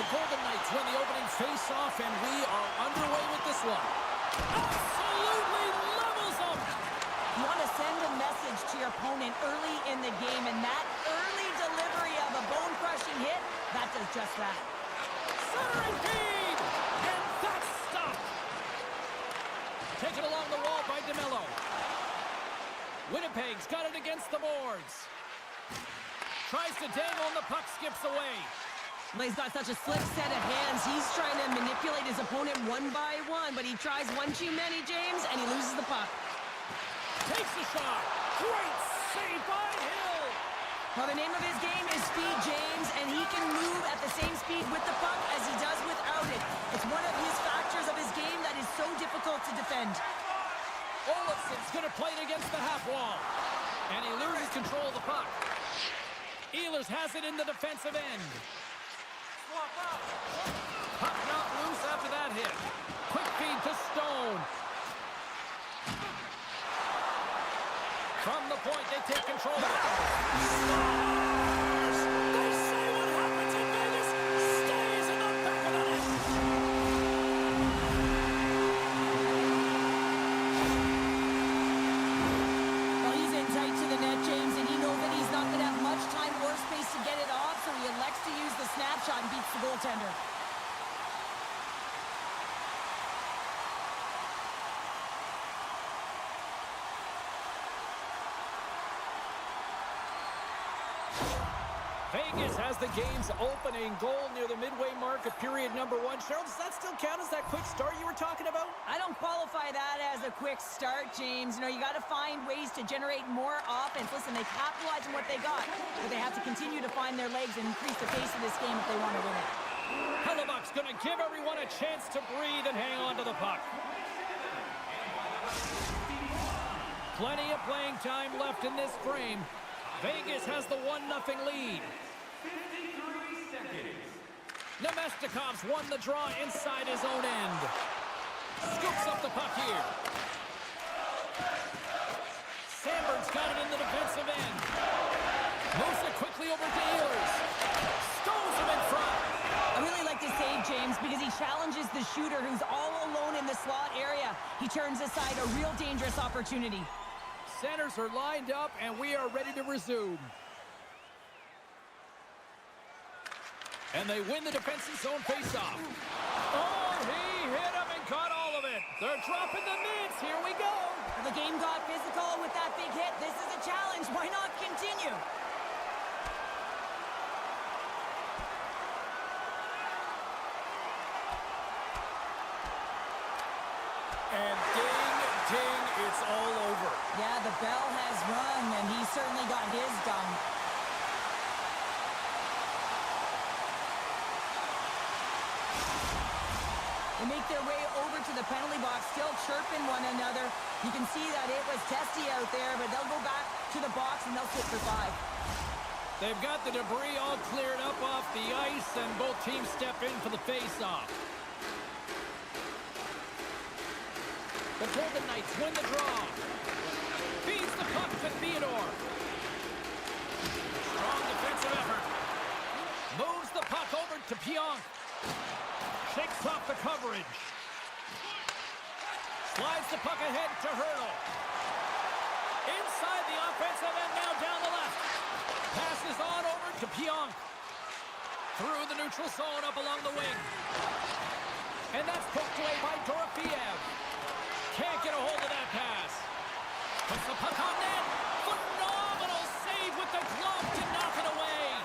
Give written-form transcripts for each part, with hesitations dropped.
The Golden Knights win the opening face-off, and we are underway with this one. Absolutely levels them! You want to send a message to your opponent early in the game, and that early delivery of a bone-crushing hit, that does just that. Centering feed! And that's stopped! Taken along the wall by DeMello. Winnipeg's got it against the boards. Tries to dangle, and the puck skips away. Well, he's got such a slick set of hands. He's trying to manipulate his opponent one by one, but he tries one too many, James, and he loses the puck. Takes the shot. Great save by Hill. Well, the name of his game is speed, James, and he can move at the same speed with the puck as he does without it. It's one of his factors of his game that is so difficult to defend. Olafson's going to play it against the half wall. And he loses control of the puck. Ehlers has it in the defensive end. Puck not loose after that hit. Quick feed to Stone. From the point, they take control of it. Scores! They say what happens in Vegas stays in the back of the net. Well, he's in tight to the net, James, and he knows that he's not going to have much time or space to get it off, so he elects to use the snapshot and beats the goaltender. Vegas has the game's opening goal near the midway mark of period number 1. Cheryl, does that still count as that quick start you were talking about? I don't qualify that as a quick start, James. You know, you got to find ways to generate more offense. Listen, they capitalize on what they got, but they have to continue to find their legs and increase the pace of this game if they want to win it. Hellebuck's going to give everyone a chance to breathe and hang on to the puck. Plenty of playing time left in this frame. Vegas has the 1-0 lead. 53 seconds. Nemestikov's won the draw inside his own end. Scoops up the puck here. Sandberg's got it in the defensive end. Moves it quickly over to Ehlers. Stones him in front. I really like this save, James, because he challenges the shooter who's all alone in the slot area. He turns aside a real dangerous opportunity. Centers are lined up, and we are ready to resume. And they win the defensive zone faceoff. Oh, he hit him and caught all of it. They're dropping the mids. Here we go. The game got physical with that big hit. This is a challenge. Why not continue? And ding, ding, it's all over. Yeah, the bell has rung, and he certainly got his done. They make their way over to the penalty box, still chirping one another. You can see that it was testy out there, but they'll go back to the box, and they'll sit for 5. They've got the debris all cleared up off the ice, and both teams step in for the face-off. The Golden Knights win the draw. Feeds the puck to Theodore. Strong defensive effort. Moves the puck over to Pionk. Shakes off the coverage. Slides the puck ahead to Hurdle. Inside the offensive end, now down the left. Passes on over to Pionk. Through the neutral zone up along the wing. And that's poked away by Dorofeev. Can't get a hold of that pass. Puts the puck on net. Phenomenal save with the glove to knock it away.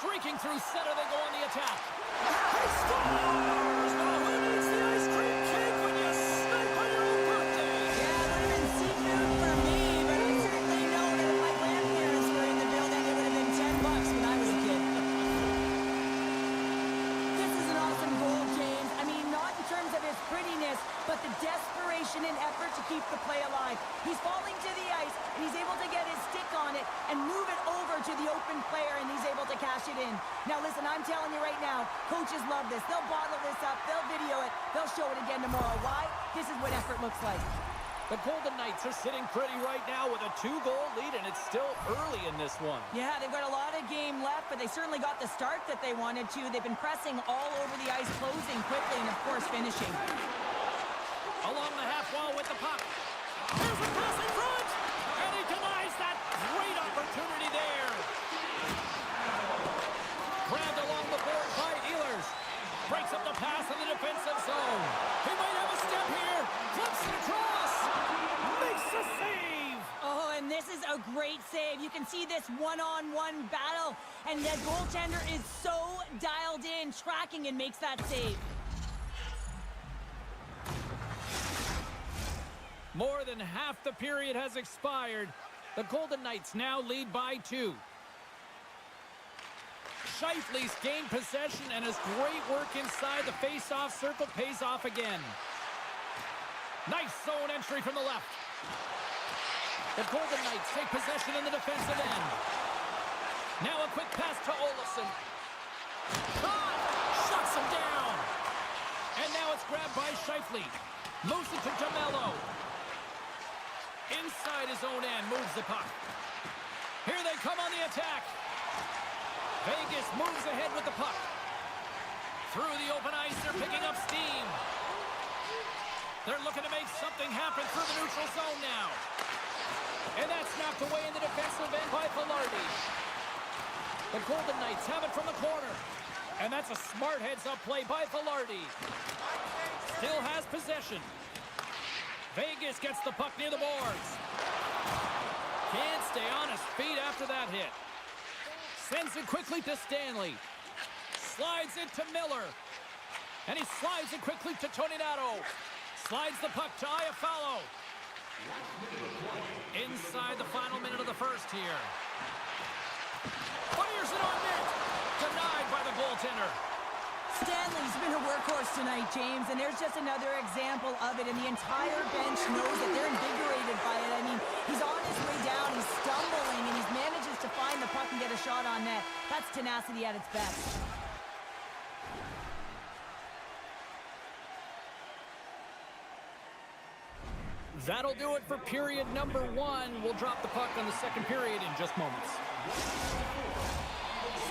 Streaking through center, they go on the attack. He scores! Oh, who needs the ice cream cake when you snipe on your own birthday? Yeah, it would have been seafood for me, but I certainly know that if my grandparents were in the building, it would have been $10 when I was a kid. This is an awesome goal, James. I mean, not in terms of his prettiness, but the desperation and effort to keep the play alive. He's falling to the ice, and he's able to get his stick on it and move it over to the open player, and he's able to cash it in. Now, listen, I'm telling you right now, coaches love this. They'll bottle this up. They'll video it. They'll show it again tomorrow. Why? This is what effort looks like. The Golden Knights are sitting pretty right now with a 2-goal lead, and it's still early in this one. Yeah, they've got a lot of game left. left, but they certainly got the start that they wanted to. They've been pressing all over the ice, closing quickly, and of course finishing. Along the half wall with the puck. Here's a pass in front! And he denies that great opportunity there. Grabbed along the board by Ehlers. Breaks up the pass in the defensive zone. He might have a step here. Flips it across. Makes the save. Oh, and this is a great save. You can see this one-on-one battle, and the goaltender is so dialed in, tracking, and makes that save. More than half the period has expired. The Golden Knights now lead by 2. Scheifele's gained possession, and his great work inside the face-off circle pays off again. Nice zone entry from the left. The Golden Knights take possession in the defensive end. Now a quick pass to Olofsson. Caught! Shuts him down! And now it's grabbed by Scheifele. Moves it to DeMello. Inside his own end, moves the puck. Here they come on the attack. Vegas moves ahead with the puck. Through the open ice, they're picking up steam. They're looking to make something happen through the neutral zone now. And that's knocked away in the defensive end by Velarde. The Golden Knights have it from the corner. And that's a smart heads-up play by Velarde. Still has possession. Vegas gets the puck near the boards. Can't stay on his feet after that hit. Sends it quickly to Stanley. Slides it to Miller. And he slides it quickly to Toninato. Slides the puck to Iafallo. Inside the final minute of the first here. Fires it on net. Denied by the goaltender. Stanley's been a workhorse tonight, James, and there's just another example of it, and the entire bench knows that they're invigorated by it. I mean, he's on his way down, he's stumbling, and he manages to find the puck and get a shot on net. That's tenacity at its best. That'll do it for period number 1. We'll drop the puck on the second period in just moments.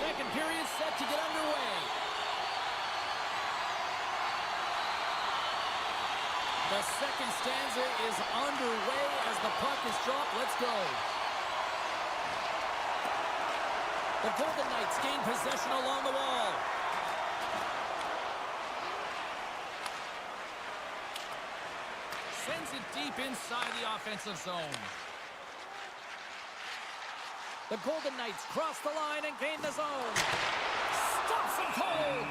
Second period set to get underway. The second stanza is underway as the puck is dropped. Let's go. The Golden Knights gain possession along the wall. Sends it deep inside the offensive zone. The Golden Knights cross the line and gain the zone. Stops him cold.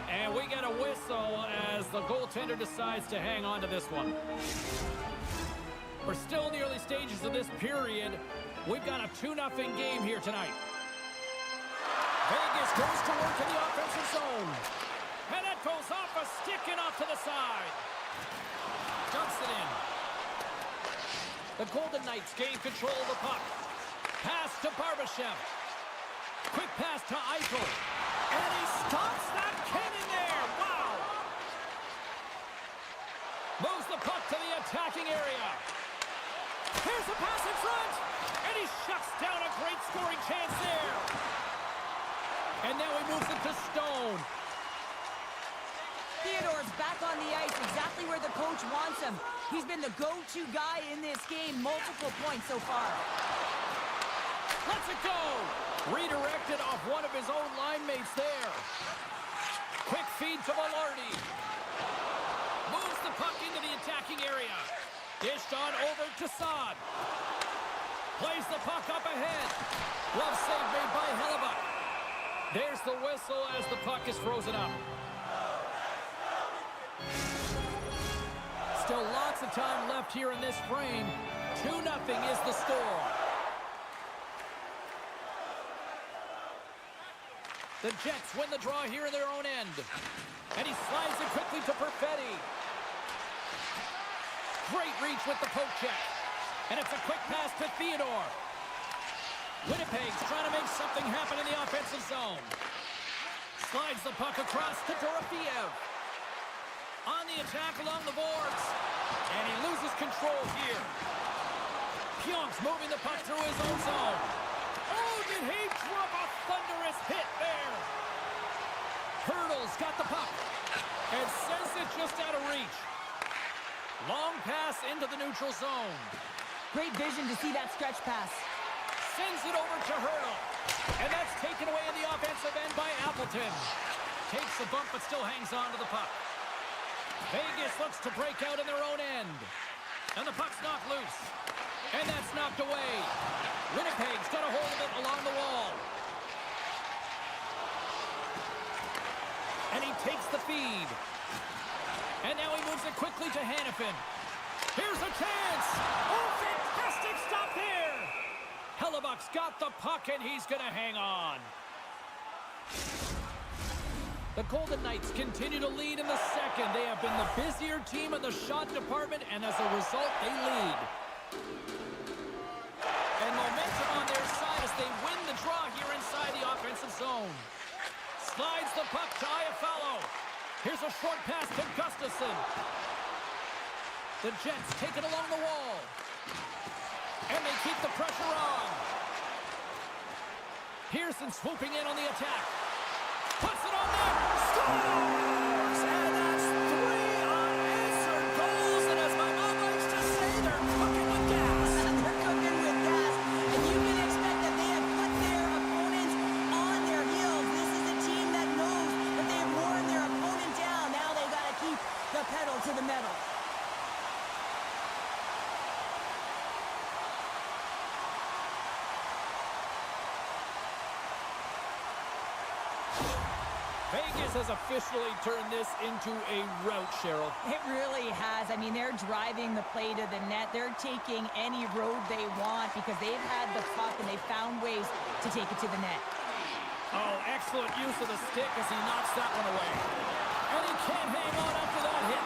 And we get a whistle as the goaltender decides to hang on to this one. We're still in the early stages of this period. We've got a 2-0 game here tonight. Vegas goes to work in the offensive zone. And that goes off a stick and off to the side. Dumps it in. The Golden Knights gain control of the puck. Pass to Barbashev. Quick pass to Eichel. And he stops that cannon there. Wow. Moves the puck to the attacking area. Here's the pass in front. And he shuts down a great scoring chance there. And now he moves it to Stone. Theodore's back on the ice, exactly where the coach wants him. He's been the go-to guy in this game, multiple points so far. Let's it go! Redirected off one of his own line mates there. Quick feed to Velarde. Moves the puck into the attacking area. Dished on over to Saad. Plays the puck up ahead. Glove save made by Hellebuck. There's the whistle as the puck is frozen up. Still lots of time left here in this frame. 2-0 is the score. The Jets win the draw here in their own end. And he slides it quickly to Perfetti. Great reach with the poke check. And it's a quick pass to Theodore. Winnipeg's trying to make something happen in the offensive zone. Slides the puck across to Dorofeev. On the attack along the boards. And he loses control here. Pionk's moving the puck through his own zone. Oh, did he drop a thunder neutral zone. Great vision to see that stretch pass. Sends it over to Hurdle. And that's taken away in the offensive end by Appleton. Takes a bump but still hangs on to the puck. Vegas looks to break out in their own end. And the puck's knocked loose. And that's knocked away. Winnipeg's got a hold of it along the wall. And he takes the feed. And now he moves it quickly to Hannafin. Here's a chance. Oh, fantastic stop there. Hellebuck's got the puck, and he's going to hang on. The Golden Knights continue to lead in the second. They have been the busier team in the shot department, and as a result, they lead. And momentum on their side as they win the draw here inside the offensive zone. Slides the puck to Iafallo. Here's a short pass to Gustafsson. The Jets take it along the wall. And they keep the pressure on. Pearson swooping in on the attack. Puts it on there. Scores! And that's 3 unanswered goals. And as my mom likes to say, they're cooking with gas. They're cooking with gas. And you can expect that they have put their opponents on their heels. This is a team that knows that they've worn their opponent down. Now they got to keep the pedal to the metal. Vegas has officially turned this into a rout, Cheryl. It really has. I mean, they're driving the play to the net. They're taking any road they want because they've had the puck and they've found ways to take it to the net. Oh, excellent use of the stick as he knocks that one away. And he can't hang on after that hit.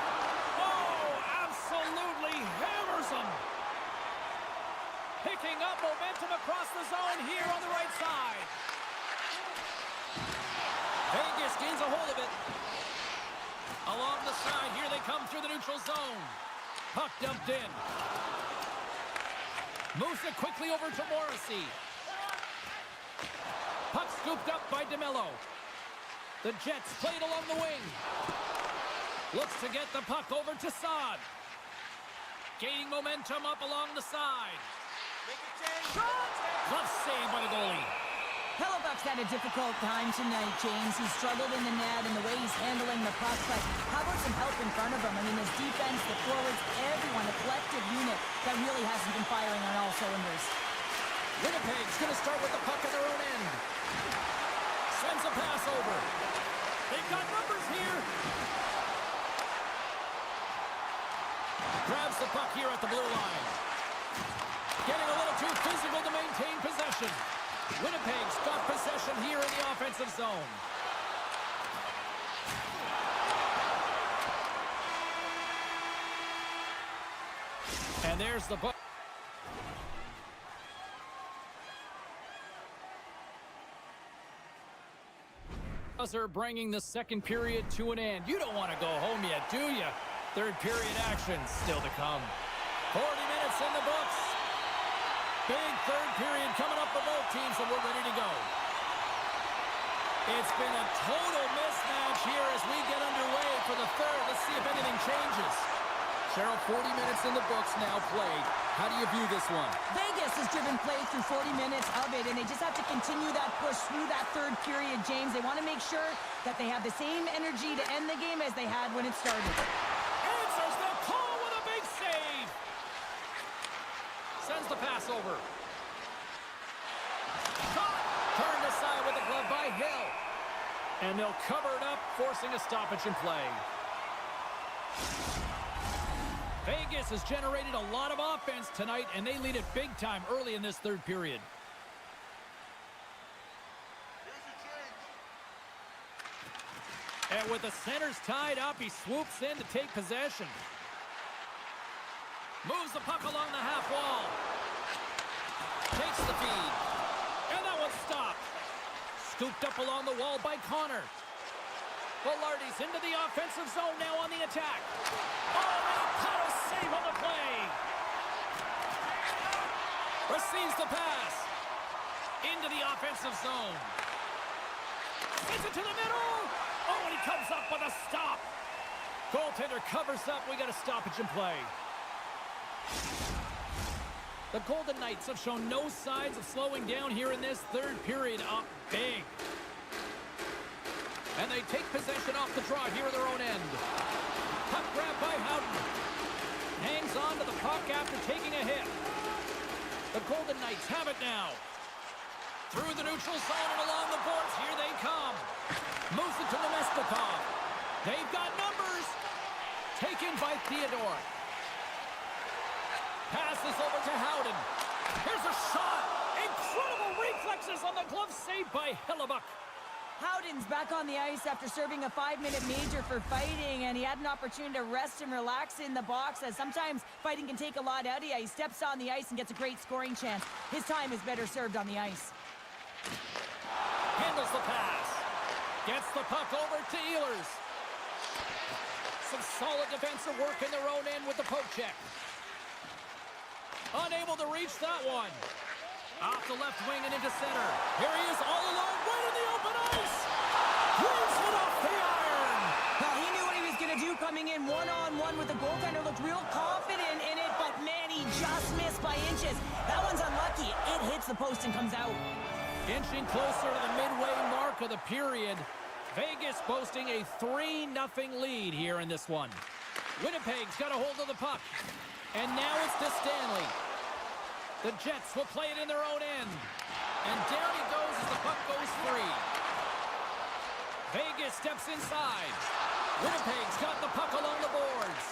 Oh, absolutely hammers him. Picking up momentum across the zone here on the right side. Vegas gains a hold of it. Along the side, here they come through the neutral zone. Puck dumped in. Moves it quickly over to Morrissey. Puck scooped up by DeMello. The Jets played along the wing. Looks to get the puck over to Saad. Gaining momentum up along the side. Glove save by the goalie. Hellebuck's had a difficult time tonight, James. He's struggled in the net and the way he's handling the puck, but how about some help in front of him? I mean, his defense, the forwards, everyone, a collective unit that really hasn't been firing on all cylinders. Winnipeg's going to start with the puck at their own end. Sends a pass over. They've got numbers here. Grabs the puck here at the blue line. Getting a little too physical to maintain possession. Winnipeg's got possession here in the offensive zone. And there's the puck. Buzzer bringing the second period to an end. You don't want to go home yet, do you? Third period action still to come. 40 minutes in the books. Big third period coming up for both teams, and we're ready to go. It's been a total mismatch here as we get underway for the third. Let's see if anything changes. Cheryl, 40 minutes in the books now played. How do you view this one? Vegas has driven play through 40 minutes of it, and they just have to continue that push through that third period, James. They want to make sure that they have the same energy to end the game as they had when it started. Answers the call with a big save. Sends the pass over. Shot. Turned aside with a glove by Hill. And they'll cover it up, forcing a stoppage in play. Vegas has generated a lot of offense tonight, and they lead it big time early in this third period. And with the centers tied up, he swoops in to take possession. Moves the puck along the half wall. Takes the feed. And that one's stopped. Scooped up along the wall by Connor. Velarde's into the offensive zone now on the attack. Oh, Manikato save on the play. Receives the pass. Into the offensive zone. Sends it to the middle. Oh, and he comes up with a stop. Goaltender covers up. We got a stoppage in play. The Golden Knights have shown no signs of slowing down here in this third period. Up big. And they take possession off the draw here at their own end. Puck grab by Howden. Hangs on to the puck after taking a hit. The Golden Knights have it now. Through the neutral zone and along the boards. Here they come. Moves it to Nemestikov. They've got numbers. Taken by Theodore. Passes over to Howden. Here's a shot. Incredible reflexes on the glove save by Hellebuyck. Howden's back on the ice after serving a 5-minute major for fighting, and he had an opportunity to rest and relax in the box, as sometimes fighting can take a lot out of you. He steps on the ice and gets a great scoring chance. His time is better served on the ice. Handles the pass. Gets the puck over to Ehlers. Some solid defensive work in their own end with the poke check. Unable to reach that one. Off the left wing and into center. Here he is all alone, right in the open ice. Moves it off the iron. Well, he knew what he was going to do coming in one-on-one with the goaltender. Looked real confident in it, but man, he just missed by inches. That one's unlucky. It hits the post and comes out. Inching closer to the midway mark of the period. Vegas boasting a 3-0 lead here in this one. Winnipeg's got a hold of the puck. And now it's to Stanley. The Jets will play it in their own end. And down he goes as the puck goes free. Vegas steps inside. Winnipeg's got the puck along the boards.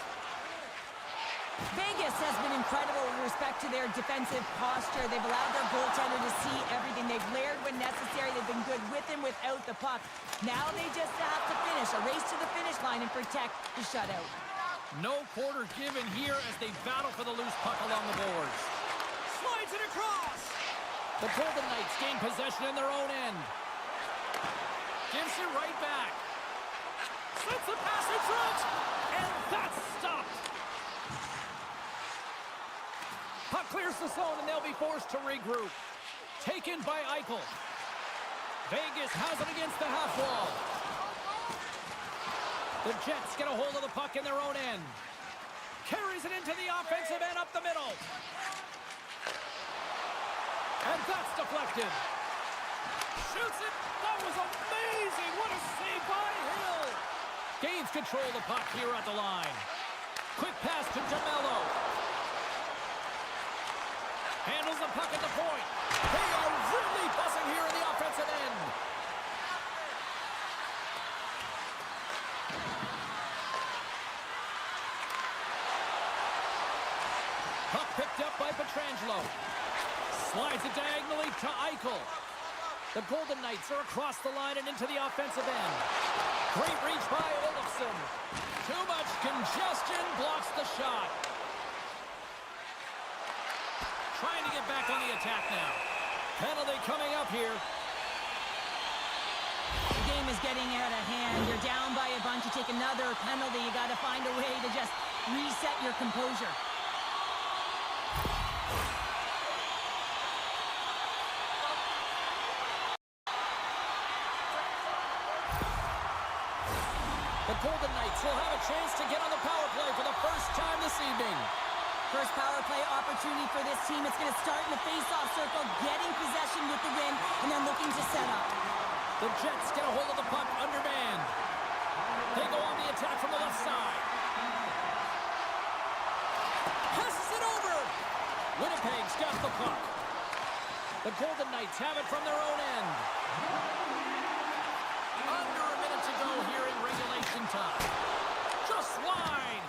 Vegas has been incredible with respect to their defensive posture. They've allowed their goaltender to see everything. They've layered when necessary. They've been good with and without the puck. Now they just have to finish. A race to the finish line and protect the shutout. No quarter given here as they battle for the loose puck along the boards. Slides it across. The Golden Knights gain possession in their own end. Gives it right back. Slips the pass in front. And that's stopped. Puck clears the zone and they'll be forced to regroup. Taken by Eichel. Vegas has it against the half wall. The Jets get a hold of the puck in their own end. Carries it into the offensive end up the middle. And that's deflected. Shoots it. That was amazing. What a save by Hill. Gains control of the puck here at the line. Quick pass to DeMello. Handles the puck at the point. They are really buzzing here in the offensive end. Puck picked up by Pietrangelo. Slides it diagonally to Eichel. The Golden Knights are across the line and into the offensive end. Great reach by Olofsson. Too much congestion blocks the shot. Trying to get back on the attack now. Penalty coming up here. The game is getting out of hand. You're down by a bunch. You take another penalty. You got to find a way to just reset your composure. The Golden Knights will have a chance to get on the power play for the first time this evening. First power play opportunity for this team. It's going to start in the face-off circle, getting possession with the win, and then looking to set up. The Jets get a hold of the puck under man. They go on the attack from the left side. Passes it over. Winnipeg's got the puck. The Golden Knights have it from their own end. Under a minute to go here in regulation time. Just wide.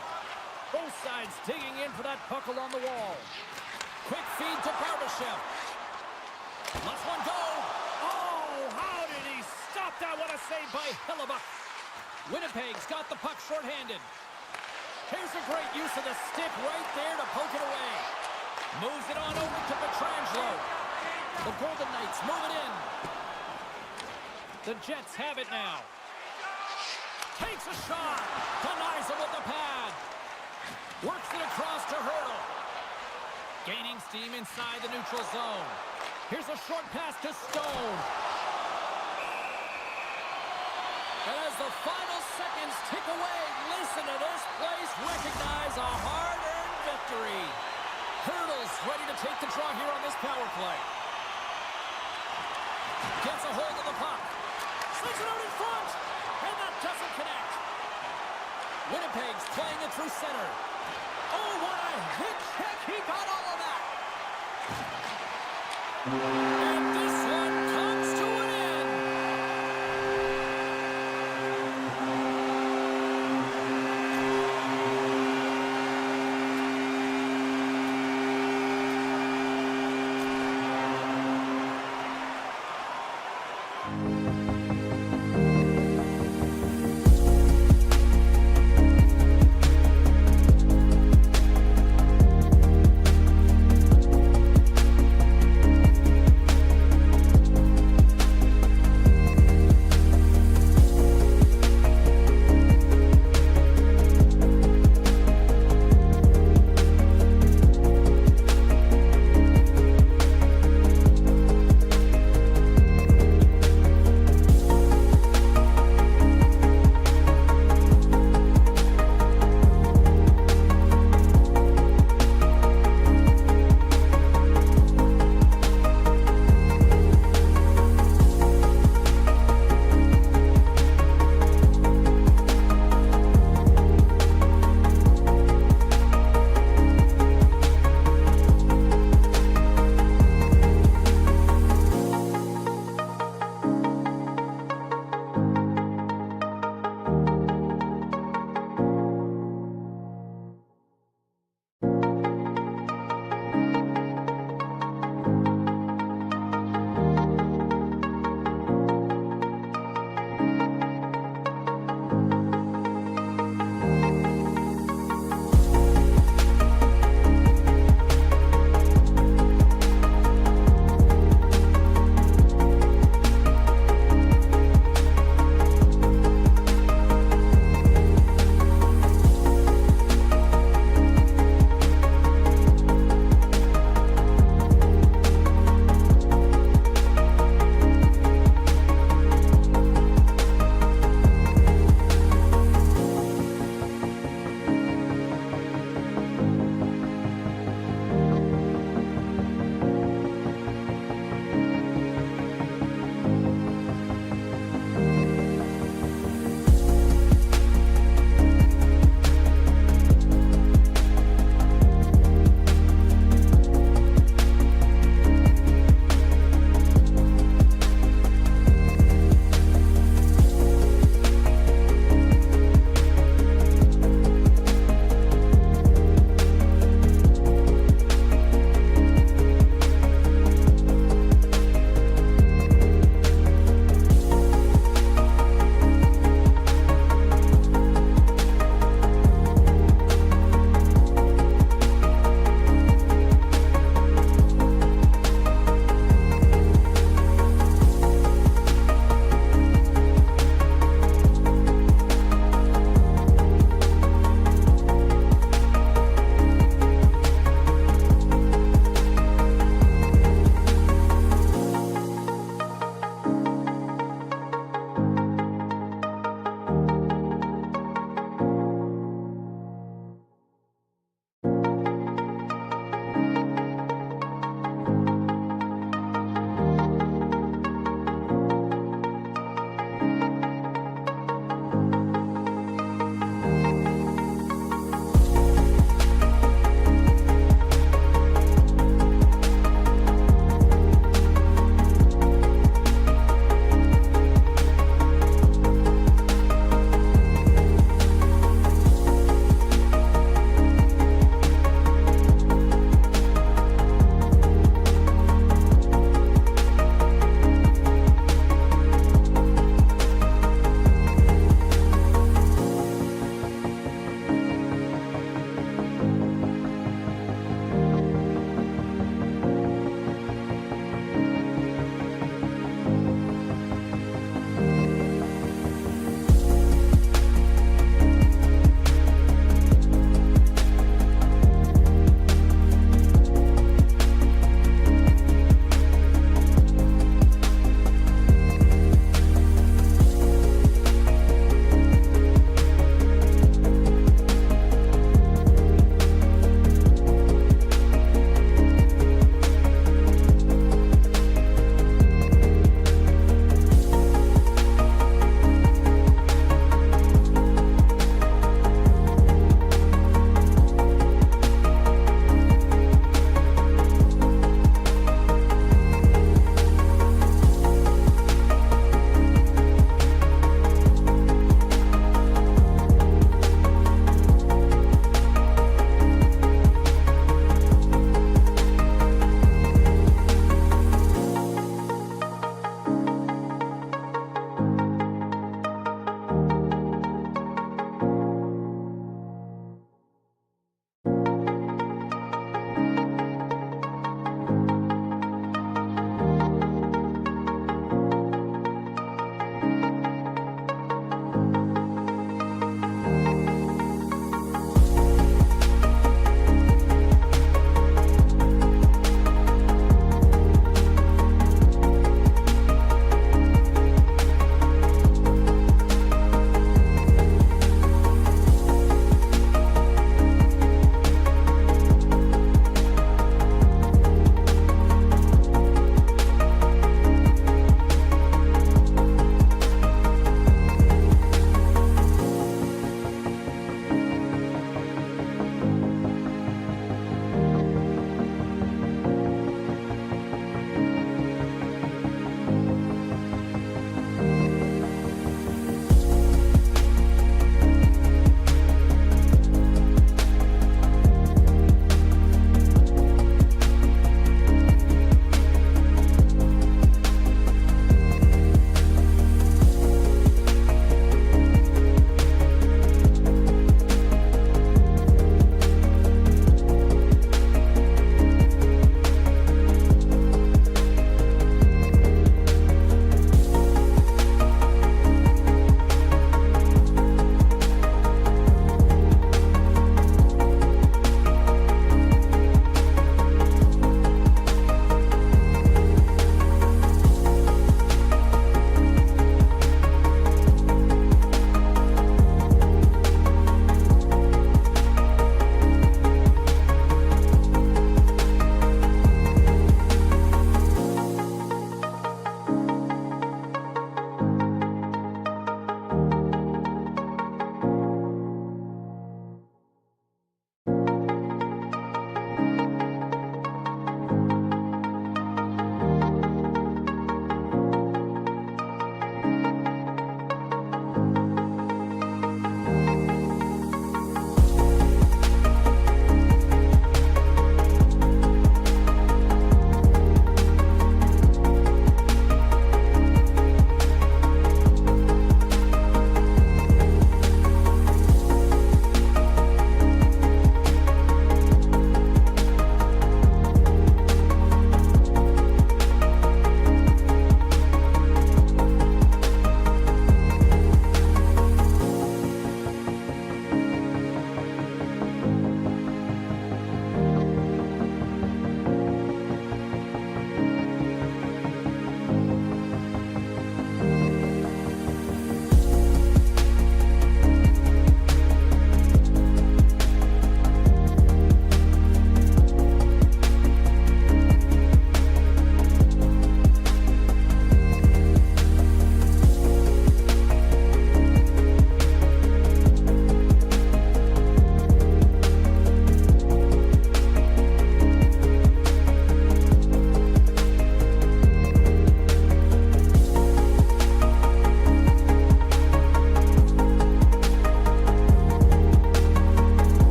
Both sides digging in for that puck along the wall. Quick feed to Barbashev. Lets one go. Oh, how did he stop that? What a save by Hellebuyck. Winnipeg's got the puck shorthanded. Here's a great use of the stick right there to poke it away. Moves it on over to Pietrangelo. The Golden Knights move it in. The Jets have it now. Takes a shot. Denies him with the pad. Works it across to Hurdle. Gaining steam inside the neutral zone. Here's a short pass to Stone. And as the final seconds tick away, listen to this place recognize a hard-earned victory. Hurdles ready to take the draw here on this power play. Gets a hold of the puck. Sends it out in front. And that doesn't connect. Winnipeg's playing it through center. Oh, what a hit check. He got all of that. And this one comes to an end.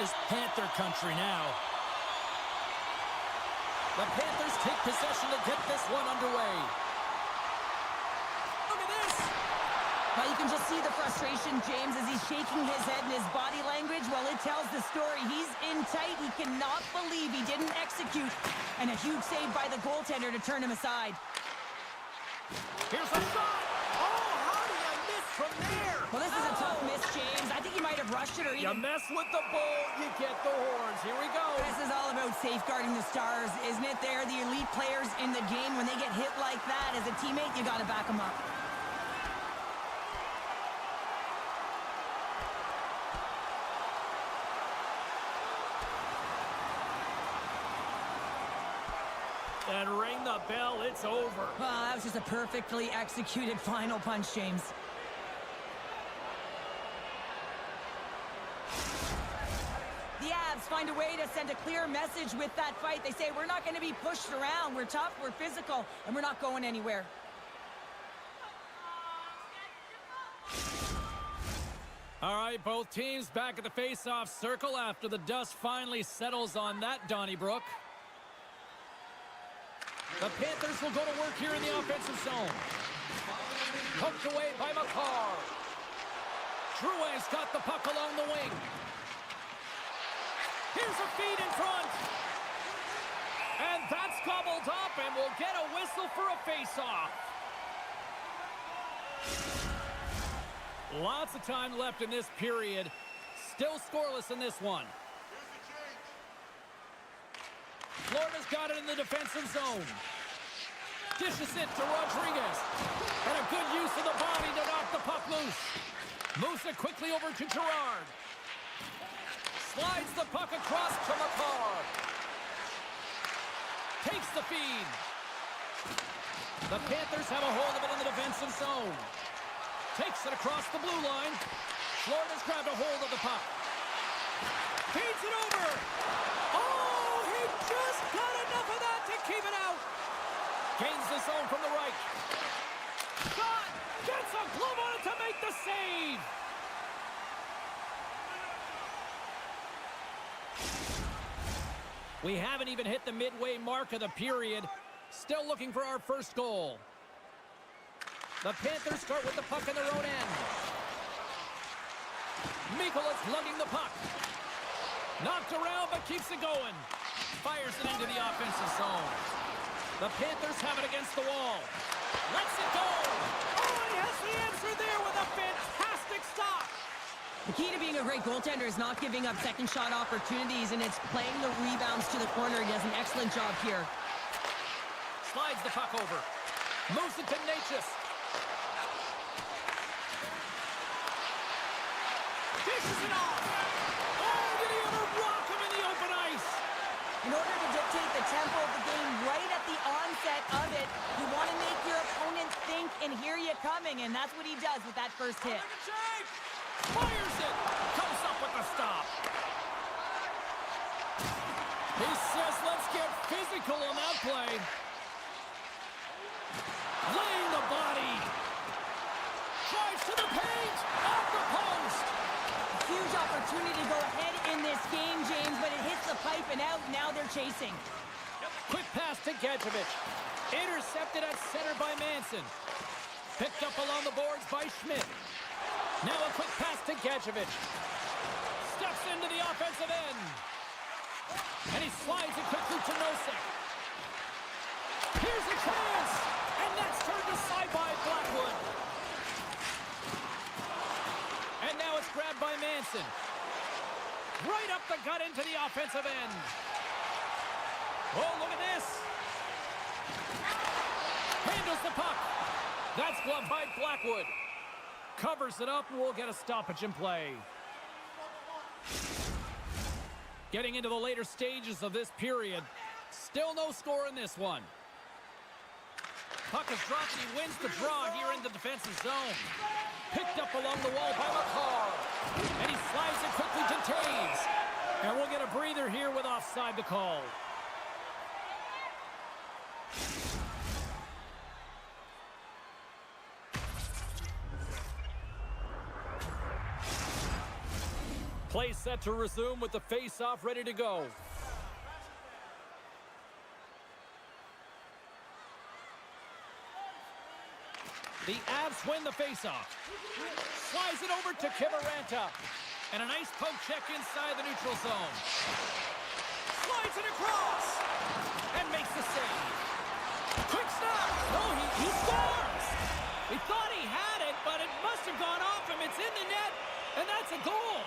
is Panther country now. The Panthers take possession to get this one underway. Look at this! Well, you can just see the frustration, James, as he's shaking his head, and his body language, well, it tells the story. He's in tight. He cannot believe he didn't execute. And a huge save by the goaltender to turn him aside. Here's a shot! Oh, how do you miss from there? Well, this is a tough miss, James. I think he might have rushed it or You even... mess with the bull, you get the horns. Here we go. This is all about safeguarding the Stars, isn't it? They're the elite players in the game. When they get hit like that, as a teammate, you got to back them up. And ring the bell, it's over. Well, that was just a perfectly executed final punch, James. The Avs find a way to send a clear message with that fight. They say, we're not going to be pushed around. We're tough, we're physical, and we're not going anywhere. All right, both teams back at the face-off circle after the dust finally settles on that Donnybrook. The Panthers will go to work here in the offensive zone. Poked away by McCarr. Drouin's got the puck along the wing. Here's a feed in front. And that's gobbled up, and we'll get a whistle for a face-off. Lots of time left in this period. Still scoreless in this one. Florida's got it in the defensive zone. Dishes it to Rodriguez. And a good use of the body to knock the puck loose. Moves it quickly over to Gerard. Slides the puck across to McCarr. Takes the feed. The Panthers have a hold of it in the defensive zone. Takes it across the blue line. Florida's grabbed a hold of the puck. Feeds it over. Oh, he just got enough of that to keep it out. Gains the zone from the right. Shot. Gets a glove on it to make the save. We haven't even hit the midway mark of the period. Still looking for our first goal. The Panthers start with the puck in their own end. Mikolas lugging the puck. Knocked around, but keeps it going. Fires it into the offensive zone. The Panthers have it against the wall. Lets it go. Oh, he has the answer there with a fantastic stop. The key to being a great goaltender is not giving up second shot opportunities, and it's playing the rebounds to the corner. He does an excellent job here. Slides the puck over. Moves it to Natchez. Dishes it off. Oh, did he ever rock him in the open ice? In order to dictate the tempo of the game right at the onset of it, you want to make your opponent think and hear you coming, and that's what he does with that first hit. Fires it. Comes up with the stop. He says, let's get physical on that play. Laying the body. Drives to the paint. Off the post. Huge opportunity to go ahead in this game, James, but it hits the pipe and out. Now they're chasing. Quick pass to Gadjevich. Intercepted at center by Manson. Picked up along the boards by Schmidt. Now a quick pass to Gadjevich. Steps into the offensive end. And he slides it quickly to Nosek. Here's a chance. And that's turned aside by Blackwood. And now it's grabbed by Manson. Right up the gut into the offensive end. Oh, look at this. Handles the puck. That's gloved by Blackwood. Covers it up, and we'll get a stoppage in play. Getting into the later stages of this period. Still no score in this one. Puck is dropped, and he wins the draw here in the defensive zone. Picked up along the wall by McCarr. And he slides it quickly to Taves. And we'll get a breather here with offside the call. Play set to resume with the face-off ready to go. The Avs win the face-off. Slides it over to Kiviranta. And a nice poke check inside the neutral zone. Slides it across. And makes the save. Quick snap. Oh, he scores. He thought he had it, but it must have gone off him. It's in the net, and that's a goal.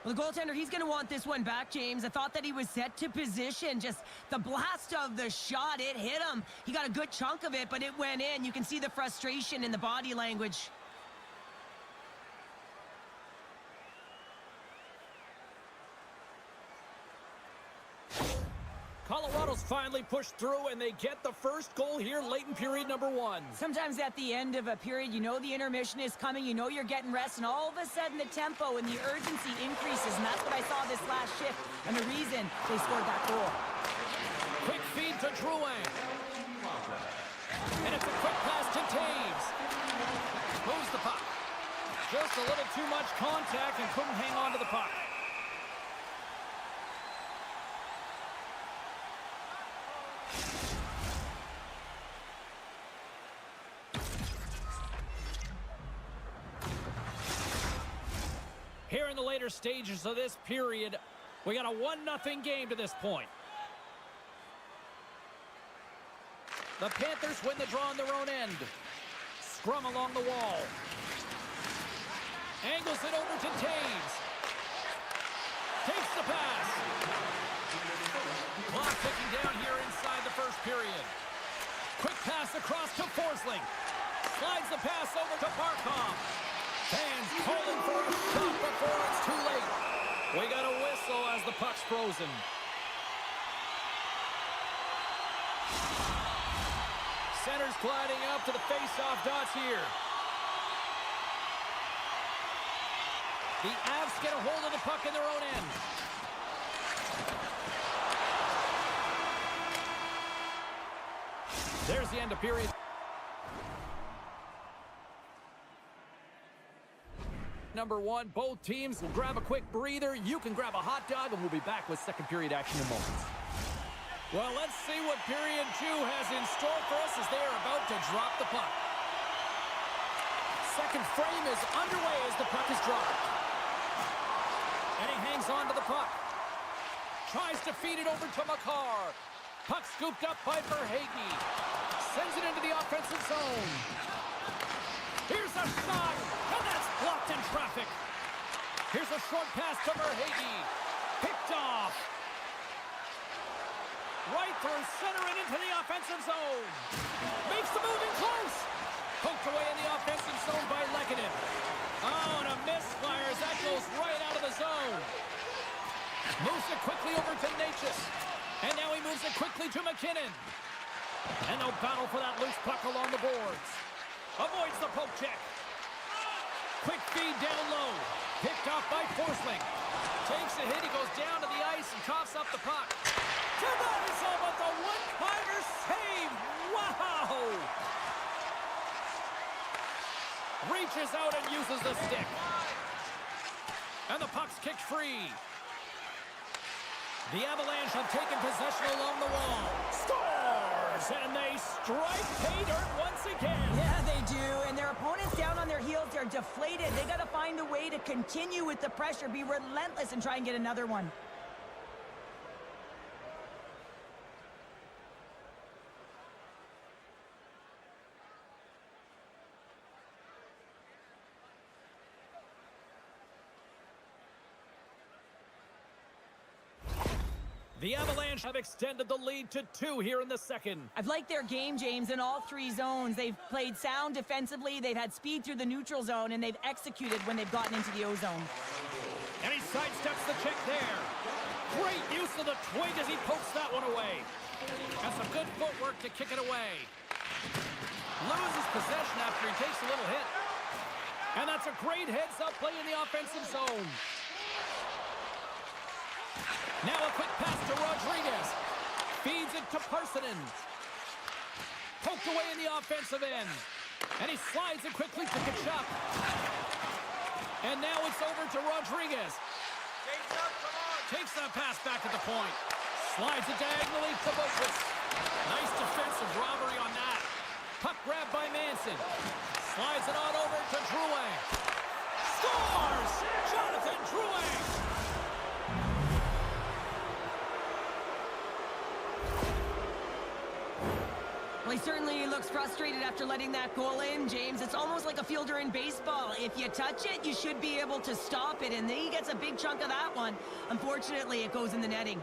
Well, the goaltender, he's going to want this one back, James. I thought that he was set to position. Just the blast of the shot, it hit him. He got a good chunk of it, but it went in. You can see the frustration in the body language. Colorado's finally pushed through, and they get the first goal here late in period number 1. Sometimes at the end of a period, you know the intermission is coming, you know you're getting rest, and all of a sudden the tempo and the urgency increases, and that's what I saw this last shift, and the reason they scored that goal. Quick feed to Drouin. And it's a quick pass to Taves. Moves the puck. Just a little too much contact and couldn't hang on to the puck. Here in the later stages of this period, we got a 1-0 game to this point. The Panthers win the draw on their own end. Scrum along the wall. Angles it over to Taves. Takes the pass. Clock ticking down here inside the first period. Quick pass across to Forsling. Slides the pass over to Barkov. Fans calling for a shot before it's too late. We got a whistle as the puck's frozen. Center's gliding up to the face-off dots here. The Avs get a hold of the puck in their own end. There's the end of period. Number 1, both teams will grab a quick breather. You can grab a hot dog, and we'll be back with second period action in moments. Well, let's see what period 2 has in store for us as they are about to drop the puck. Second frame is underway as the puck is dropped. And he hangs on to the puck. Tries to feed it over to Makar. Puck scooped up by Verhaeghe. Sends it into the offensive zone. Here's a shot, and that's blocked in traffic. Here's a short pass to Verhaeghe. Picked off. Right through center and into the offensive zone. Makes the move in close. Poked away in the offensive zone by Lehkonen. Oh, and a misfire as that goes right out of the zone. Moves it quickly over to Necas. And now he moves it quickly to McKinnon. And no battle for that loose puck along the boards. Avoids the poke check. Quick feed down low. Picked off by Forsling. Takes a hit. He goes down to the ice and coughs up the puck. Tavares with the one-timer save. Wow! Reaches out and uses the stick. And the puck's kicked free. The Avalanche have taken possession along the wall. Scores! And they strike pay dirt once again. Yeah, they do. And their opponents down on their heels, they're deflated. They got to find a way to continue with the pressure, be relentless, and try and get another one. The Avalanche have extended the lead to 2 here in the second. I've liked their game, James, in all 3 zones. They've played sound defensively, they've had speed through the neutral zone, and they've executed when they've gotten into the O-zone. And he sidesteps the check there. Great use of the twig as he pokes that one away. And some good footwork to kick it away. Loses possession after he takes a little hit. And that's a great heads-up play in the offensive zone. Now a quick pass to Rodriguez. Feeds it to Parsonen. Poked away in the offensive end. And he slides it quickly to Kachuk. And now it's over to Rodriguez. Takes that pass back at the point. Slides it diagonally to Boquist. Nice defensive robbery on that. Puck grabbed by Manson. Slides it on over to Drouin. Scores! Jonathan Drouin! Well, he certainly looks frustrated after letting that goal in, James. It's almost like a fielder in baseball. If you touch it, you should be able to stop it, and he gets a big chunk of that one. Unfortunately, it goes in the netting.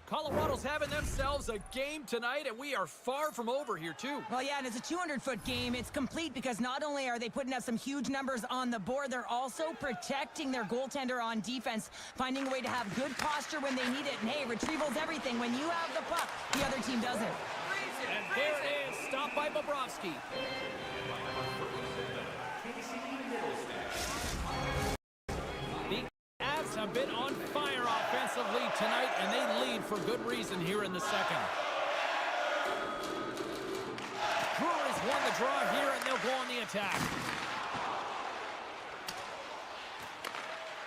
Colorado's having themselves a game tonight, and we are far from over here, too. Well, yeah, and it's a 200-foot game. It's complete because not only are they putting up some huge numbers on the board, they're also protecting their goaltender on defense, finding a way to have good posture when they need it. And, hey, retrieval's everything. When you have the puck, the other team doesn't. And there it is, stopped by Bobrovsky. The Avs have been on fire offensively tonight, and they lead for good reason here in the second. Brewers won the draw here, and they'll go on the attack.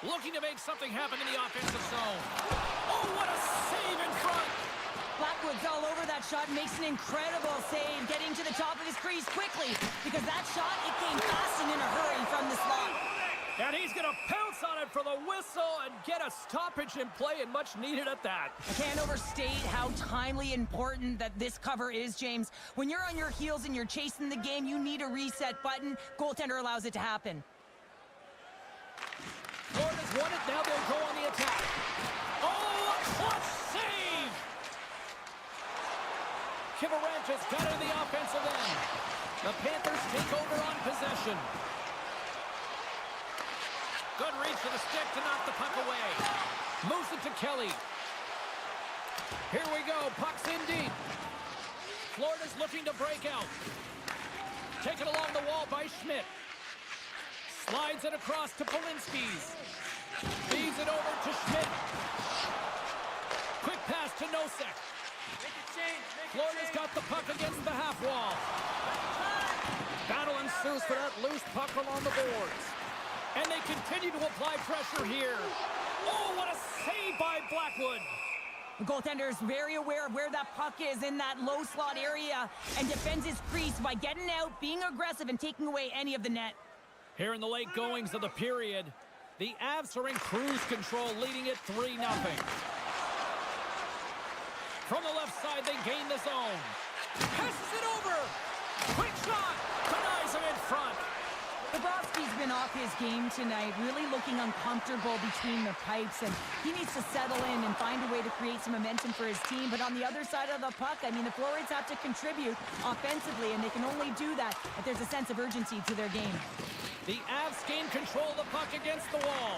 Looking to make something happen in the offensive zone. Oh, what a save in front! Blackwood's all over that shot, makes an incredible save, getting to the top of his crease quickly, because that shot, it came fast and in a hurry from the slot. And he's going to pounce on it for the whistle and get a stoppage in play, and much needed at that. I can't overstate how timely important that this cover is, James. When you're on your heels and you're chasing the game, you need a reset button. Goaltender allows it to happen. Florida's won it, now they'll go on the attack. Oh, a clutch save! Kivaranch's got it in the offensive end. The Panthers take over on possession. Good reach to the stick to knock the puck away. Moves it to Kelly. Here we go. Puck's in deep. Florida's looking to break out. Taken along the wall by Schmidt. Slides it across to Polinski's. Feeds it over to Schmidt. Quick pass to Nosek. Florida's got the puck against the half wall. Battle ensues for that loose puck along the boards. And they continue to apply pressure here. Oh, what a save by Blackwood. The goaltender is very aware of where that puck is in that low slot area and defends his crease by getting out, being aggressive, and taking away any of the net. Here in the late goings of the period, the Avs are in cruise control, leading it 3-0. From the left side, they gain the zone. Passes it over. Quick shot. Denies him in front. Bobrovsky's been off his game tonight, really looking uncomfortable between the pipes, and he needs to settle in and find a way to create some momentum for his team. But on the other side of the puck, I mean, the Florids have to contribute offensively, and they can only do that if there's a sense of urgency to their game. The Avs gain control of the puck against the wall.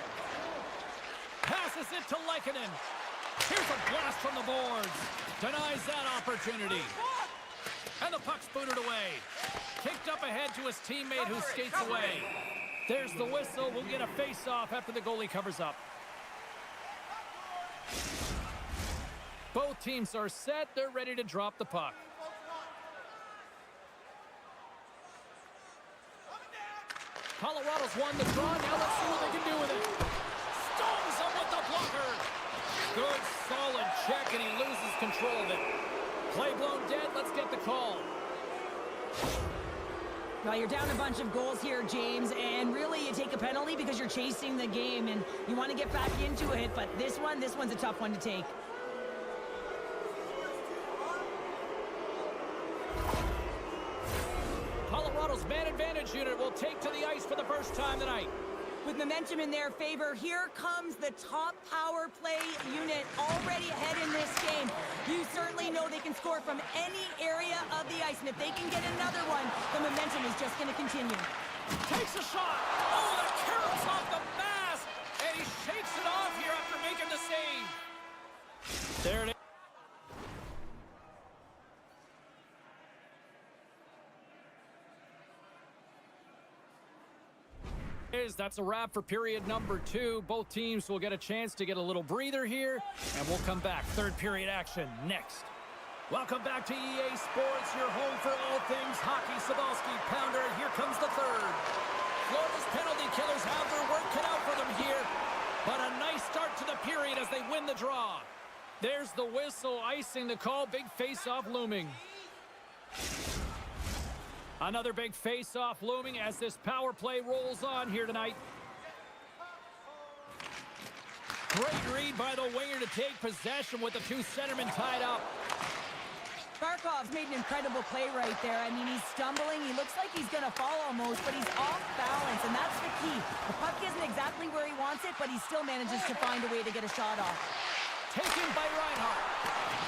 Passes it to Lehkonen. Here's a blast from the boards. Denies that opportunity. And the puck's booted away. Kicked up ahead to his teammate who skates away. There's the whistle. We'll get a face-off after the goalie covers up. Both teams are set. They're ready to drop the puck. Colorado's won the draw. Now let's see what they can do with it. Stones him with the blocker. Good, solid check, and he loses control of it. Play blown dead. Let's get the call. Well, you're down a bunch of goals here, James, and really you take a penalty because you're chasing the game and you want to get back into it, but this one's a tough one to take. Colorado's man advantage unit will take to the ice for the first time tonight. With momentum in their favor, here comes the top power play unit already ahead in this game. You certainly know they can score from any area of the ice, and if they can get another one, the momentum is just going to continue. Takes a shot. Oh, the carrots off the mask, and he shakes it off here after making the save. There it is. is. That's a wrap for period number 2. Both teams will get a chance to get a little breather here, and we'll come back. Third period action next. Welcome back to EA Sports, your home for all things hockey. Sabalski, Pounder, here comes the third. Florida's penalty killers have their work cut out for them here, but a nice start to the period as they win the draw. There's the whistle, icing the call. Big face-off looming. Another big face-off looming as this power play rolls on here tonight. Great read by the winger to take possession with the two centermen tied up. Barkov's made an incredible play right there. I mean, he's stumbling. He looks like he's going to fall almost, but he's off balance, and that's the key. The puck isn't exactly where he wants it, but he still manages to find a way to get a shot off. Taken by Reinhart.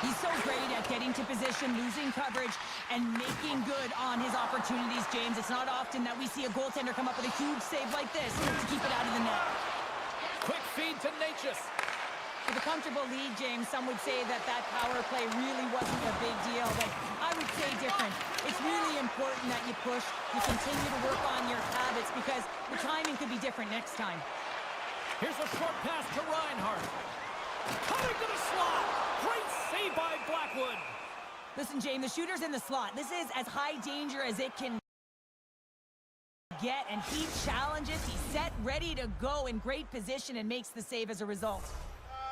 He's so great at getting to position, losing coverage, and making good on his opportunities, James. It's not often that we see a goaltender come up with a huge save like this to keep it out of the net. Quick feed to Natchez. With a comfortable lead, James, some would say that power play really wasn't a big deal, but I would say different. It's really important that you push, you continue to work on your habits, because the timing could be different next time. Here's a short pass to Reinhart. Cutting to the slot. Great save by Blackwood. Listen, James, the shooter's in the slot. This is as high danger as it can get, and he challenges. He's set, ready to go, in great position, and makes the save as a result.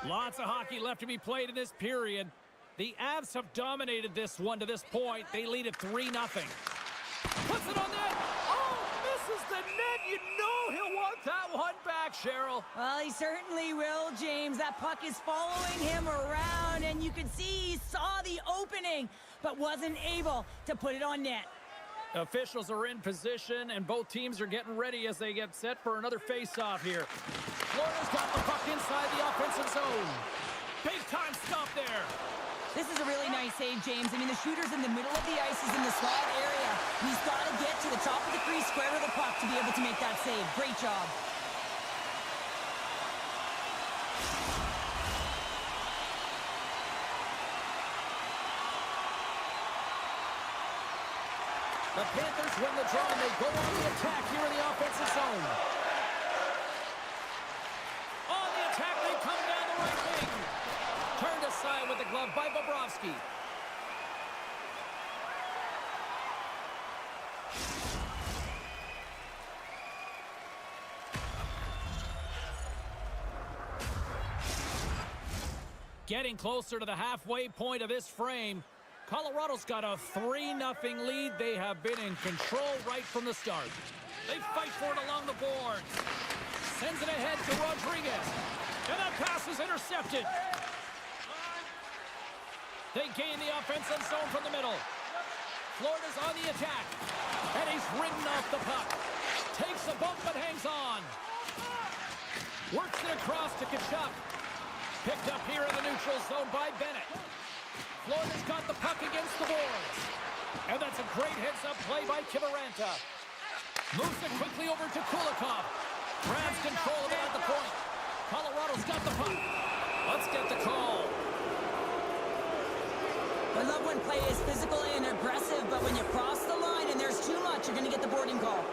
Lots of hockey left to be played in this period. The Avs have dominated this one to this point. They lead it 3-0. Puts it on net. Oh, misses the net. You know he'll want that one back, Cheryl. Well, he certainly will, James. That puck is following him around, and you can see he saw the opening, but wasn't able to put it on net. Officials are in position, and both teams are getting ready as they get set for another face-off here. Florida's got the puck inside the offensive zone. Big-time stop there. This is a really nice save, James. I mean, the shooter's in the middle of the ice. He's in the slot area. He's got to get to the top of the crease, square to the puck to be able to make that save. Great job. The Panthers win the draw, and they go on the attack here in the offensive zone. On the attack, they come down the right wing. Turned aside with the glove by Bobrovsky. Getting closer to the halfway point of this frame. Colorado's got a 3-0 lead. They have been in control right from the start. They fight for it along the boards. Sends it ahead to Rodriguez. And that pass is intercepted. They gain the offensive zone from the middle. Florida's on the attack. And he's ridden off the puck. Takes a bump but hangs on. Works it across to Kachuk. Picked up here in the neutral zone by Bennett. Florida's got the puck against the boards. And that's a great heads-up play by Kiviranta. Moves it quickly over to Kulikov. Grabs control of it at the point. Colorado's got the puck. Let's get the call. I love when play is physical and aggressive, but when you cross the line and there's too much, you're going to get the boarding call.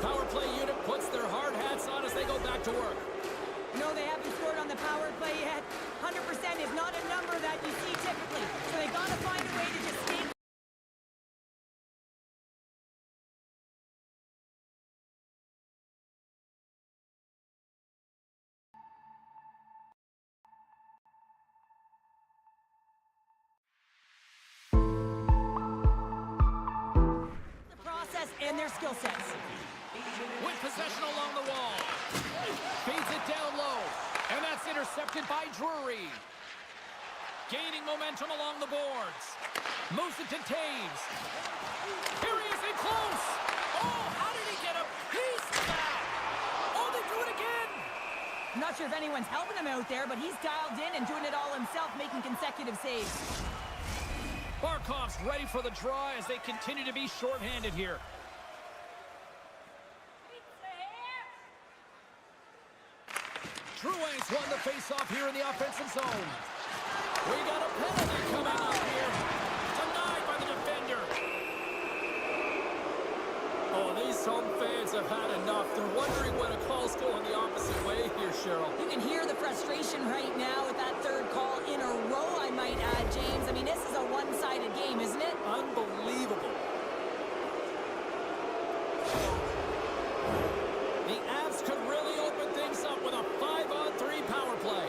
Power play unit puts their hard hats on as they go back to work. No, they haven't scored on the power play yet. 100% is not a number that you see typically. So they got to find a way to just stay. The process and their skill sets. With possession along the wall. Feeds it down low. And that's intercepted by Drury. Gaining momentum along the boards. Moves it to Taves. Here he is in close. Oh, how did he get him? He's back. Oh, they do it again. I'm not sure if anyone's helping him out there, but he's dialed in and doing it all himself, making consecutive saves. Barkov's ready for the draw as they continue to be shorthanded here. Truex won the face-off here in the offensive zone. We got a penalty coming up here. Denied by the defender. Oh, these home fans have had enough. They're wondering when a call's going the opposite way here, Cheryl. You can hear the frustration right now with that third call in a row, I might add, James. I mean, this is a one-sided game, isn't it? Unbelievable. The Avs could really open things up with a 5-on-3 power play.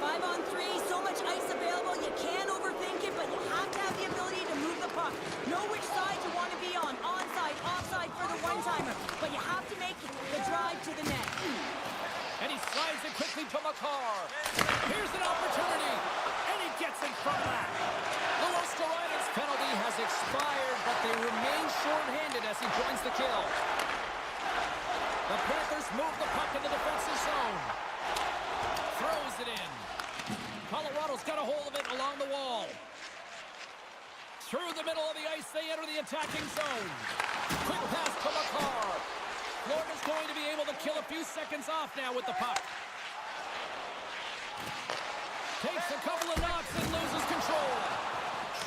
5-on-3, so much ice available, you can't overthink it, but you have to have the ability to move the puck. Know which side you want to be on, onside, offside for the one-timer, but you have to make the drive to the net. And he slides it quickly to Makar. Here's an opportunity, and he gets in front of that. Luostarina's penalty has expired, but they remain short-handed as he joins the kill. The Panthers move the puck in the defensive zone. Throws it in. Colorado's got a hold of it along the wall. Through the middle of the ice, they enter the attacking zone. Quick pass to Makar. Florida's going to be able to kill a few seconds off now with the puck. Takes a couple of knocks and loses control.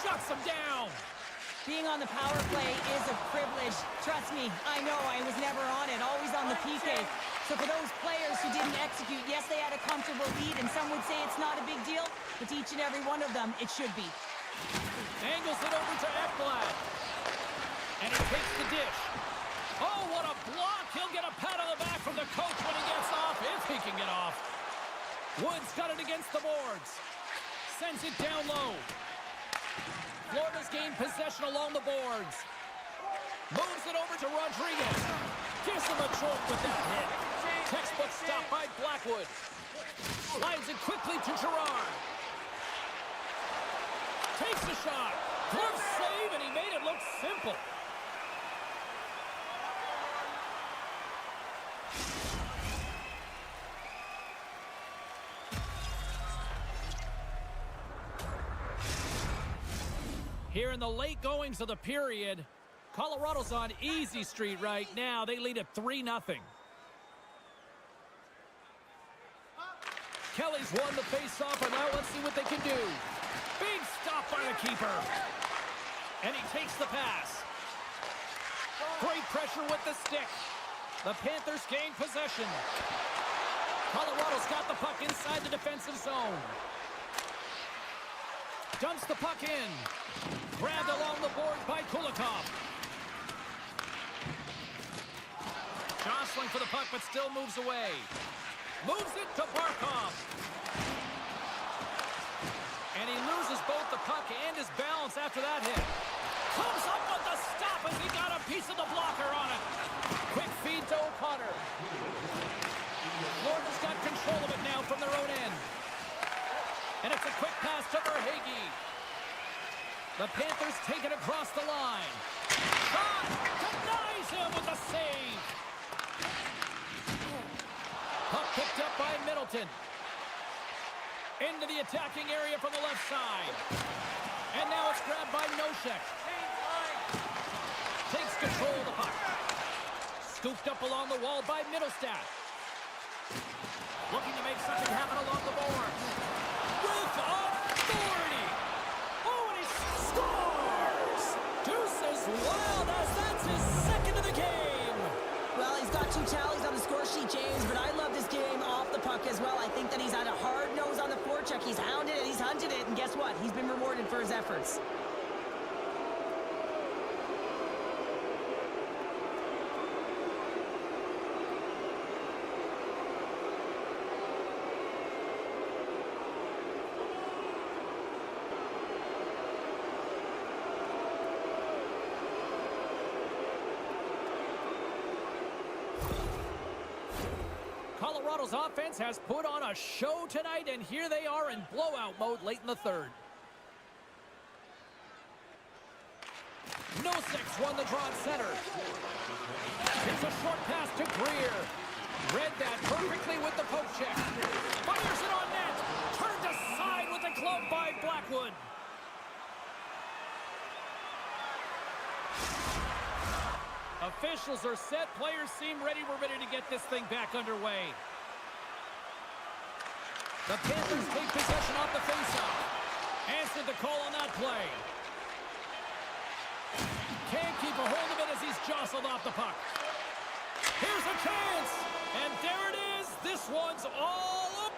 Shuts him down. Being on the power play is a privilege. Trust me, I know I was never on it, always on the PK. So for those players who didn't execute, yes, they had a comfortable lead, and some would say it's not a big deal, but to each and every one of them, it should be. Angles it over to Ekblad. And he takes the dish. Oh, what a block! He'll get a pat on the back from the coach when he gets off, if he can get off. Woods got it against the boards. Sends it down low. Florida's gained possession along the boards. Moves it over to Rodriguez. Gives him a jolt with that hit. Textbook stop by Blackwood. Slides it quickly to Gerard. Takes the shot. Glove save, and he made it look simple. Here in the late goings of the period, Colorado's on easy street right now. They lead at 3-0. Kelly's won the faceoff, and now let's see what they can do. Big stop by the keeper. And he takes the pass. Great pressure with the stick. The Panthers gain possession. Colorado's got the puck inside the defensive zone. Dumps the puck in. Grabbed along the board by Kulikov. Jostling for the puck, but still moves away. Moves it to Barkov. And he loses both the puck and his balance after that hit. Comes up with the stop as he got a piece of the blocker on it. Quick feed to O'Connor. Florida's got control of it now from their own end. And it's a quick pass to Verhaeghe. The Panthers take it across the line. Shot! Denies him with a save. Puck picked up by Middleton. Into the attacking area from the left side. And now it's grabbed by Nosek. Takes control of the puck. Scooped up along the wall by Middlestat. Looking to make something happen along the boards. With authority. Oh, and he scores! Deuces wild as that's his second of the game. Well, he's got 2 tallies on the score sheet, James, but I love this game off the puck as well. I think that he's had a hard nose on the forecheck. He's hounded it, he's hunted it, and guess what? He's been rewarded for his efforts. Colorado's offense has put on a show tonight, and here they are in blowout mode late in the third. Nosek's won the draw at center. Here's a short pass to Greer. Read that perfectly with the poke check. Fires it on net. Turned aside with the glove by Blackwood. Officials are set. Players seem ready. We're ready to get this thing back underway. The Panthers take possession off the faceoff. Answered the call on that play. Can't keep a hold of it as he's jostled off the puck. Here's a chance! And there it is! This one's all up!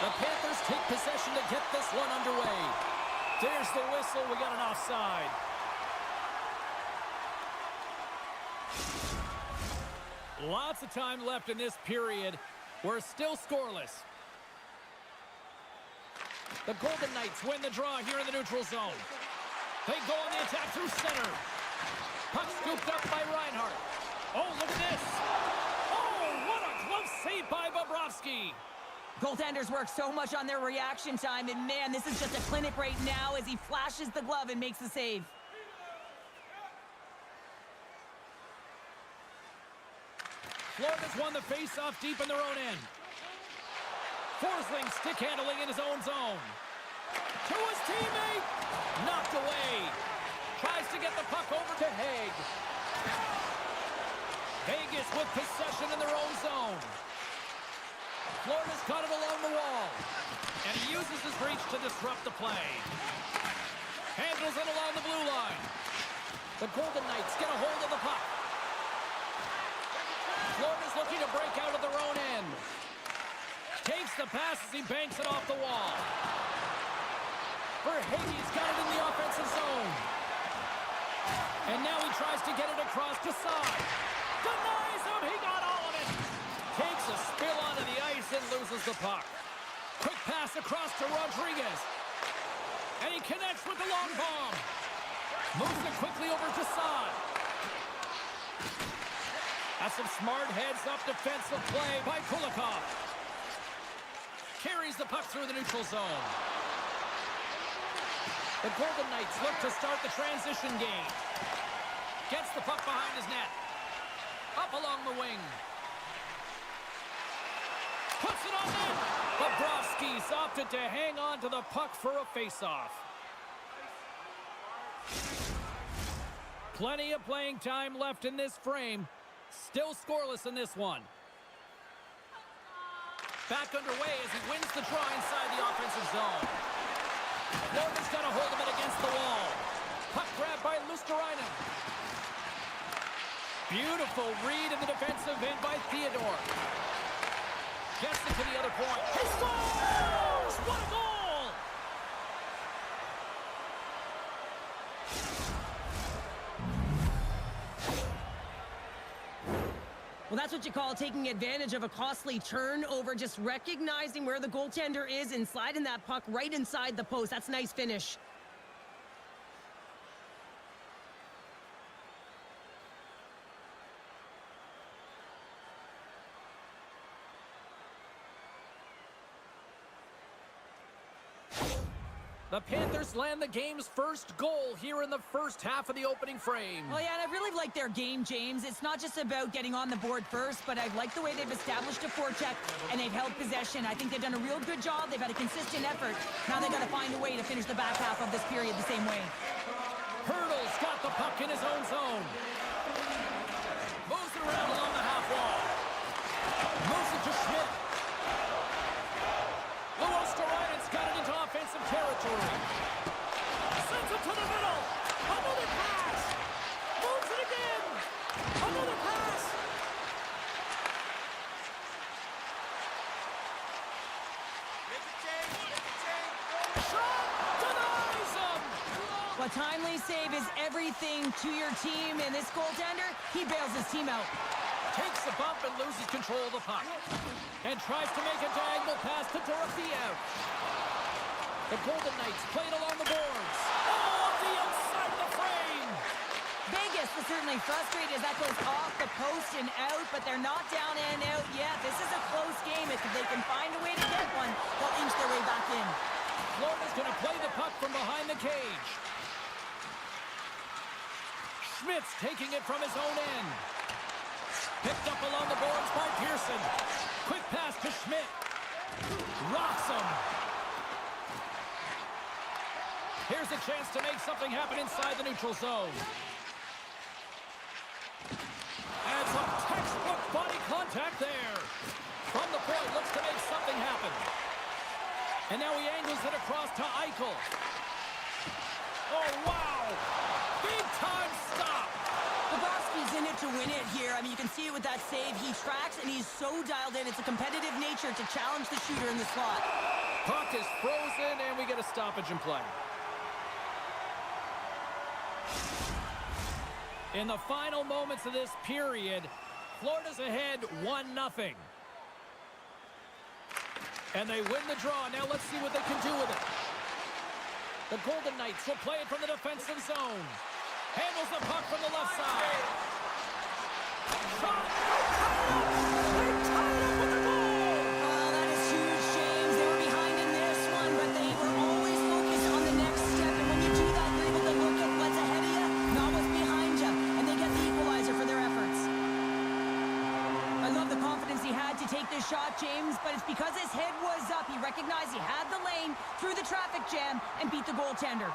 The Panthers take possession to get this one underway. There's the whistle. We got an offside. Lots of time left in this period. We're still scoreless. The Golden Knights win the draw here in the neutral zone. They go on the attack through center. Puck scooped up by Reinhart. Oh, look at this. Oh, what a close save by Bobrovsky. Goaltenders work so much on their reaction time, and man, this is just a clinic right now as he flashes the glove and makes the save. Florida's won the face-off deep in their own end. Forsling stick handling in his own zone. To his teammate. Knocked away. Tries to get the puck over to Haig. Vegas with possession in their own zone. Florida's got it along the wall. And he uses his reach to disrupt the play. Handles it along the blue line. The Golden Knights get a hold of the puck. Florida's looking to break out of their own end. Takes the pass as he banks it off the wall. Verhaeghe's got it in the offensive zone. And now he tries to get it across to Saad. Denies him. He got all of it. Takes a spill onto the ice and loses the puck. Quick pass across to Rodriguez. And he connects with the long bomb. Moves it quickly over to Saad. That's some smart heads-up defensive play by Kulikov. Carries the puck through the neutral zone. The Golden Knights look to start the transition game. Gets the puck behind his net. Up along the wing. Puts it on net. Bobrovsky's opted to hang on to the puck for a face-off. Plenty of playing time left in this frame. Still scoreless in this one. Back underway as he wins the draw inside the offensive zone. Florida's got a hold of it against the wall. Puck grab by Luosterainen. Beautiful read in the defensive end by Theodore. Gets it to the other point. He scores! What a goal! Well, that's what you call taking advantage of a costly turnover, just recognizing where the goaltender is and sliding that puck right inside the post. That's a nice finish. The Panthers land the game's first goal here in the first half of the opening frame. Oh, yeah, and I really like their game, James. It's not just about getting on the board first, but I like the way they've established a forecheck and they've held possession. I think they've done a real good job. They've had a consistent effort. Now they've got to find a way to finish the back half of this period the same way. Hurdle's got the puck in his own zone. Moves it around along the half wall. Moves it to Schmidt. Luosterainen's got it into offensive territory. Sends it to the middle. Another pass. Moves it again. Another pass. Shot. Denies him. A timely save is everything to your team, and this goaltender, he bails his team out. Takes the bump and loses control of the puck. And tries to make a diagonal pass to Dorofeev. The Golden Knights played along the boards. Oh, the outside of the frame. Vegas is certainly frustrated as that goes off the post and out, but they're not down and out yet. This is a close game. If they can find a way to get one, they'll inch their way back in. Florida's going to play the puck from behind the cage. Schmidt's taking it from his own end. Picked up along the boards by Pearson. Quick pass to Schmidt. Rocks him. Here's a chance to make something happen inside the neutral zone. And some textbook body contact there. From the point, looks to make something happen. And now he angles it across to Eichel. Oh, wow. Big time stop. Bobrovsky's in it to win it here. I mean, you can see it with that save. He tracks, and he's so dialed in. It's a competitive nature to challenge the shooter in the slot. Puck is frozen, and we get a stoppage in play. In the final moments of this period, Florida's ahead 1-0. And they win the draw. Now let's see what they can do with it. The Golden Knights will play it from the defensive zone. Handles the puck from the left side. Shot! They tied up with the goal! Oh, that is huge, James. They were behind in this one, but they were always focused on the next step. And when you do that, you're able to look at what's ahead of you, not what's behind you. And they get the equalizer for their efforts. I love the confidence he had to take this shot, James, but it's because his head was up. He recognized he had the lane, through the traffic jam, and beat the goaltender.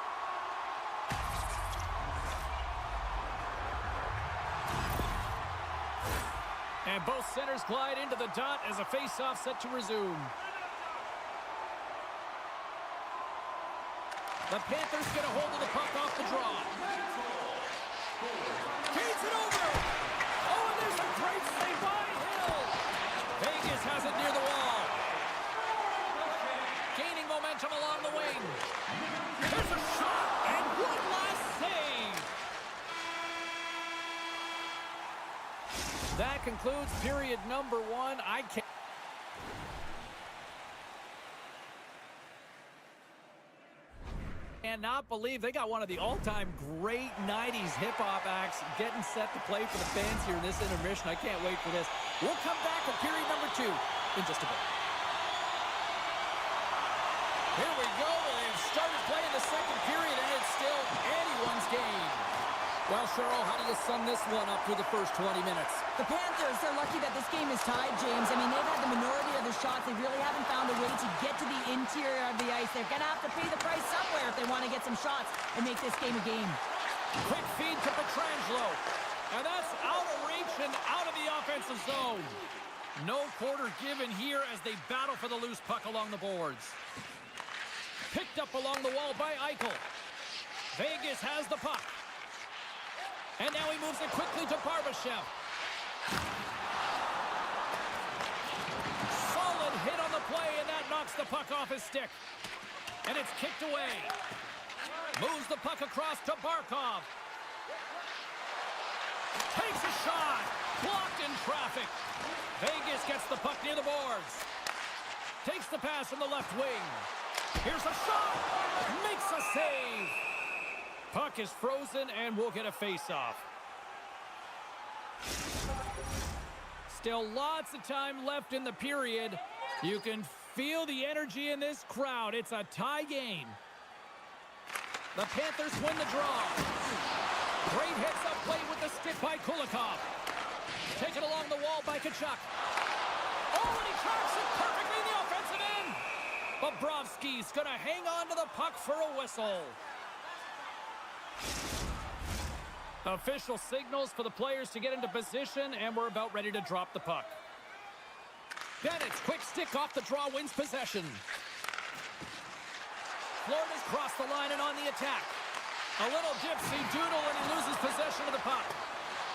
And both centers glide into the dot as a face-off set to resume. The Panthers get a hold of the puck off the draw. Feeds it over. Oh, and there's a great save by Hill. Vegas has it near the wall. Gaining momentum along the wing. There's a shot, and one last save. That concludes period number 1. I can't. Cannot believe they got one of the all-time great 90s hip-hop acts getting set to play for the fans here in this intermission. I can't wait for this. We'll come back with period number 2 in just a bit. Here we go. They've started playing the second period, and it's still anyone's game. Well, Cheryl, how do you sum this one up through the first 20 minutes? The Panthers, they're lucky that this game is tied, James. I mean, they've had the minority of the shots. They really haven't found a way to get to the interior of the ice. They're going to have to pay the price somewhere if they want to get some shots and make this game a game. Quick feed to Pietrangelo. And that's out of reach and out of the offensive zone. No quarter given here as they battle for the loose puck along the boards. Picked up along the wall by Eichel. Vegas has the puck. And now he moves it quickly to Barbashev. Solid hit on the play, and that knocks the puck off his stick. And it's kicked away. Moves the puck across to Barkov. Takes a shot. Blocked in traffic. Vegas gets the puck near the boards. Takes the pass from the left wing. Here's a shot. Makes a save. Puck is frozen, and we'll get a face-off. Still lots of time left in the period. You can feel the energy in this crowd. It's a tie game. The Panthers win the draw. Great hits up play with the stick by Kulikov. Taken along the wall by Tkachuk. Oh, and he tracks it perfectly in the offensive end. Bobrovsky's going to hang on to the puck for a whistle. Official signals for the players to get into position, and we're about ready to drop the puck. Bennett's quick stick off the draw wins possession. Florida's crossed the line and on the attack. A little dipsy doodle, and he loses possession of the puck.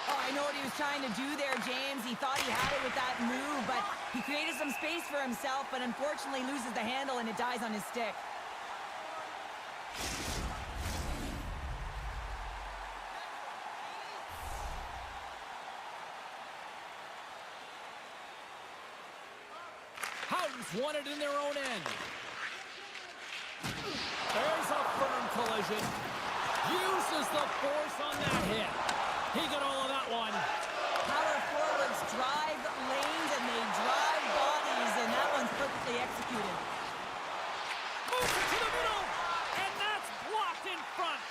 Oh, I know what he was trying to do there, James. He thought he had it with that move, but he created some space for himself, but unfortunately loses the handle, and it dies on his stick. Howden's won it in their own end. There's a firm collision. Uses the force on that hit. He got all of that one. Power forwards drive lanes and they drive bodies, and that one's perfectly executed. Moves it to the middle, and that's blocked in front.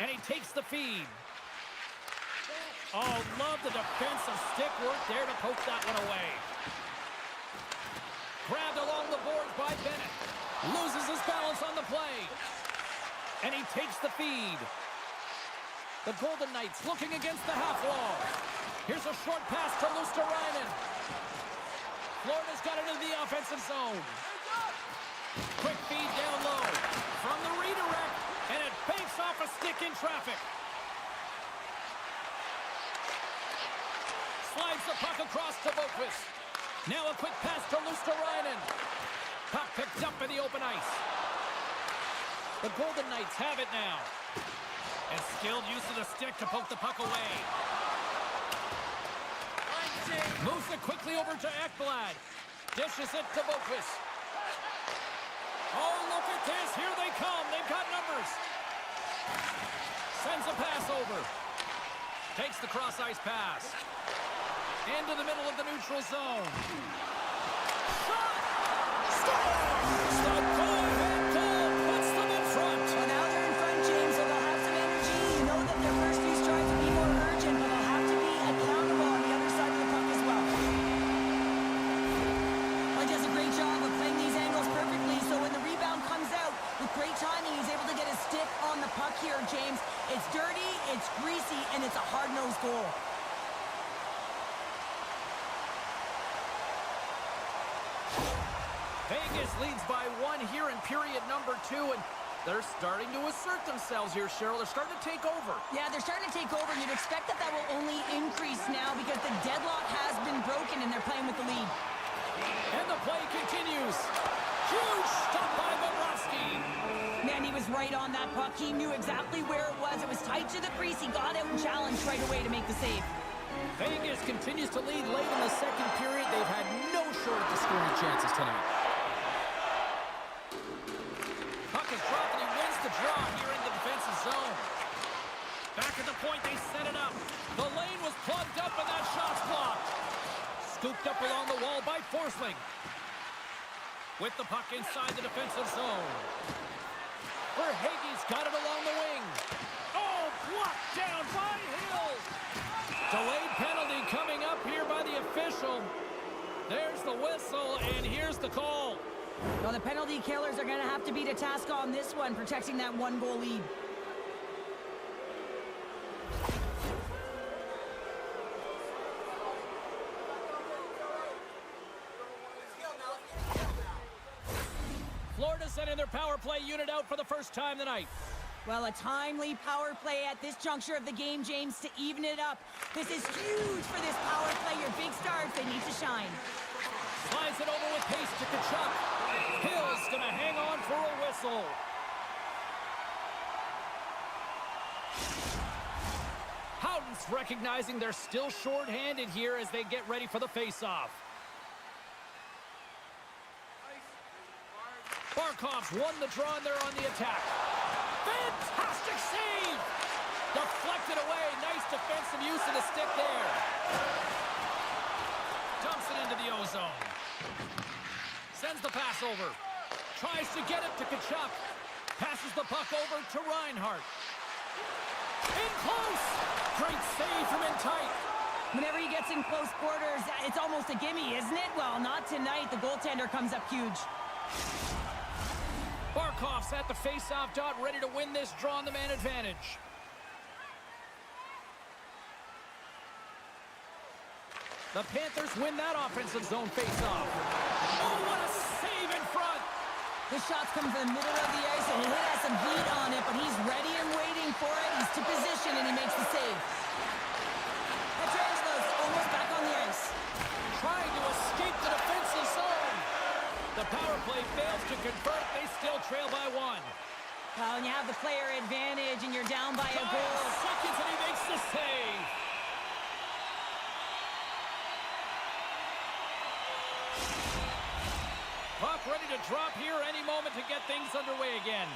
And he takes the feed. Oh, love the defensive stick work there to poke that one away. Grabbed along the boards by Bennett. Loses his balance on the play. And he takes the feed. The Golden Knights looking against the half wall. Here's a short pass to Luosterainen. Florida's got it into the offensive zone. Quick feed down low. From the redirect, and it banks off a stick in traffic. Slides the puck across to Boqvist. Now a quick pass to Luosterainen. Puck picked up in the open ice. The Golden Knights have it now. And skilled use of the stick to poke the puck away. Moves it quickly over to Ekblad. Dishes it to Boqvist. Oh, look at this. Here they come. They've got numbers. Sends a pass over. Takes the cross-ice pass. Into the middle of the neutral zone. Shot! Scores! The go-ahead goal puts them in front. Well, now they're in front, James, so they'll have some energy. You know that their first few strides will be more urgent, but they'll have to be accountable on the other side of the puck as well. Well, he does a great job of playing these angles perfectly, so when the rebound comes out, with great timing, he's able to get his stick on the puck here, James. It's dirty, it's greasy, and it's a hard-nosed goal. Vegas leads by 1 here in period number 2, and they're starting to assert themselves here, Cheryl. They're starting to take over. Yeah, they're starting to take over, and you'd expect that will only increase now because the deadlock has been broken, and they're playing with the lead. And the play continues. Huge stop by Bobrovsky. Man, he was right on that puck. He knew exactly where it was. It was tight to the crease. He got out and challenged right away to make the save. Vegas continues to lead late in the second period. They've had no shortage of scoring chances tonight. Puck is dropped, and he wins the draw here in the defensive zone. Back at the point, they set it up. The lane was plugged up, and that shot's blocked. Scooped up along the wall by Forsling. With the puck inside the defensive zone. Verhaeghe's got it along the wing. Oh, blocked down by Hill. Delayed penalty coming up here by the official. There's the whistle, and here's the call. Well, the penalty killers are going to have to be to task on this one, protecting that 1-goal lead. Florida sending their power play unit out for the first time tonight. Well, a timely power play at this juncture of the game, James, to even it up. This is huge for this power play. Your big stars, they need to shine. Slides it over with pace to Tkachuk. Hill's going to hang on for a whistle. Howden's recognizing they're still short-handed here as they get ready for the face-off. Barkov's won the draw, and they're on the attack. Fantastic save! Deflected away. Nice defensive use of the stick there. Dumps it into the O-zone. Sends the pass over. Tries to get it to Tkachuk. Passes the puck over to Reinhart. In close! Great save from in tight. Whenever he gets in close quarters, it's almost a gimme, isn't it? Well, not tonight. The goaltender comes up huge. Barkov's at the face-off dot, ready to win this draw on the man advantage. The Panthers win that offensive zone face-off. Oh, what a save in front! This shot's coming from the middle of the ice, and he has some heat on it, but he's ready and waiting for it. He's to position, and he makes the save. Petrangelo's almost back on the ice. Trying to escape the defensive zone. The power play fails to convert. They still trail by 1. Well, when you have the player advantage and you're down by a 5 goal. seconds, and he makes the save. Puck ready to drop here any moment to get things underway again.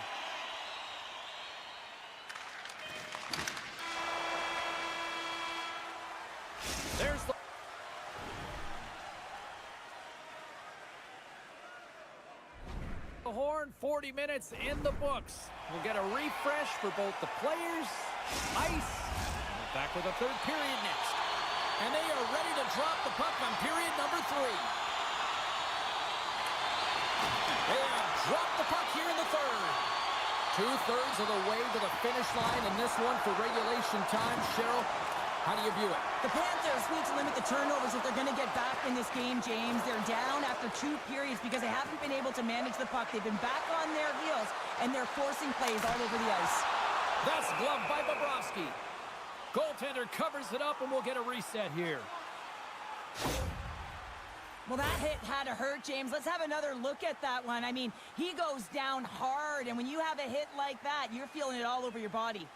There's the horn. 40 minutes in the books. We'll get a refresh for both the players, ice. Back with a third period next. And they are ready to drop the puck on period number 3. They have dropped the puck here in the third. 2/3 of the way to the finish line in this one for regulation time. Cheryl, how do you view it? The Panthers need to limit the turnovers if they're going to get back in this game, James. They're down after 2 periods because they haven't been able to manage the puck. They've been back on their heels, and they're forcing plays all over the ice. That's gloved by Bobrovsky. Goaltender covers it up, and we'll get a reset here. Well, that hit had to hurt, James. Let's have another look at that one. I mean, he goes down hard, and when you have a hit like that, you're feeling it all over your body.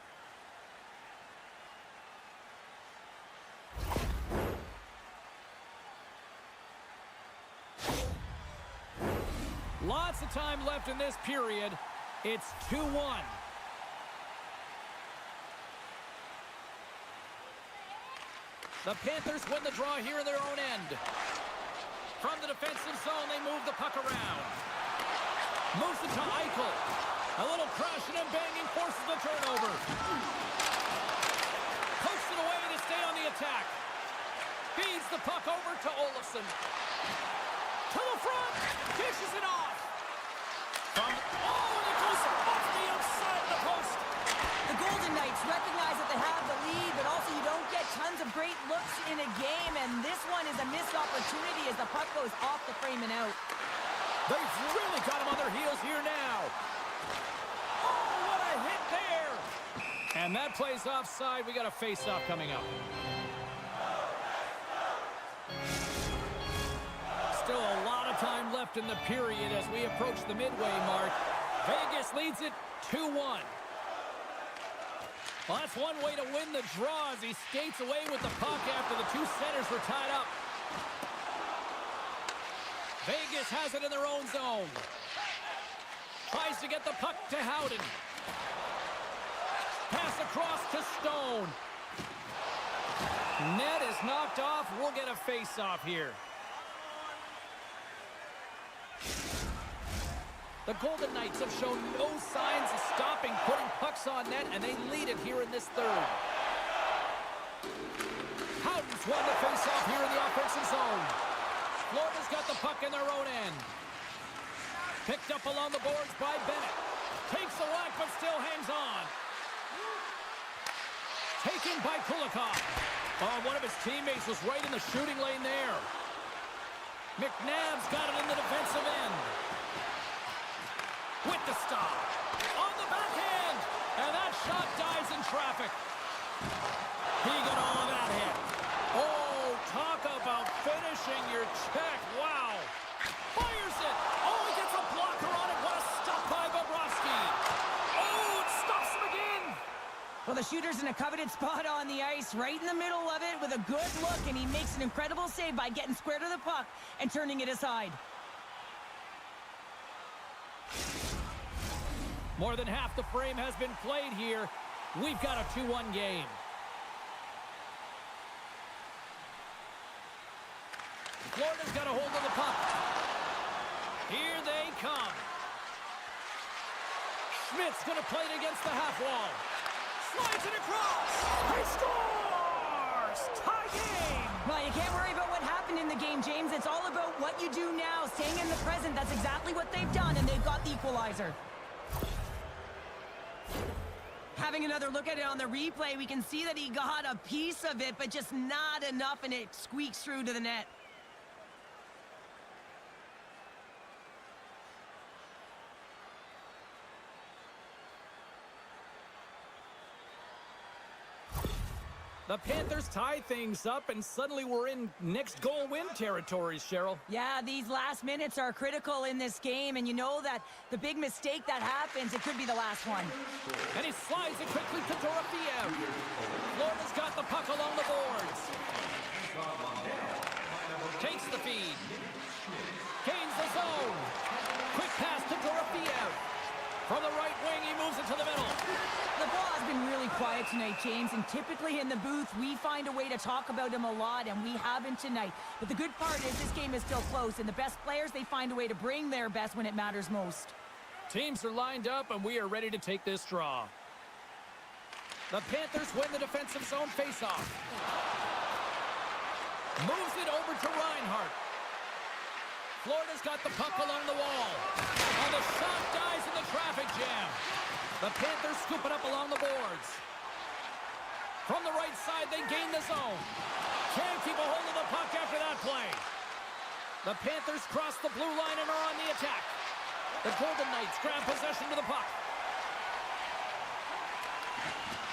Lots of time left in this period. It's 2-1. The Panthers win the draw here in their own end. From the defensive zone, they move the puck around. Moves it to Eichel. A little crashing and banging forces the turnover. Pokes it away to stay on the attack. Feeds the puck over to Olofsson. To the front. Dishes it off. And it goes off the outside of the post. The Golden Knights recognize that they have the lead, but also you don't get tons of great looks in a game, and this one is a missed opportunity as the puck goes off the frame and out. They've really got them on their heels here now. Oh, what a hit there. And that plays offside. We got a face-off coming up. Still a lot of time left in the period as we approach the midway mark. Vegas leads it 2-1. Well, that's one way to win the draw as he skates away with the puck after the two centers were tied up. Vegas has it in their own zone. Tries to get the puck to Howden. Pass across to Stone. Net is knocked off. We'll get a face-off here. The Golden Knights have shown no signs of stopping putting pucks on net, and they lead it here in this third. Howden's won the face-off here in the offensive zone. Florida's got the puck in their own end. Picked up along the boards by Bennett. Takes the whack, but still hangs on. Taken by Kulikov. Oh, one of his teammates was right in the shooting lane there. McNabb's got it in the defensive end. With the stop. On the backhand. And that shot dies in traffic. He got all of that hit. Oh, talk about finishing your check. Wow. Fires it. Oh, he gets a blocker on it. What a stop by Bobrovsky. Oh, it stops him again. Well, the shooter's in a coveted spot on the ice, right in the middle of it with a good look, and he makes an incredible save by getting square to the puck and turning it aside. More than half the frame has been played here. We've got a 2-1 game. Florida's got a hold of the puck. Here they come. Schmidt's going to play it against the half wall. Slides it across. He scores! Tie game! Well, you can't worry about what happened in the game, James. It's all about what you do now, staying in the present. That's exactly what they've done, and they've got the equalizer. Having another look at it on the replay, we can see that he got a piece of it, but just not enough, and it squeaks through to the net. The Panthers tie things up, and suddenly we're in next goal win territories, Cheryl. Yeah, these last minutes are critical in this game, and you know that the big mistake that happens, it could be the last one. And he slides it quickly to Dorofeev. Florida's got the puck along the boards. Takes the feed. Gains the zone. Quick pass to Dorofeev. From the right wing, he moves it to the middle. The ball has been really quiet tonight, James, and typically in the booth, we find a way to talk about him a lot, and we haven't tonight. But the good part is this game is still close, and the best players, they find a way to bring their best when it matters most. Teams are lined up, and we are ready to take this draw. The Panthers win the defensive zone faceoff. Moves it over to Reinhart. Florida's got the puck along the wall. And the shot dies in the traffic jam. The Panthers scoop it up along the boards. From the right side, they gain the zone. Can't keep a hold of the puck after that play. The Panthers cross the blue line and are on the attack. The Golden Knights grab possession to the puck.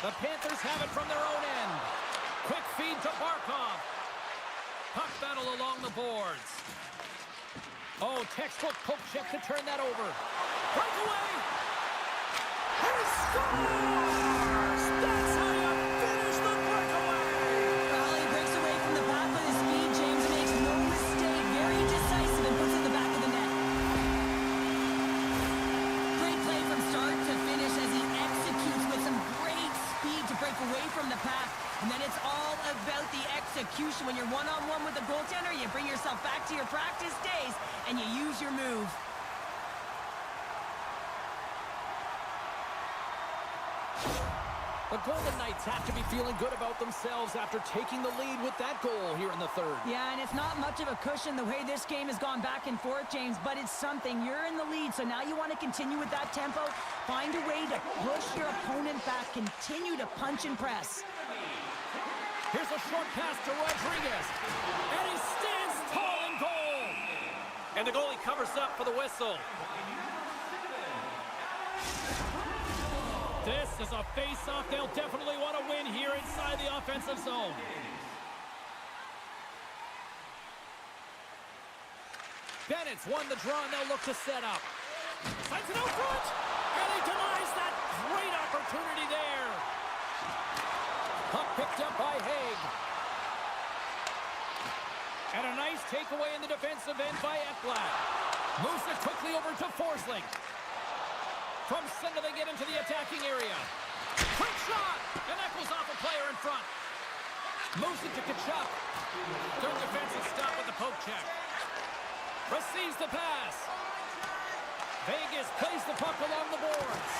The Panthers have it from their own end. Quick feed to Barkov. Puck battle along the boards. Oh, textbook poke check to turn that over. Breakaway! He scores! That's how you finish the breakaway! Well, he breaks away from the path with his speed. James makes no mistake. Very decisive and puts it in the back of the net. Great play from start to finish as he executes with some great speed to break away from the path. And then it's all about the execution. When you're one-on-one with the goaltender, you bring yourself back to your practice days and you use your move. The Golden Knights have to be feeling good about themselves after taking the lead with that goal here in the third. Yeah, and it's not much of a cushion the way this game has gone back and forth, James, but it's something. You're in the lead, so now you want to continue with that tempo. Find a way to push your opponent back. Continue to punch and press. Here's a short pass to Rodriguez, and he stands tall in goal. And the goalie covers up for the whistle. This is a face-off they'll definitely want to win here inside the offensive zone. Bennett's won the draw, and they'll look to set up. Sends it out front, and he denies that great opportunity there. Puck picked up by Haig. And a nice takeaway in the defensive end by Ekblad. Moves it quickly over to Forsling. From center, they get into the attacking area. Quick shot! And that goes off a player in front. Moves it to Kachuk. Third defensive stop with the poke check. Receives the pass. Vegas plays the puck along the boards.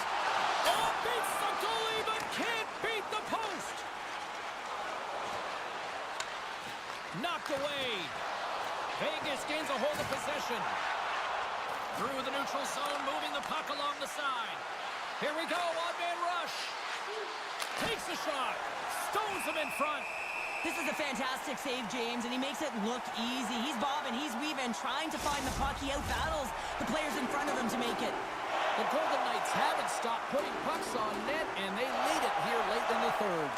Oh, beats the goalie, but can't beat the post. Knocked away. Vegas gains a hold of possession. Through the neutral zone, moving the puck along the side. Here we go, one-man rush. Takes a shot. Stones him in front. This is a fantastic save, James, and he makes it look easy. He's bobbing, he's weaving, trying to find the puck. He outbattles the players in front of him to make it. The Golden Knights haven't stopped putting pucks on net, and they lead it here late in the third.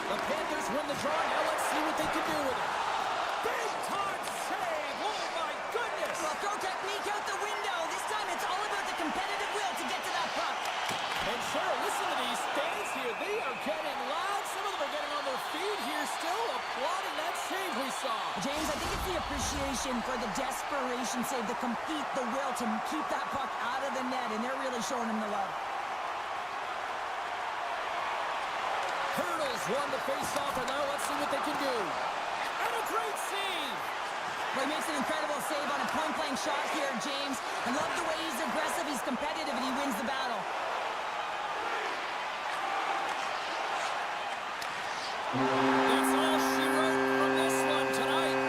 The Panthers win the draw. Now let's see what they can do with it. Big time save! Oh my goodness! Well, throw technique out the window. This time it's all about the competitive will to get to that puck. And sure, listen to these fans here. They are getting loud. Some of them are getting on their feet here, still applauding that save we saw. James, I think it's the appreciation for the desperation save, the compete, the will to keep that puck out of the net, and they're really showing him the love. Hurdles won the face-off, and now let's see what they can do. And a great save! Well, he makes an incredible save on a point-blank shot here, James. I love the way he's aggressive, he's competitive, and he wins the battle. That's all she wrote from this one tonight.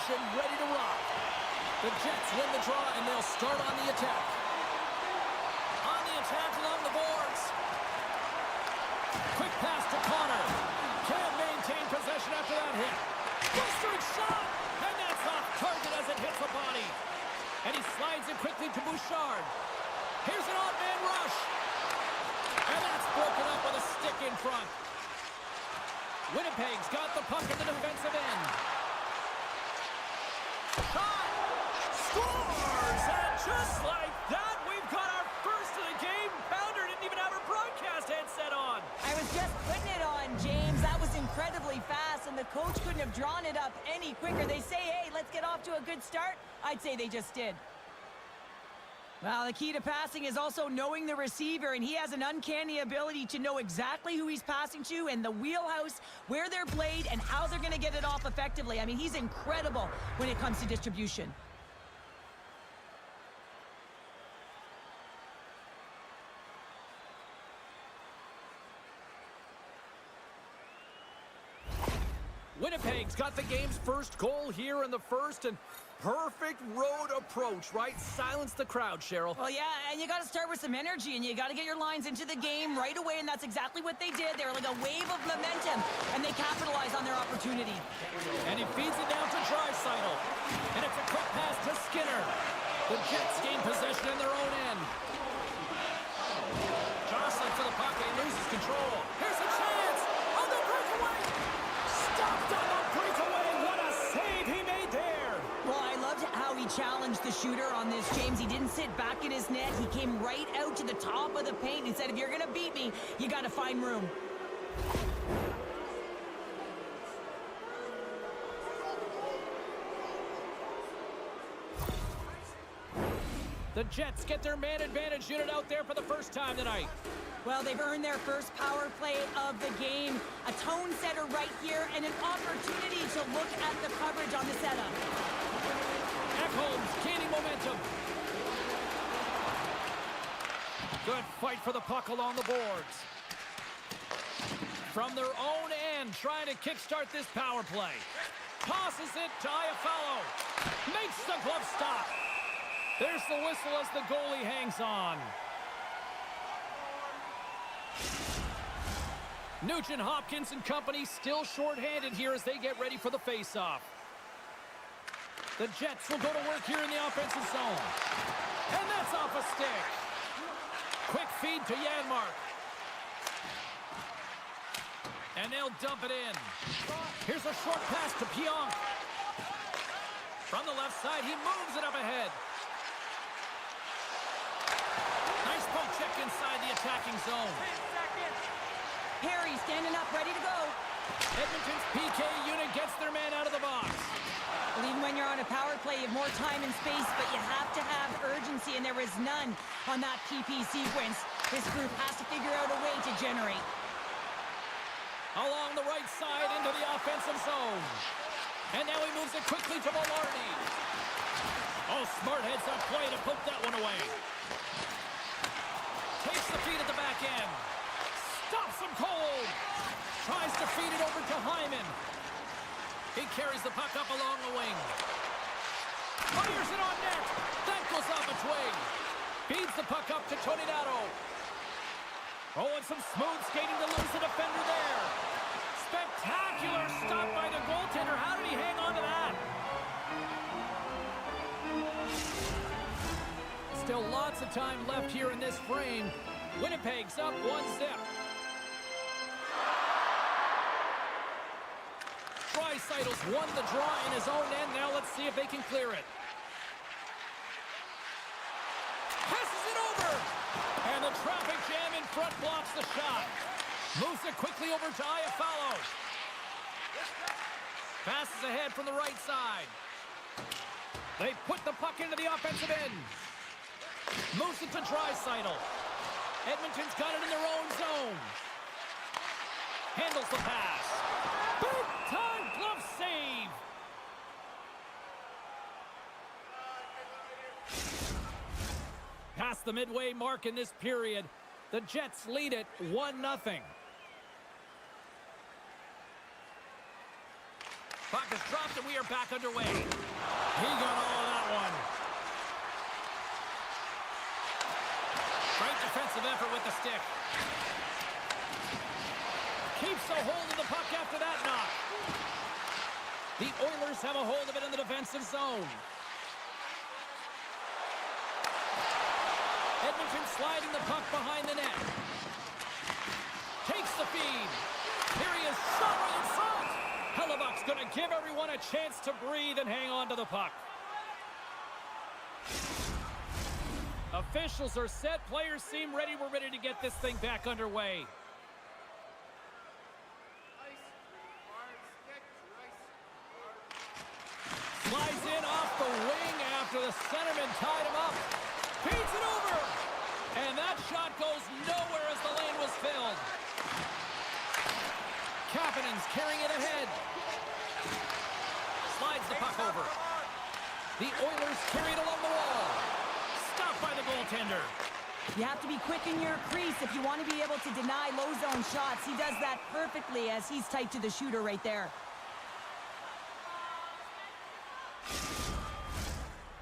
formation, ready to rock. The Jets win the draw, and they'll start on the attack. On the attack along the boards. Quick pass to Connor. Can't maintain possession after that hit. Blistering shot, and that's off target as it hits the body. And he slides it quickly to Bouchard. Here's an odd man rush. And that's broken up with a stick in front. Winnipeg's got the puck at the defensive end. Shot! Scores! And just like that, we've got our first of the game. Pounder didn't even have her broadcast headset on. I was just putting it on, James. That was incredibly fast, and the coach couldn't have drawn it up any quicker. They say, hey, let's get off to a good start. I'd say they just did. Well, the key to passing is also knowing the receiver, and he has an uncanny ability to know exactly who he's passing to and the wheelhouse, where they're played, and how they're going to get it off effectively. I mean, he's incredible when it comes to distribution. Winnipeg's got the game's first goal here in the first, and perfect road approach, right? Silence the crowd, Cheryl. Well, yeah, and you got to start with some energy, and you got to get your lines into the game right away, and that's exactly what they did. They were like a wave of momentum, and they capitalized on their opportunity. And he feeds it down to Draisaitl, and it's a quick pass to Skinner. The Jets gain possession in their own end. Jostling for the puck, and he loses control. Here's a chance! On the breakaway! Stopped on the breakaway! What a save he made there! Well, I loved how he challenged the shooter on this, James. He didn't sit back in his net. He came right out to the top of the paint and said, if you're going to beat me, you got to find room. The Jets get their man advantage unit out there for the first time tonight. Well, they've earned their first power play of the game. A tone setter right here and an opportunity to look at the coverage on the setup. Ekholm's gaining momentum. Good fight for the puck along the boards. From their own end, trying to kickstart this power play. Tosses it to Iafallo. Makes the glove stop. There's the whistle as the goalie hangs on. Nugent Hopkins and company still shorthanded here as they get ready for the faceoff. The Jets will go to work here in the offensive zone. And that's off a stick. Quick feed to Janmark. And they'll dump it in. Here's a short pass to Pionk. From the left side, he moves it up ahead. Nice poke check inside the attacking zone. Perry standing up, ready to go. Edmonton's PK unit gets their man out of the box. Well, even when you're on a power play, you have more time and space, but you have to have urgency, and there is none on that PP sequence. This group has to figure out a way to generate. Along the right side into the offensive zone. And now he moves it quickly to Velarde. Oh, smart heads up play to poke that one away. Takes the feed at the back end. Stops him cold. Tries to feed it over to Hyman. He carries the puck up along the wing. Fires it on net. That goes off its wing. Feeds the puck up to Tony Nato. Oh, and some smooth skating to lose the defender there. Spectacular stop by the goaltender. How did he hang on to that? Still lots of time left here in this frame. Winnipeg's up 1-0. Draisaitl's won the draw in his own end. Now let's see if they can clear it. Passes it over. And the traffic jam in front blocks the shot. Moves it quickly over to Iafallo. Passes ahead from the right side. They put the puck into the offensive end. Moves it to Draisaitl. Edmonton's got it in their own zone. Handles the pass. Big time glove save. Past the midway mark in this period, the Jets lead it 1-0. Puck is dropped and we are back underway. He got all of that one. Great defensive effort with the stick. Keeps a hold of the puck after that knock. The Oilers have a hold of it in the defensive zone. Edmonton sliding the puck behind the net. Takes the feed. Here he is, shot right in front. Hellebuck's going to give everyone a chance to breathe and hang on to the puck. Officials are set. Players seem ready. We're ready to get this thing back underway. Slides in off the wing after the centerman tied him up. Feeds it over. And that shot goes nowhere as the lane was filled. Kapanen's carrying it ahead. Slides the puck over. The Oilers carry it along the wall. Stopped by the goaltender. You have to be quick in your crease if you want to be able to deny low zone shots. He does that perfectly as he's tight to the shooter right there.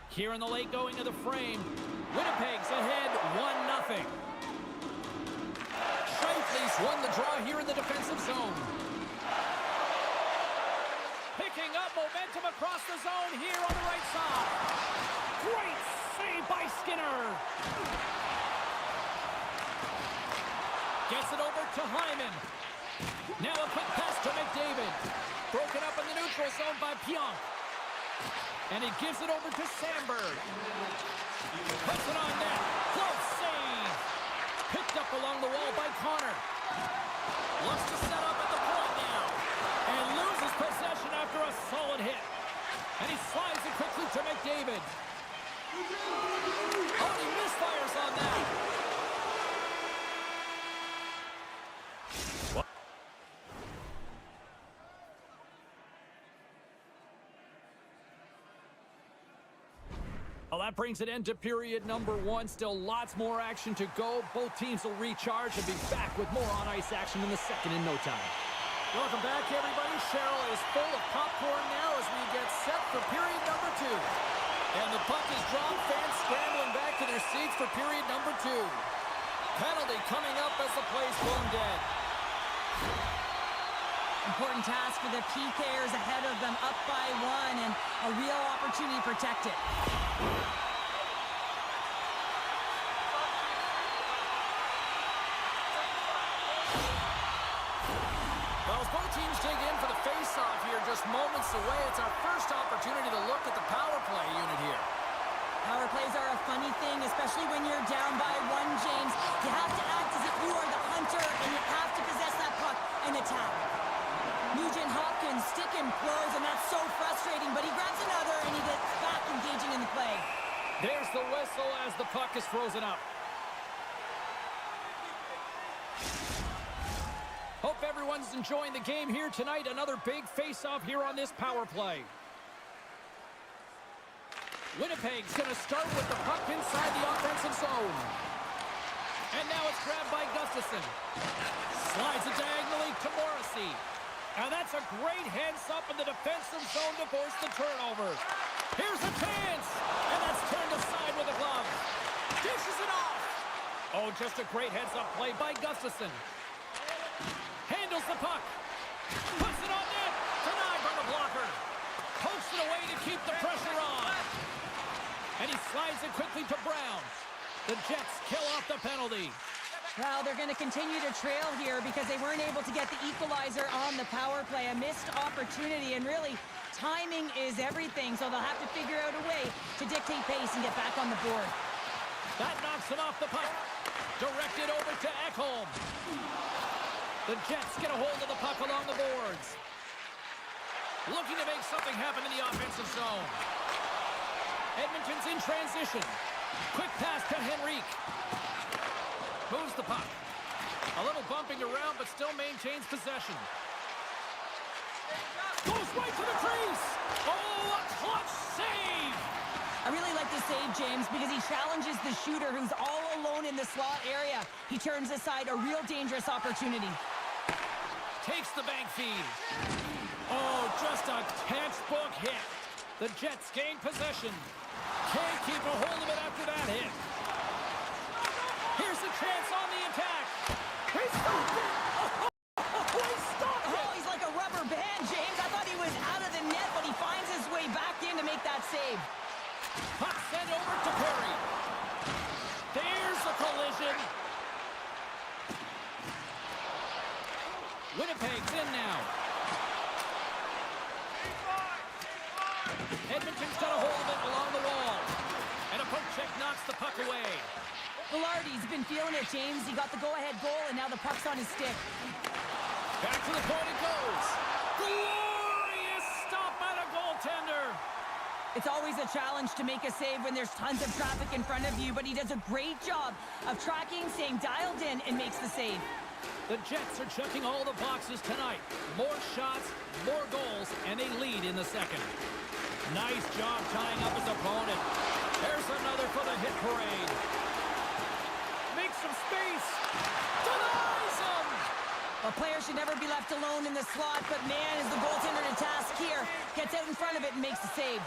Here in the late going of the frame, Winnipeg's ahead 1-0. Scheifele's won the draw here in the defensive zone. Picking up momentum across the zone here on the right side. Great save by Skinner. Gets it over to Hyman. Now a quick pass to McDavid. Broken up in the neutral zone by Pionk. And he gives it over to Sandberg. Puts it on net. Close save. Picked up along the wall by Connor. Looks to set up at the point now. And loses possession after a solid hit. And he slides it quickly to McDavid. Oh, he misfires on that. Well, that brings an end to period number one. Still lots more action to go. Both teams will recharge and be back with more on-ice action in the second in no time. Welcome back, everybody. Cheryl is full of popcorn now as we get set for period number two. And the puck is dropped. Fans scrambling back to their seats for period number two. Penalty coming up as the play's blown dead. Important task for the PKers ahead of them, up by one, and a real opportunity to protect it. Well, as both teams dig in for the face-off here, just moments away, it's our first opportunity to look at the power play unit here. Power plays are a funny thing, especially when you're down by one, James. You have to act as if you are the hunter, and you have to possess that puck and attack. Nugent Hopkins stick and close, and that's so frustrating, but he grabs another, and he gets back engaging in the play. There's the whistle as the puck is frozen up. Hope everyone's enjoying the game here tonight. Another big face-off here on this power play. Winnipeg's going to start with the puck inside the offensive zone. And now it's grabbed by Gustafsson. Slides it diagonally to Morrissey. And that's a great heads-up in the defensive zone to force the turnover. Here's a chance! And that's turned aside with a glove. Dishes it off! Oh, just a great heads-up play by Gustafsson. Handles the puck. Puts it on net. Denied by the blocker. Pokes it away to keep the pressure on. And he slides it quickly to Brown. The Jets kill off the penalty. Well, they're going to continue to trail here because they weren't able to get the equalizer on the power play. A missed opportunity, and really, timing is everything, so they'll have to figure out a way to dictate pace and get back on the board. That knocks it off the puck. Directed over to Ekholm. The Jets get a hold of the puck along the boards. Looking to make something happen in the offensive zone. Edmonton's in transition. Quick pass to Henrique. Moves the puck. A little bumping around, but still maintains possession. Goes right to the crease. Oh, a clutch save. I really like this save, James, because he challenges the shooter who's all alone in the slot area. He turns aside a real dangerous opportunity. Takes the bank feed. Oh, just a textbook hit. The Jets gain possession. Can't keep a hold of it after that hit. Here's the chance on the attack. He stopped it. He stopped it. Oh, he's like a rubber band, James. I thought he was out of the net, but he finds his way back in to make that save. Puck sent over to Perry. There's a collision. Winnipeg's in now. Edmonton's got a hold of it along the wall. And a poke check knocks the puck away. Velarde's been feeling it, James. He got the go-ahead goal, and now the puck's on his stick. Back to the point it goes. Glorious stop by the goaltender. It's always a challenge to make a save when there's tons of traffic in front of you, but he does a great job of tracking, staying dialed in, and makes the save. The Jets are checking all the boxes tonight. More shots, more goals, and they lead in the second. Nice job tying up his opponent. There's another for the hit parade. Makes some space. Denies him. A player should never be left alone in the slot, but man, is the goaltender to task here. Gets out in front of it and makes the save.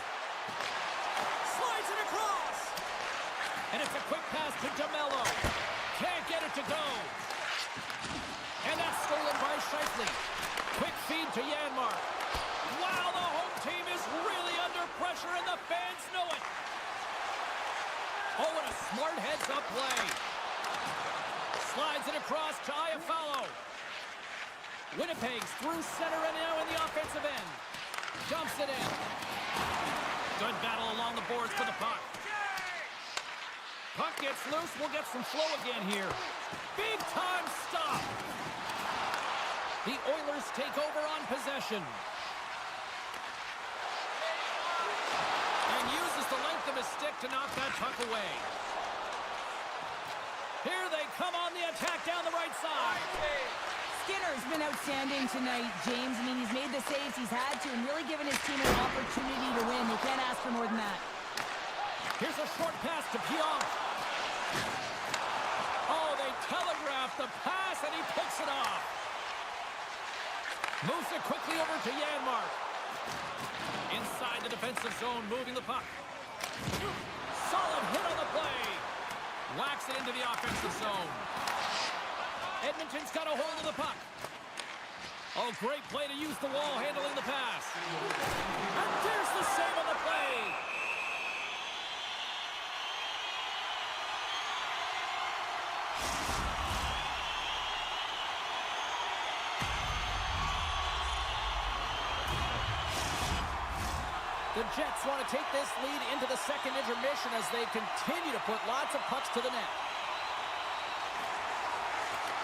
Slides it across. And it's a quick pass to DeMello. Can't get it to go. And that's stolen by Scheifele. Quick feed to Janmark. Wow, the home team is really under pressure, and the fans know it. Oh, and a smart heads-up play. Slides it across to Iafallo. Winnipeg's through center and now in the offensive end. Dumps it in. Good battle along the boards for the puck. Puck gets loose. We'll get some flow again here. Big time stop. The Oilers take over on possession. And uses the length of his stick to knock that puck away. Here they come on the attack down the right side. Skinner's been outstanding tonight, James. I mean, he's made the saves he's had to and really given his team an opportunity to win. You can't ask for more than that. Here's a short pass to Pionk. Oh, they telegraphed the pass, and he picks it off. Moves it quickly over to Janmark. Inside the defensive zone, moving the puck. Solid hit on the play. Whacks it into the offensive zone. Edmonton's got a hold of the puck. Oh, great play to use the wall handling the pass. And there's the save on the play. The Jets want to take this lead into the second intermission as they continue to put lots of pucks to the net.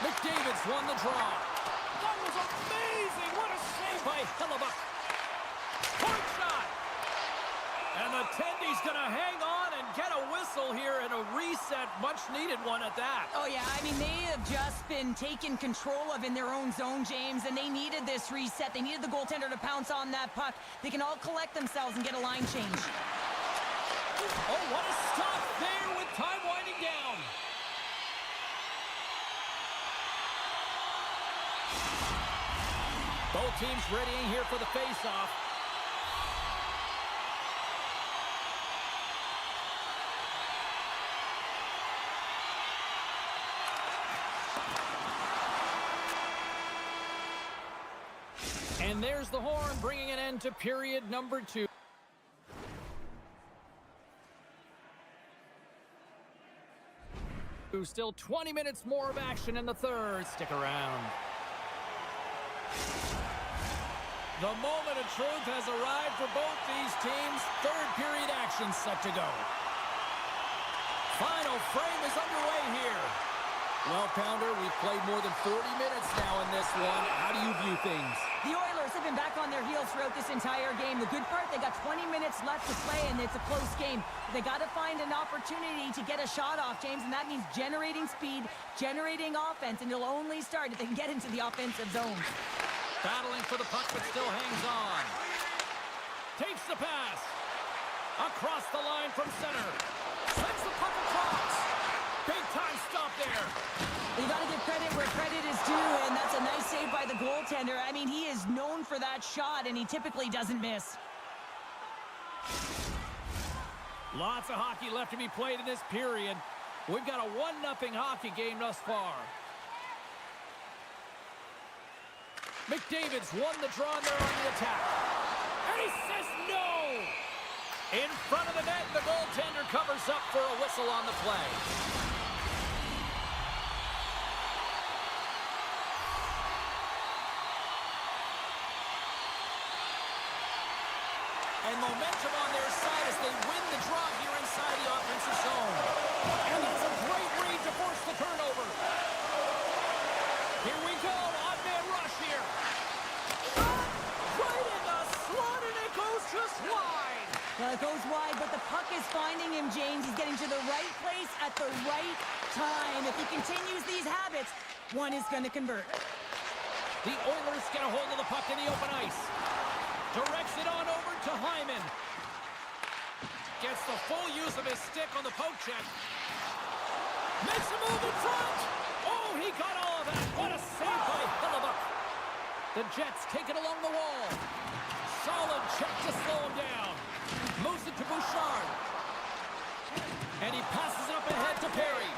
McDavid's won the draw. That was amazing! What a save by Hellebuck. Point shot! And the Tendy's going to hang on and get a whistle here and a reset. Much needed one at that. Oh, yeah. I mean, they have just been taken control of in their own zone, James, and they needed this reset. They needed the goaltender to pounce on that puck. They can all collect themselves and get a line change. Oh, what a stop there with time winding down. Both teams readying here for the face-off. And there's the horn, bringing an end to period number 2. Still 20 minutes more of action in the third. Stick around. The moment of truth has arrived for both these teams. Third period action set to go. Final frame is underway here. Well, Pounder, we've played more than 40 minutes now in this one. How do you view things? The Oilers have been back on their heels throughout this entire game. The good part, they got 20 minutes left to play, and it's a close game. They got to find an opportunity to get a shot off, James, and that means generating speed, generating offense, and it'll only start if they can get into the offensive zone. Battling for the puck, but still hangs on. Takes the pass. Across the line from center. Sends the puck across. Big time stop there. You got to give credit where credit is due, and that's a nice save by the goaltender. I mean, he is known for that shot, and he typically doesn't miss. Lots of hockey left to be played in this period. We've got a 1-0 hockey game thus far. McDavid's won the draw, and they're on the attack. And he says no! In front of the net, the goaltender covers up for a whistle on the play. And momentum on their side as they win the draw here inside the offensive zone. And that's a great read to force the turnover. Here we go, odd-man rush here. Shot right in the slot, and it goes just wide. Well, it goes wide, but the puck is finding him, James. He's getting to the right place at the right time. If he continues these habits, one is going to convert. The Oilers get a hold of the puck in the open ice. Directs it on over to Hyman. Gets the full use of his stick on the poke check. Makes a move in front. Oh, he got all of that. What a save by Hillebuck. The Jets take it along the wall. Solid check to slow him down. Moves it to Bouchard. And he passes it up ahead to Perry.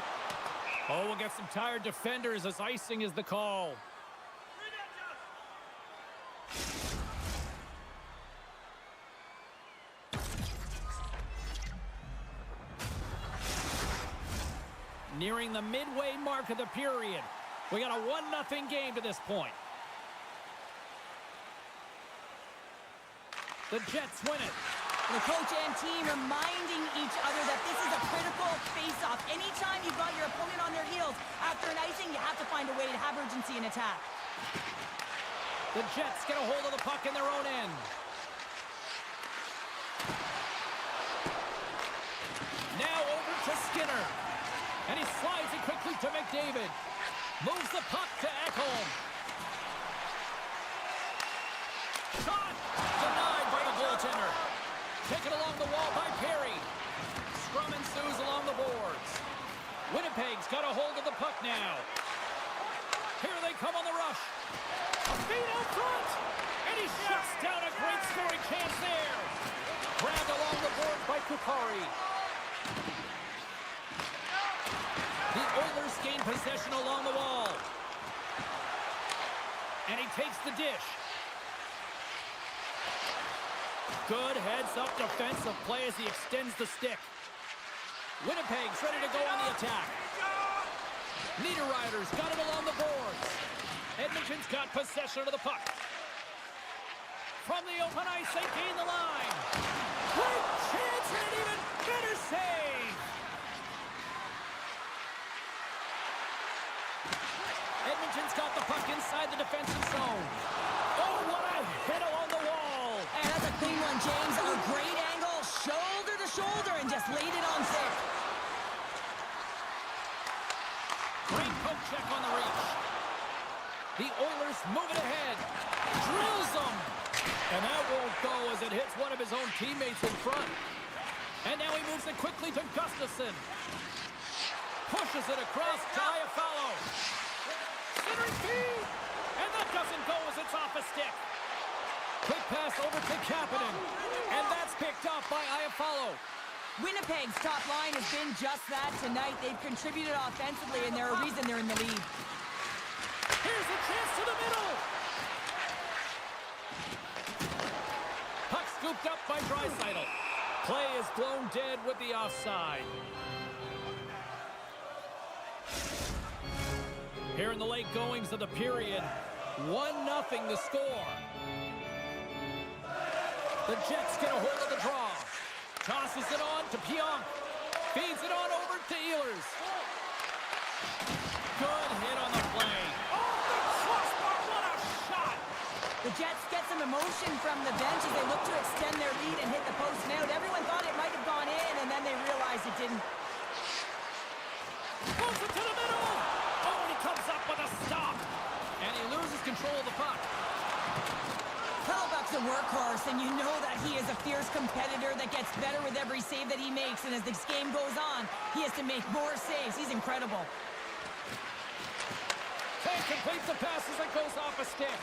Oh, we'll get some tired defenders as icing is the call. Nearing the midway mark of the period. We got a 1-0 game to this point. The Jets win it. The coach and team reminding each other that this is a critical face-off. Anytime you've got your opponent on their heels after an icing, you have to find a way to have urgency in attack. The Jets get a hold of the puck in their own end. Now over to Skinner. And he slides it quickly to McDavid. Moves the puck to Ekholm. Shot! Denied by the goaltender. Taken along the wall by Perry. Scrum ensues along the boards. Winnipeg's got a hold of the puck now. Here they come on the rush. A feed out front. And he shuts down a great scoring chance there. Grabbed along the boards by Kupari. The Oilers gain possession along the wall. And he takes the dish. Good heads-up defensive play as he extends the stick. Winnipeg's ready to go on the attack. Niederreiter's got it along the boards. Edmonton's got possession of the puck. From the open ice, they gain the line. Great chance and an even better save. Edmonton's got the puck inside the defensive zone. Oh, what a hit along the wall. And that's a clean one, James. A great angle, shoulder to shoulder, and just laid it on thick. Great poke check on the reach. The Oilers move it ahead. Drills them. And that won't go as it hits one of his own teammates in front. And now he moves it quickly to Gustafsson. Pushes it across to Iafallo. Centering feed. And that doesn't go as it's off a stick. Quick pass over to Kapanen. And that's picked up by Iafallo. Winnipeg's top line has been just that tonight. They've contributed offensively, and they're a reason they're in the lead. Here's a chance to the middle. Puck scooped up by Draisaitl. Play is blown dead with the offside. Here in the late goings of the period, 1-0 the score. The Jets get a hold of the draw. Tosses it on to Pionk. Feeds it on over to Ehlers. Good hit on the play. Oh, the crossbar, what a shot! The Jets get some emotion from the bench as they look to extend their lead and hit the post and out. Everyone thought it might have gone in, and then they realized it didn't. Pulls it to the middle. Oh, and he comes up with a stop. And he loses control of the puck. Hellbuck's a workhorse, and you know that he is a fierce competitor that gets better with every save that he makes. And as this game goes on, he has to make more saves. He's incredible. completes the pass as it goes off a stick.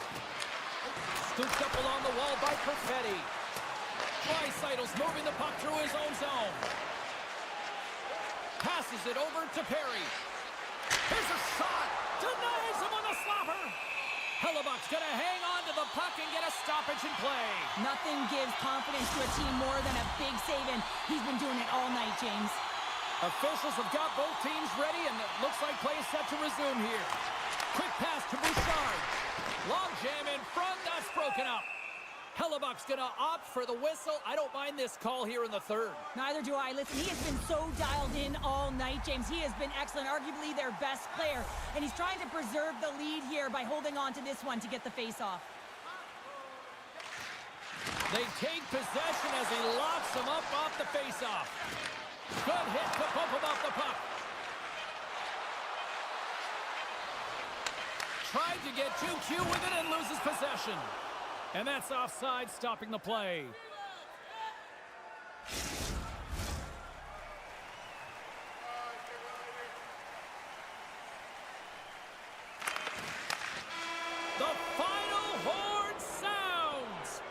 Scooped up along the wall by Perfetti. Draisaitl's moving the puck through his own zone. Passes it over to Perry. Here's a shot. Denies him on the slapper. Hellebuck's going to hang on to the puck and get a stoppage in play. Nothing gives confidence to a team more than a big save, and he's been doing it all night, James. Officials have got both teams ready, and it looks like play is set to resume here. Quick pass to Bouchard. Long jam in front. That's broken up. Hellebuck's going to opt for the whistle. I don't mind this call here in the third. Neither do I. Listen, he has been so dialed in all night, James. He has been excellent, arguably their best player. And he's trying to preserve the lead here by holding on to this one to get the face-off. They take possession as he locks him up off the face-off. Good hit to bump him off the puck. Tried to get too cute with it and loses possession. And that's offside, stopping the play. The final horn sounds.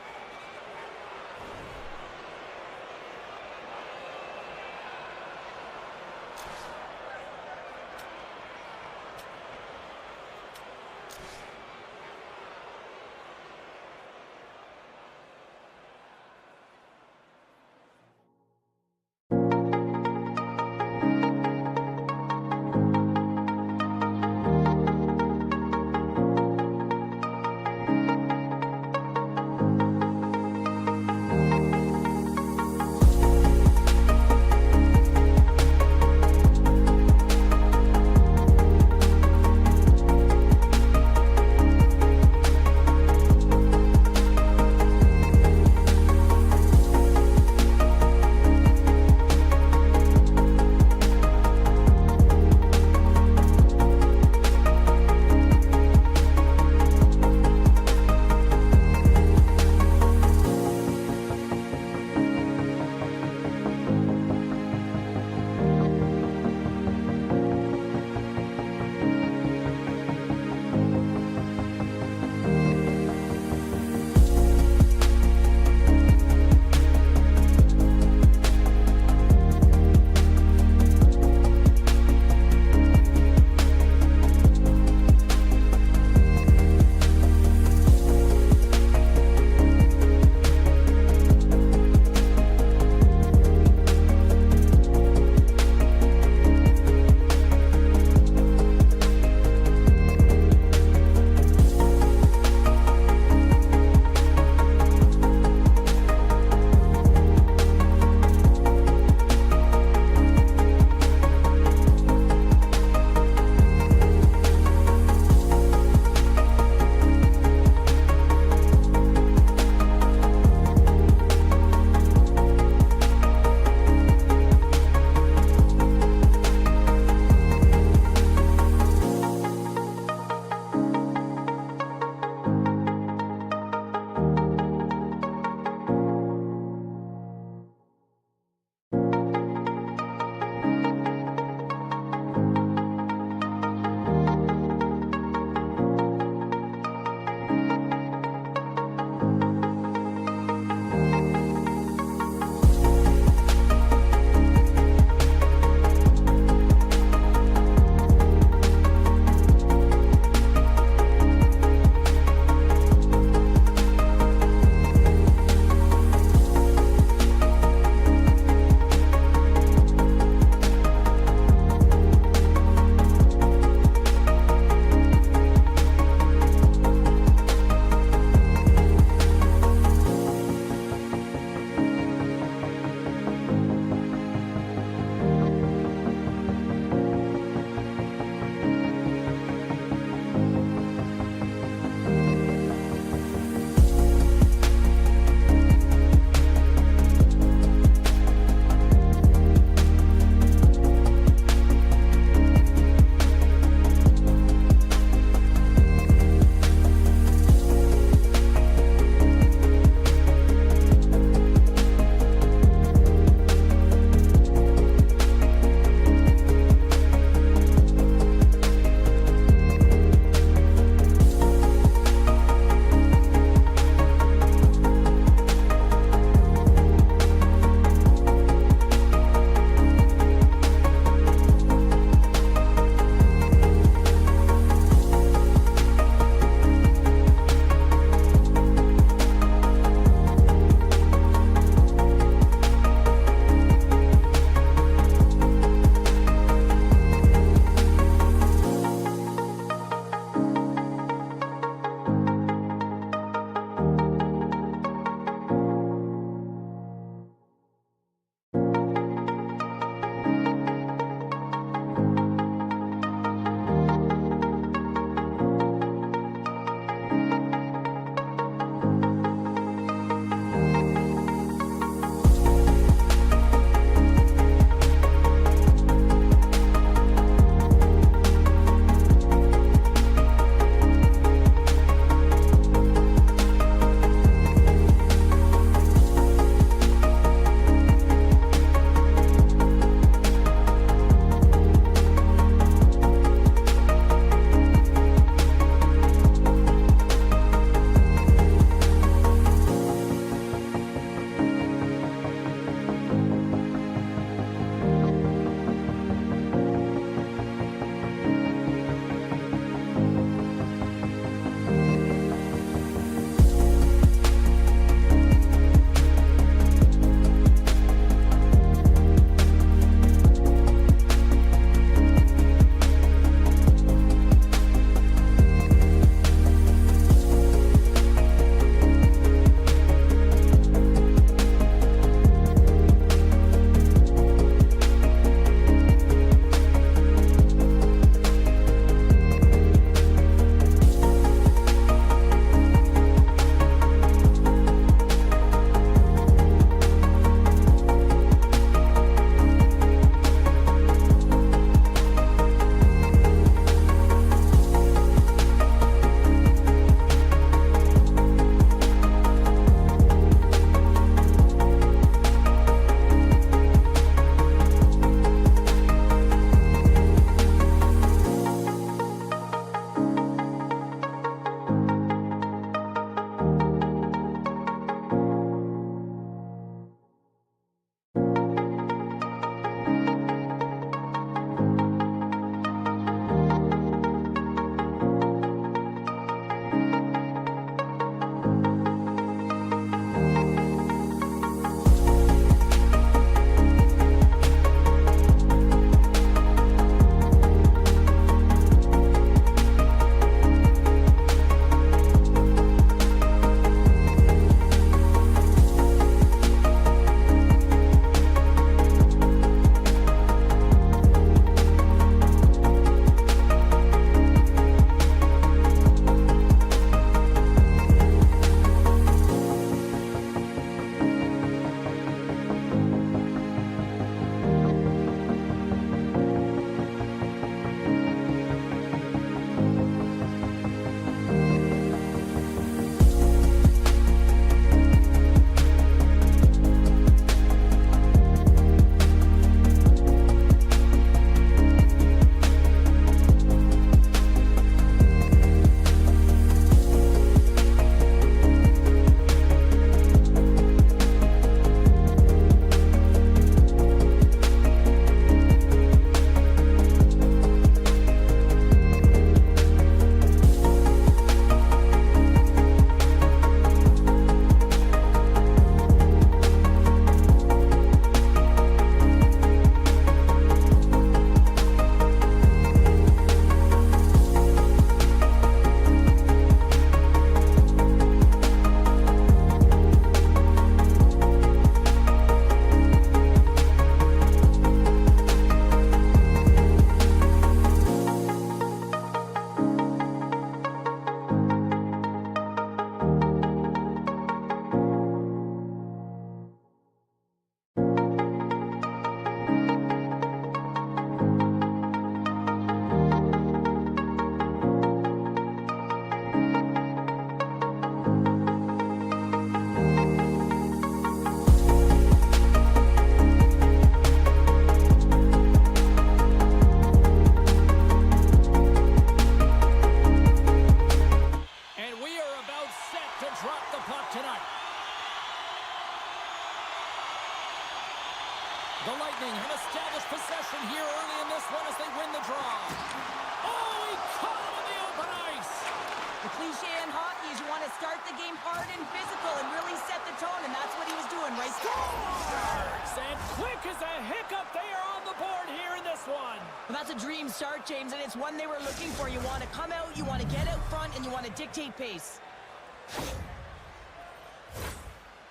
to drop the puck tonight. The Lightning have established possession here early in this one as they win the draw. Oh, he caught him on the open ice. The cliche in hockey is you want to start the game hard and physical and really set the tone, and that's what he was doing right there. Scores! And quick as a hiccup, they are on the board here in this one. Well, that's a dream start, James, and it's one they were looking for. You want to come out, you want to get out front, and you want to dictate pace.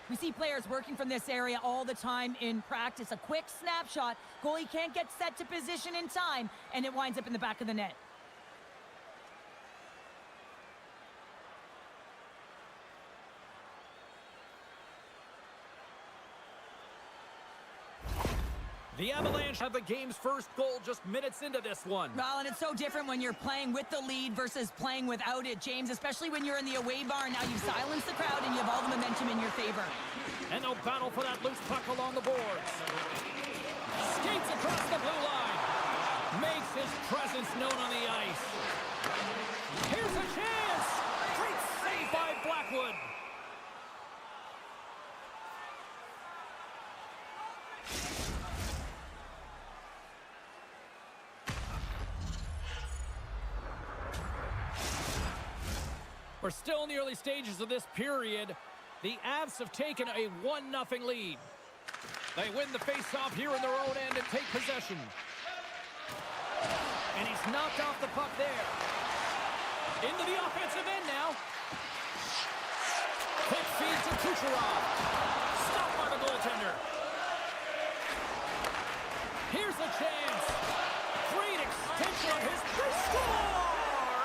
We see players working from this area all the time in practice. A quick snapshot, goalie can't get set to position in time, and it winds up in the back of the net. The Avalanche have the game's first goal just minutes into this one. Well, and it's so different when you're playing with the lead versus playing without it, James, especially when you're in the away bar. Now you've silenced the crowd and you have all the momentum in your favor. And they'll battle for that loose puck along the boards. Skates across the blue line. Makes his presence known on the ice. Here's a chance. Great save by Blackwood. We're still in the early stages of this period. The Avs have taken a 1-0 lead. They win the face-off here in their own end and take possession. And he's knocked off the puck there. Into the offensive end now. Quick feed to Kucherov. Stopped by the goaltender. Here's a chance. Great extension of his score!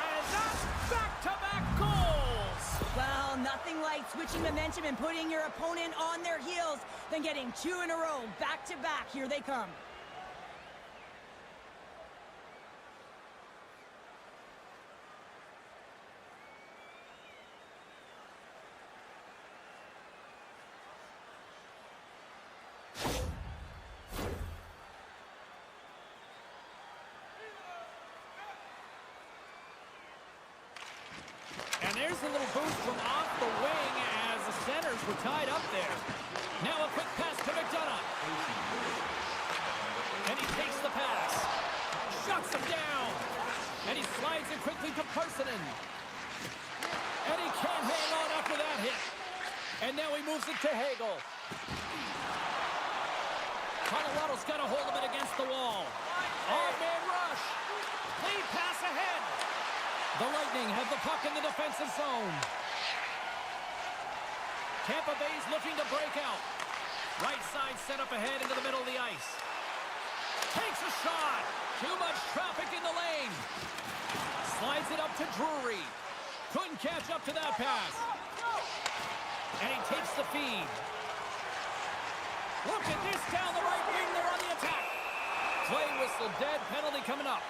And that's back-to-back goals! Well, nothing like switching momentum and putting your opponent on their heels than getting two in a row, back-to-back. Here they come. And there's a little boost from off the wing as the centers were tied up there. Now a quick pass to McDonough. And he takes the pass. Shuts him down. And he slides it quickly to Parsonen. And he can't hang on after that hit. And now he moves it to Hagel. Colorado's got a hold of it against the wall. Odd-man rush. Lead pass ahead. The Lightning have the puck in the defensive zone. Tampa Bay's looking to break out. Right side set up ahead into the middle of the ice. Takes a shot. Too much traffic in the lane. Slides it up to Drury. Couldn't catch up to that pass. And he takes the feed. Look at this down the right wing. They're on the attack. Play whistle dead. Penalty coming up.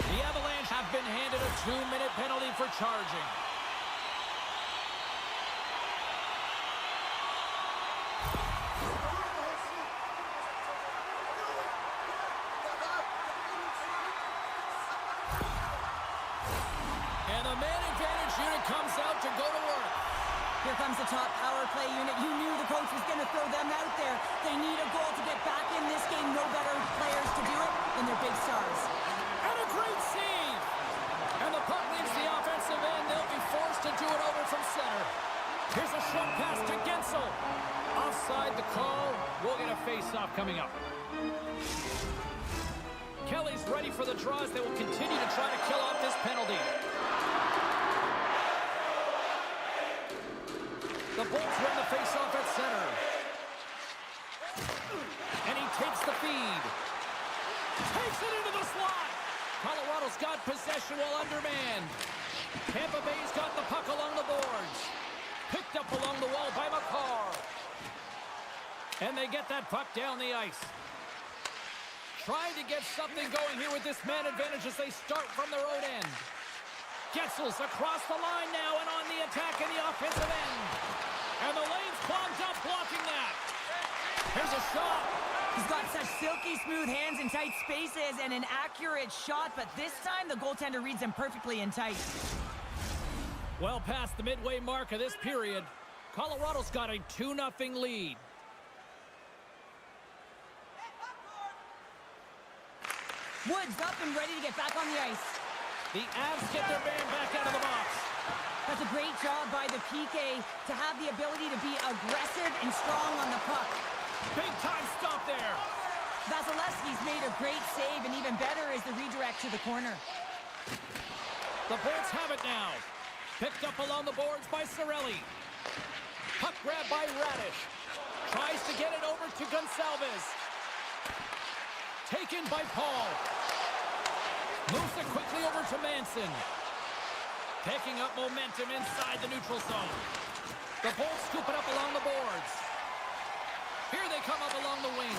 The Avalanche have been handed a 2-minute penalty for charging. And the man advantage unit comes out to go to work. Here comes the top power play unit. You knew the coach was going to throw them out there. They need a goal to get back in this game. No better players to do it than their big stars. And a great save! And the puck leaves the offensive end. They'll be forced to do it over from center. Here's a short pass to Gensel. Offside the call. We'll get a face-off coming up. Kelly's ready for the draws. They will continue to try to kill off this penalty. The Bolts win the face-off at center. And he takes the feed. Takes it into the slot. Colorado's got possession while undermanned. Tampa Bay's got the puck along the boards. Picked up along the wall by McCarr. And they get that puck down the ice. Trying to get something going here with this man advantage as they start from their own end. Getzel's across the line now and on the attack in the offensive end. And the lane's clogged up blocking that. Here's a shot. He's got such silky smooth hands in tight spaces and an accurate shot, but this time the goaltender reads him perfectly in tight. Well past the midway mark of this period, Colorado's got a 2-0 lead. Woods up and ready to get back on the ice. The Avs get their man back out of the box. That's a great job by the PK to have the ability to be aggressive and strong on the puck. Big time stop there. Vasilevsky's made a great save, and even better is the redirect to the corner. The Bolts have it now. Picked up along the boards by Cirelli. Puck grab by Radish. Tries to get it over to Gonçalves. Taken by Paul. Moves it quickly over to Manson. Picking up momentum inside the neutral zone. The Bolts scoop it up along the boards. Here they come up along the wing.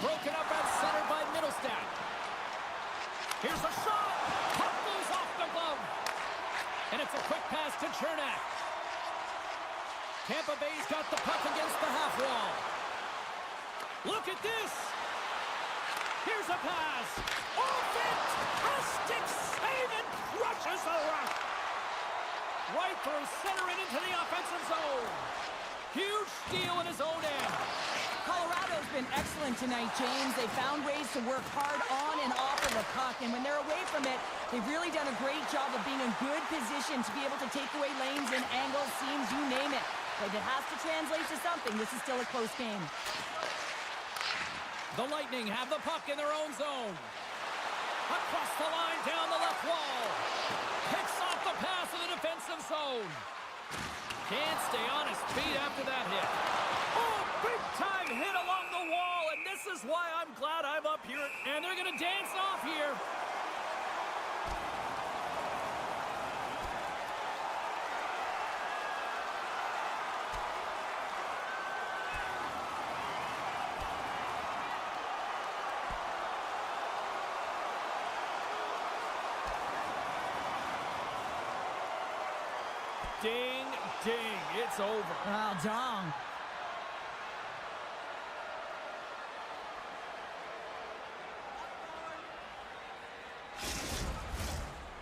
Broken up at center by Middlestat. Here's a shot. Puck goes off the glove. And it's a quick pass to Chernak. Tampa Bay's got the puck against the half wall. Look at this. Here's a pass. Off it! A stick save and crushes the rock. Right through center and into the offensive zone. Huge steal in his own end. Colorado's been excellent tonight, James. They found ways to work hard on and off of the puck, and when they're away from it, they've really done a great job of being in good position to be able to take away lanes and angles, seams, you name it. But it has to translate to something. This is still a close game. The Lightning have the puck in their own zone. Across the line, down the left wall. Picks off the pass in the defensive zone. Can't stay on his feet after that hit. Oh, big time hit along the wall, and this is why I'm glad I'm up here. And they're going to dance off here. Ding, ding, it's over. Well done.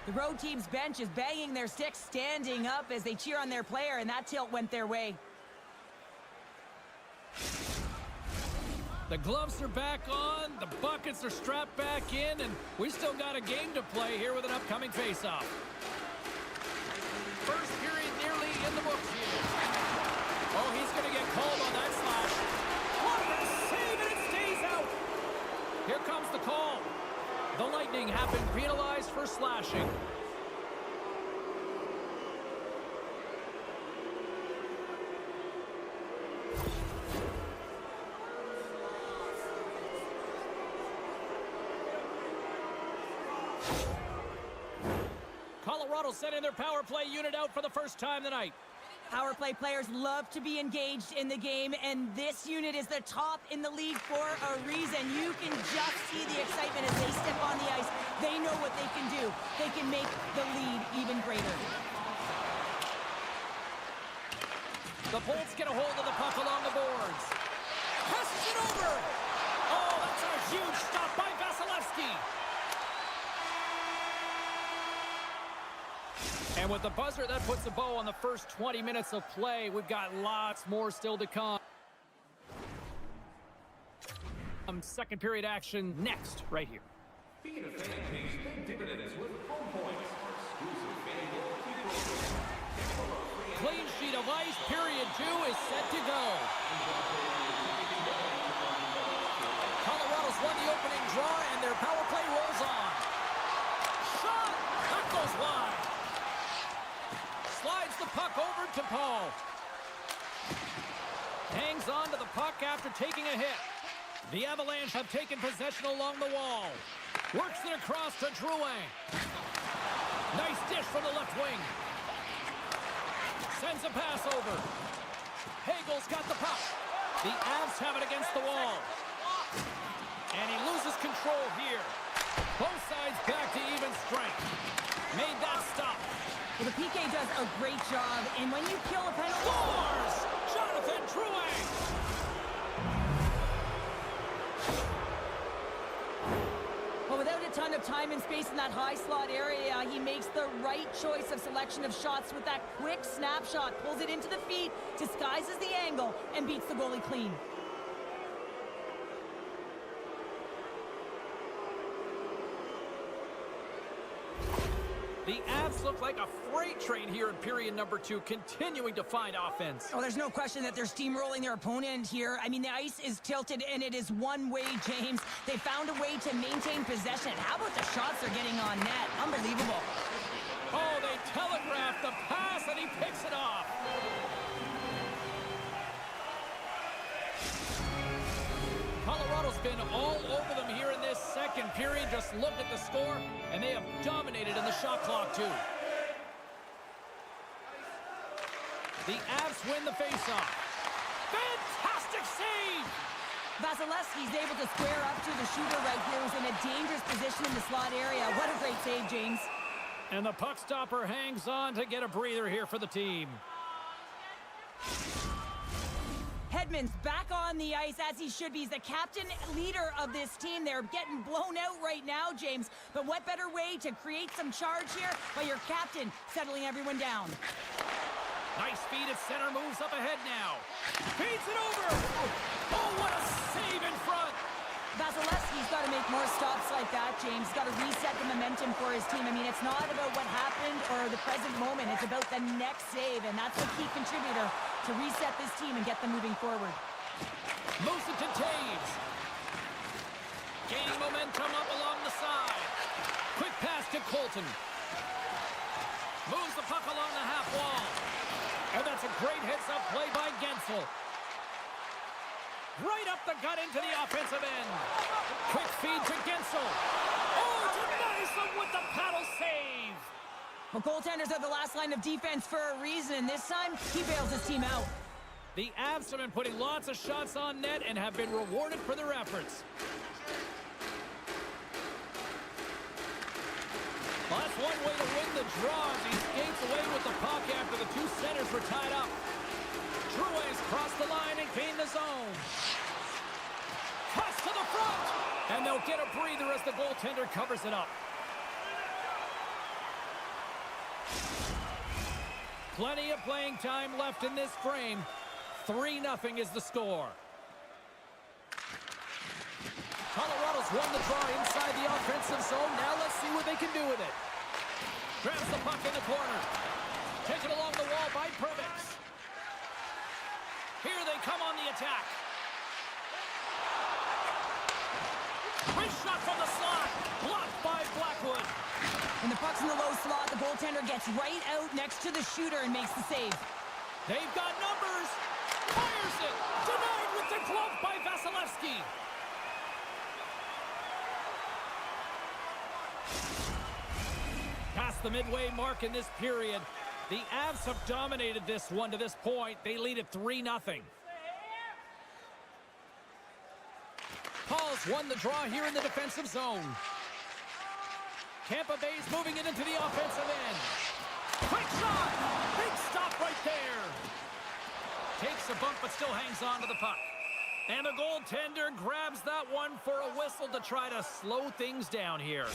The road team's bench is banging their sticks, standing up as they cheer on their player, and that tilt went their way. The gloves are back on, the buckets are strapped back in, and we still got a game to play here with an upcoming face-off. First period nearly in the books here. Oh, he's going to get called on that slash. What a save, and it stays out. Here comes the call. The Lightning have been penalized for slashing. Colorado sending their power play unit out for the first time tonight. Power play players love to be engaged in the game, and this unit is the top in the league for a reason. You can just see the excitement as they step on the ice. They know what they can do. They can make the lead even greater. The Bolts get a hold of the puck along the boards. Passes it over. Oh, that's a huge stop by Vasilevsky. And with the buzzer, that puts a bow on the first 20 minutes of play. We've got lots more still to come. Second period action next, right here. Being a fan pays big dividends with home points. Exclusive FanDuel program. Clean sheet of ice, period 2 is set to go. Colorado's won the opening draw, and their power play rolls on. Shot! That goes wide. Slides the puck over to Paul. Hangs on to the puck after taking a hit. The Avalanche have taken possession along the wall. Works it across to Drouin. Nice dish from the left wing. Sends a pass over. Hagel's got the puck. The Avs have it against the wall. And he loses control here. Both sides back to even strength. Made that stop. Well, the PK does a great job, and when you kill a penalty... Scores! Jonathan Drouin! Well, without a ton of time and space in that high slot area, he makes the right choice of selection of shots with that quick snapshot, pulls it into the feet, disguises the angle, and beats the goalie clean. The Avs look like a freight train here in period number 2, continuing to find offense. Oh, there's no question that they're steamrolling their opponent here. I mean, the ice is tilted, and it is one way, James. They found a way to maintain possession. How about the shots they're getting on net? Unbelievable. Oh, they telegraphed the pass, and he picks it off. Colorado's been all over them here in this second period. Just look at the score, and they have dominated in the shot clock, too. The Avs win the faceoff. Fantastic save! Vasilevsky's able to square up to the shooter right here, who's in a dangerous position in the slot area. What a great save, James. And the puck stopper hangs on to get a breather here for the team. Hedman's back on the ice as he should be. He's the captain leader of this team. They're getting blown out right now, James. But what better way to create some charge here by your captain settling everyone down? Nice feed at center, moves up ahead now. Feeds it over! Oh, what a save in front! Vasilevsky's got to make more stops like that, James. Got to reset the momentum for his team. I mean, it's not about what happened or the present moment. It's about the next save, and that's the key contributor to reset this team and get them moving forward. Moves it to Taves. Gaining momentum up along the side. Quick pass to Colton. Moves the puck along the half wall. And that's a great heads-up play by Gensel. Right up the gut into the offensive end. Quick feed to Gensel. Oh, denies them with the paddle save. Well, goaltenders are the last line of defense for a reason. This time, he bails his team out. The Avs have been putting lots of shots on net and have been rewarded for their efforts. Well, that's one way to win the draw as he skates away with the puck after the two centers were tied up. True's crossed the line and gained the zone. Toss to the front! And they'll get a breather as the goaltender covers it up. Plenty of playing time left in this frame. 3-0 is the score. Colorado's won the draw inside the offensive zone. Now let's see what they can do with it. Grabs the puck in the corner. Taken along the wall by Perbix. Here they come on the attack. Wrist shot from the slot. Blocked by Blackwood. When the puck's in the low slot, the goaltender gets right out next to the shooter and makes the save. They've got numbers. Fires it. Denied with the glove by Vasilevsky. Past the midway mark in this period, the Avs have dominated this one to this point. They lead at 3-0. Paul's won the draw here in the defensive zone. Tampa Bay's moving it into the offensive end. Quick shot! Big stop right there. Takes a bump but still hangs on to the puck. And the goaltender grabs that one for a whistle to try to slow things down here.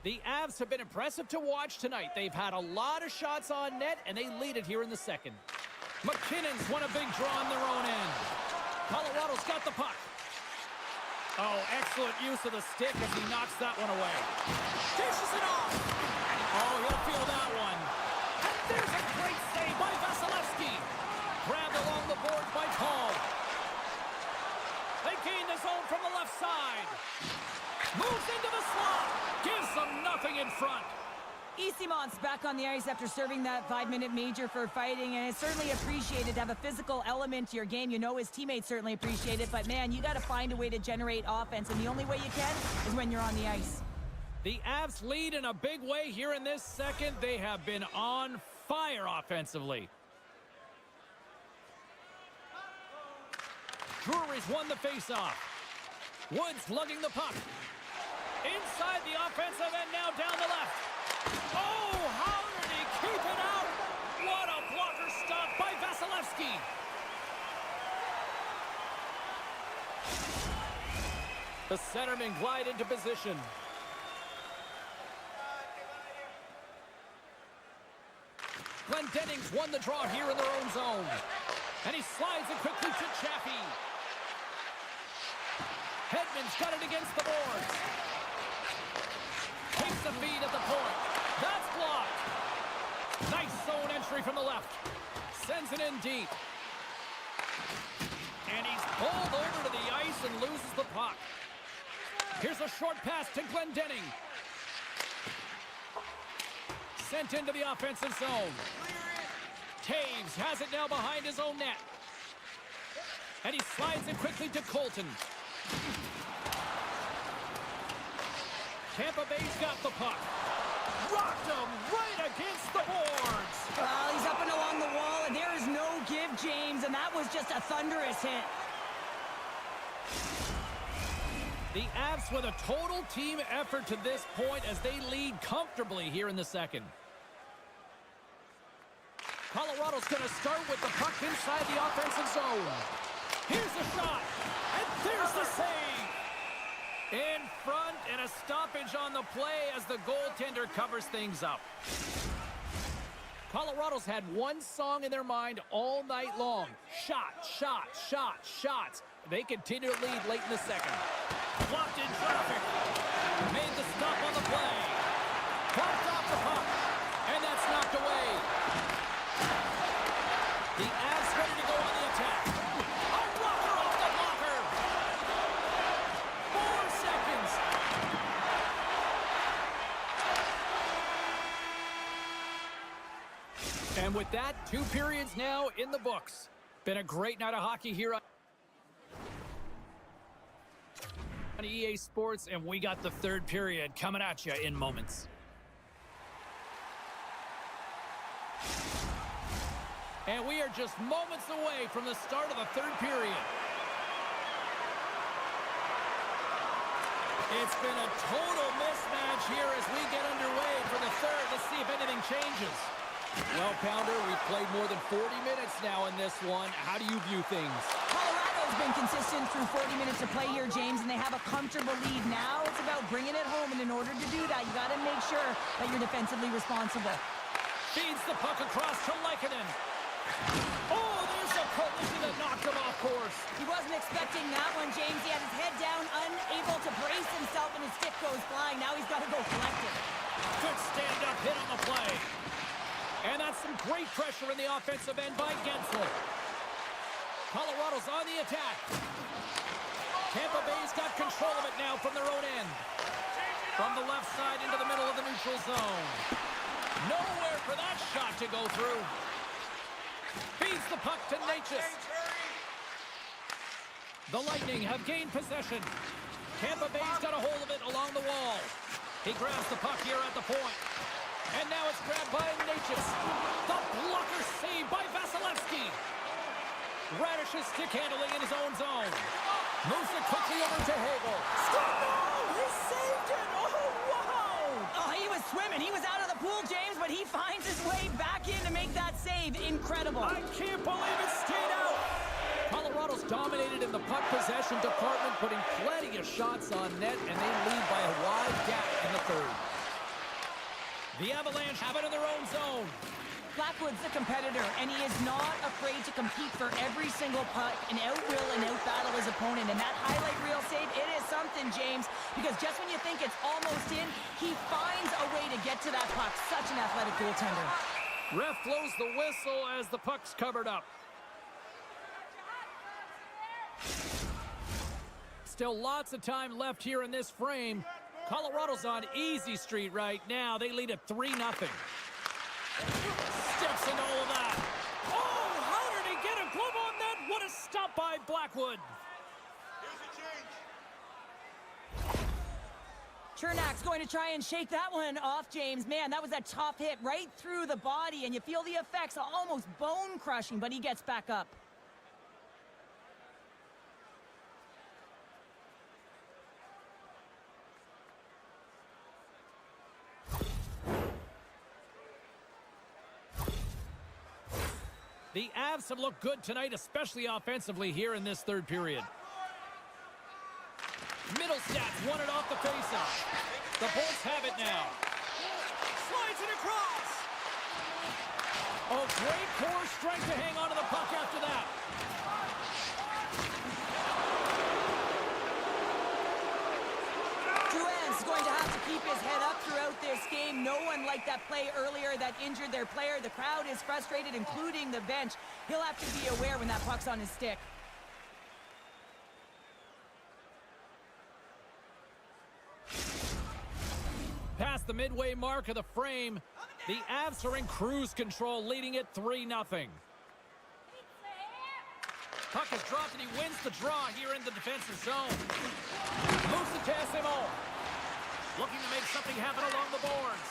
The Avs have been impressive to watch tonight. They've had a lot of shots on net, and they lead it here in the second. McKinnon's won a big draw on their own end. Colorado's got the puck. Oh, excellent use of the stick as he knocks that one away. Dishes it off. Oh, he'll feel that one. And there's a great save by Vasilevsky. Grabbed along the board by Paul. They gain the zone from the left side. Moves into the slot. Gives them nothing in front. Easymont's back on the ice after serving that 5-minute major for fighting, and it's certainly appreciated to have a physical element to your game. You know his teammates certainly appreciate it, but man, you got to find a way to generate offense, and the only way you can is when you're on the ice. The Avs lead in a big way here in this second. They have been on fire offensively. Drury's won the faceoff. Woods lugging the puck. Inside the offensive end, now down the left. Oh, how did he keep it out? What a blocker stop by Vasilevsky. The centermen glide into position. Glendening's won the draw here in their own zone. And he slides it quickly to Chaffee. Hedman's got it against the boards. Takes the feed at the point. That's blocked. Nice zone entry from the left. Sends it in deep. And he's pulled over to the ice and loses the puck. Here's a short pass to Glendening. Sent into the offensive zone. Taves has it now behind his own net. And he slides it quickly to Colton. Tampa Bay's got the puck. Rocked him right against the boards. Well, he's up and along the wall, and there is no give, James, and that was just a thunderous hit. The Avs with a total team effort to this point as they lead comfortably here in the second. Colorado's going to start with the puck inside the offensive zone. Here's the shot, and there's the save. In front, and a stoppage on the play as the goaltender covers things up. Colorado's had one song in their mind all night long. Shot, shot, shot, shots. They continue to lead late in the second. Blocked in traffic. Made the stop on the play. Popped off the puck. And that's knocked away. The Avs ready to go on the attack. A blocker off the blocker. 4 seconds. And with that, 2 periods now in the books. Been a great night of hockey here on EA Sports, and we got the third period coming at you in moments. And we are just moments away from the start of the third period. It's been a total mismatch here as we get underway for the third. Let's see if anything changes. Well, Pounder, we've played more than 40 minutes now in this one. How do you view things? Colorado's been consistent through 40 minutes of play here, James, and they have a comfortable lead. Now it's about bringing it home, and in order to do that, you got to make sure that you're defensively responsible. Feeds the puck across to Lehkonen. Oh, there's a collision that knocked him off course. He wasn't expecting that one, James. He had his head down, unable to brace himself, and his stick goes flying. Now he's got to go collect it. Good stand-up hit on the play. And that's some great pressure in the offensive end by Gensel. Colorado's on the attack. Tampa Bay's got control of it now from their own end. From the left side into the middle of the neutral zone. Nowhere for that shot to go through. Feeds the puck to Natchez. The Lightning have gained possession. Tampa Bay's got a hold of it along the wall. He grabs the puck here at the point. And now it's grabbed by Natchez. The blocker saved by Vasilevsky. Radish's stick handling in his own zone. Moves it quickly over to Hagel. He saved it! Oh, wow! Oh, he was swimming. He was out of the pool, James, but he finds his way back in to make that save. Incredible. I can't believe it stayed out. Colorado's dominated in the puck possession department, putting plenty of shots on net, and they lead by a wide gap in the third. The Avalanche have it in their own zone. Blackwood's a competitor, and he is not afraid to compete for every single puck and out-will and out-battle his opponent. And that highlight reel save, it is something, James, because just when you think it's almost in, he finds a way to get to that puck. Such an athletic goaltender. Ref blows the whistle as the puck's covered up. Still lots of time left here in this frame. Colorado's on easy street right now. They lead at 3-0. Steps into all of that. Oh, how did he get a glove on that? What a stop by Blackwood. Chernak's going to try and shake that one off, James. Man, that was a tough hit right through the body, and you feel the effects, almost bone-crushing, but he gets back up. The Avs have looked good tonight, especially offensively here in this third period. Middle stats won it off the faceoff. The Bolts have it now. Slides it across. Oh, great core strength to hang on to the puck after that. Drouin's going to have to keep his head up throughout this game. No one liked that play earlier that injured their player. The crowd is frustrated, including the bench. He'll have to be aware when that puck's on his stick. Past the midway mark of the frame, the Avs are in cruise control, leading it 3-0. Puck is dropped and he wins the draw here in the defensive zone. Moves it to SMO. Looking to make something happen along the boards.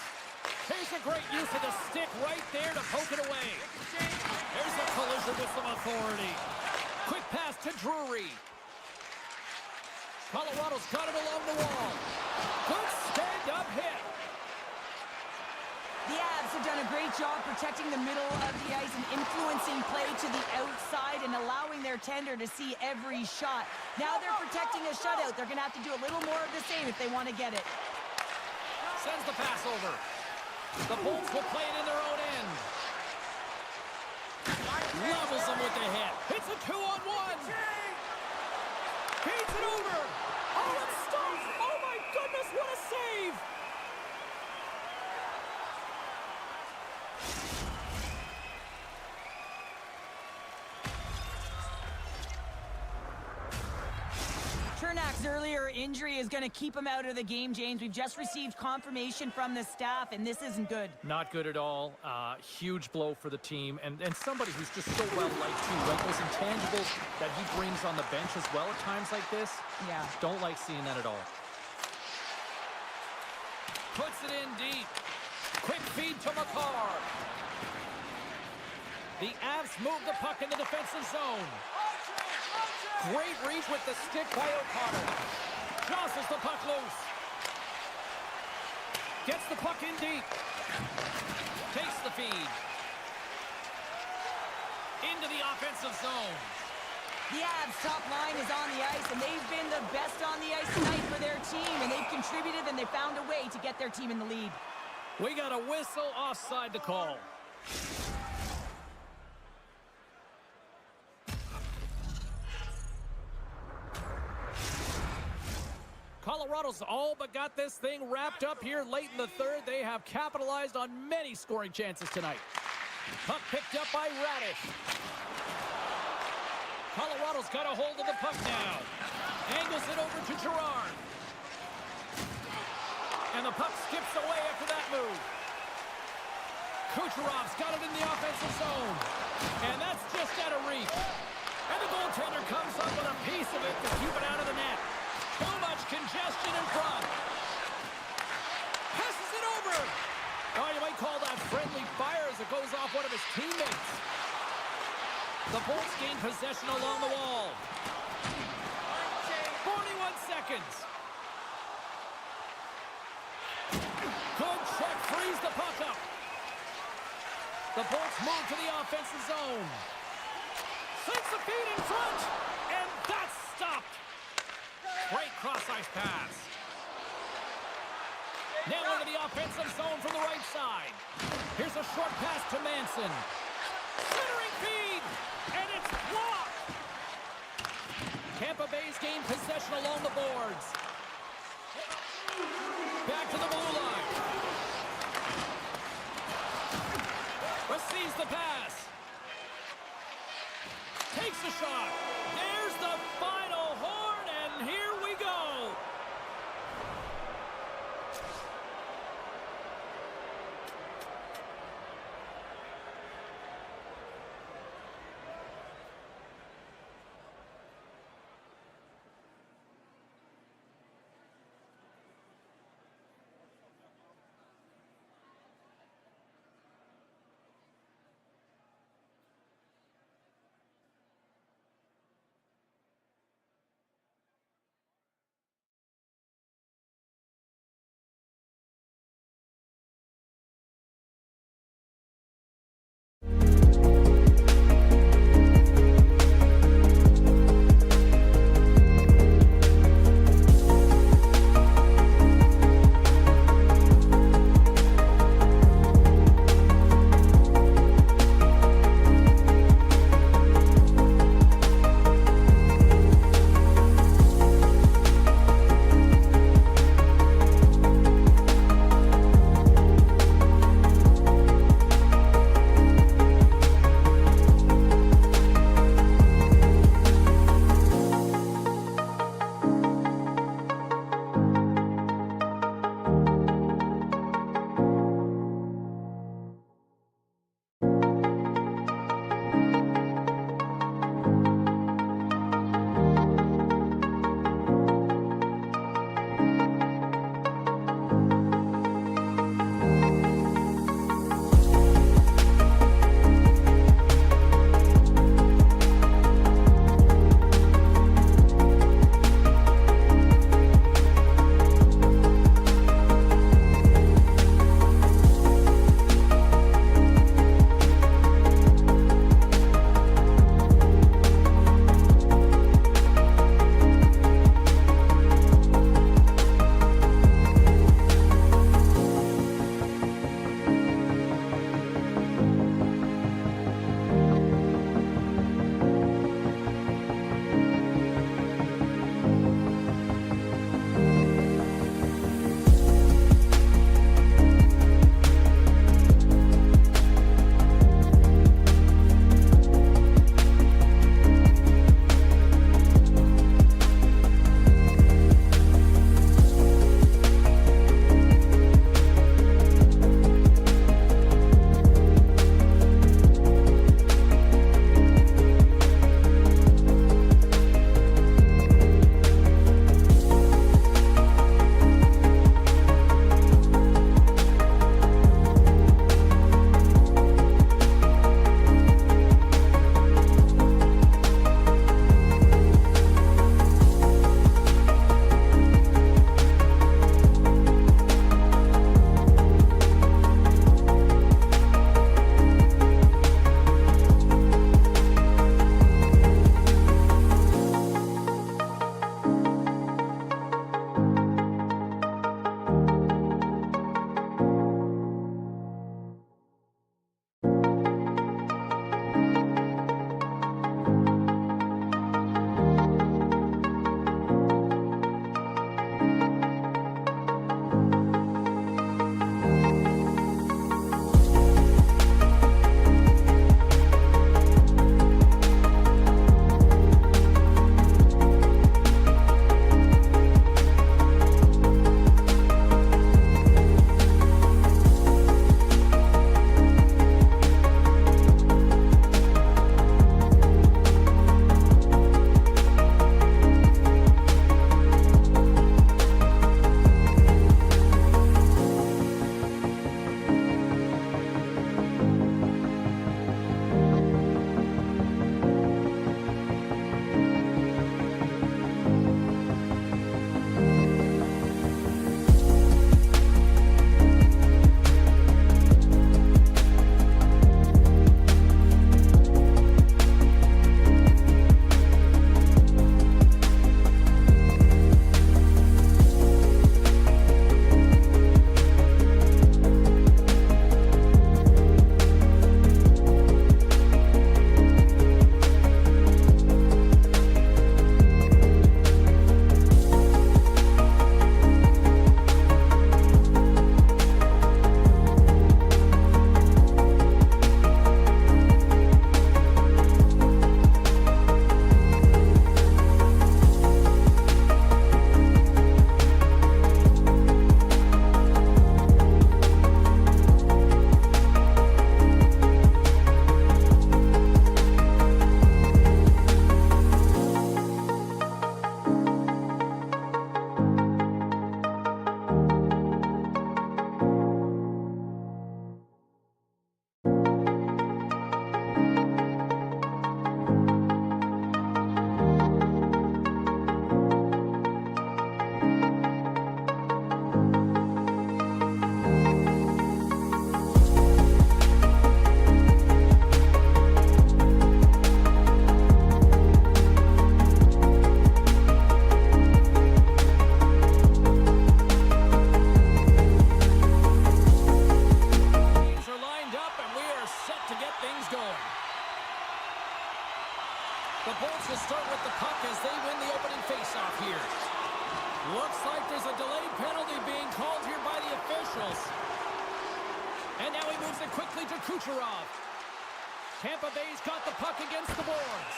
Here's a great use of the stick right there to poke it away. There's a collision with some authority. Quick pass to Drury. Colorado's got it along the wall. Good stand-up hit. The Avs have done a great job protecting the middle of the ice and influencing play to the outside and allowing their tender to see every shot. Now they're protecting a shutout. They're going to have to do a little more of the same if they want to get it. Sends the pass over. The Bolts will play it in their own end. Levels them with the hit. It's a 2-on-1. Feeds it over. Oh, it stops. Oh, my goodness, what a save. Chernak's earlier injury is going to keep him out of the game, James. We've just received confirmation from the staff, and this isn't good. Not good at all. Huge blow for the team, and somebody who's just so well-liked, too, right? Those intangibles that he brings on the bench as well at times like this. Yeah. Don't like seeing that at all. Puts it in deep. Quick feed to McCarr. The Avs move the puck in the defensive zone. Great reach with the stick by O'Connor. Jostles the puck loose. Gets the puck in deep. Takes the feed. Into the offensive zone. The Avs' top line is on the ice, and they've been the best on the ice tonight for their team, and they've contributed, and they found a way to get their team in the lead. We got a whistle offside to call. Colorado's all but got this thing wrapped up here late in the third. They have capitalized on many scoring chances tonight. Puck picked up by Radish. Colorado's got a hold of the puck now. Angles it over to Girard. And the puck skips away after that move. Kucherov's got it in the offensive zone. And that's just out of reach. And the goaltender comes up with a piece of it to keep it out of the net. Too much congestion in front. Passes it over. Oh, you might call that friendly fire as it goes off one of his teammates. The Bolts gain possession along the wall. 41 seconds. Good check, frees the puck up. The Bolts move to the offensive zone. Sends the feed in front, and that's stopped. Great cross-ice pass. Now into the offensive zone from the right side. Here's a short pass to Manson. Centering feed, and it's blocked. Tampa Bay's gained possession along the boards. Back to the blue line. Receives the pass. Takes a shot. There's the final horn, and here we go. going. The Bolts will start with the puck as they win the opening faceoff here. Looks like there's a delayed penalty being called here by the officials. And now he moves it quickly to Kucherov. Tampa Bay's got the puck against the boards.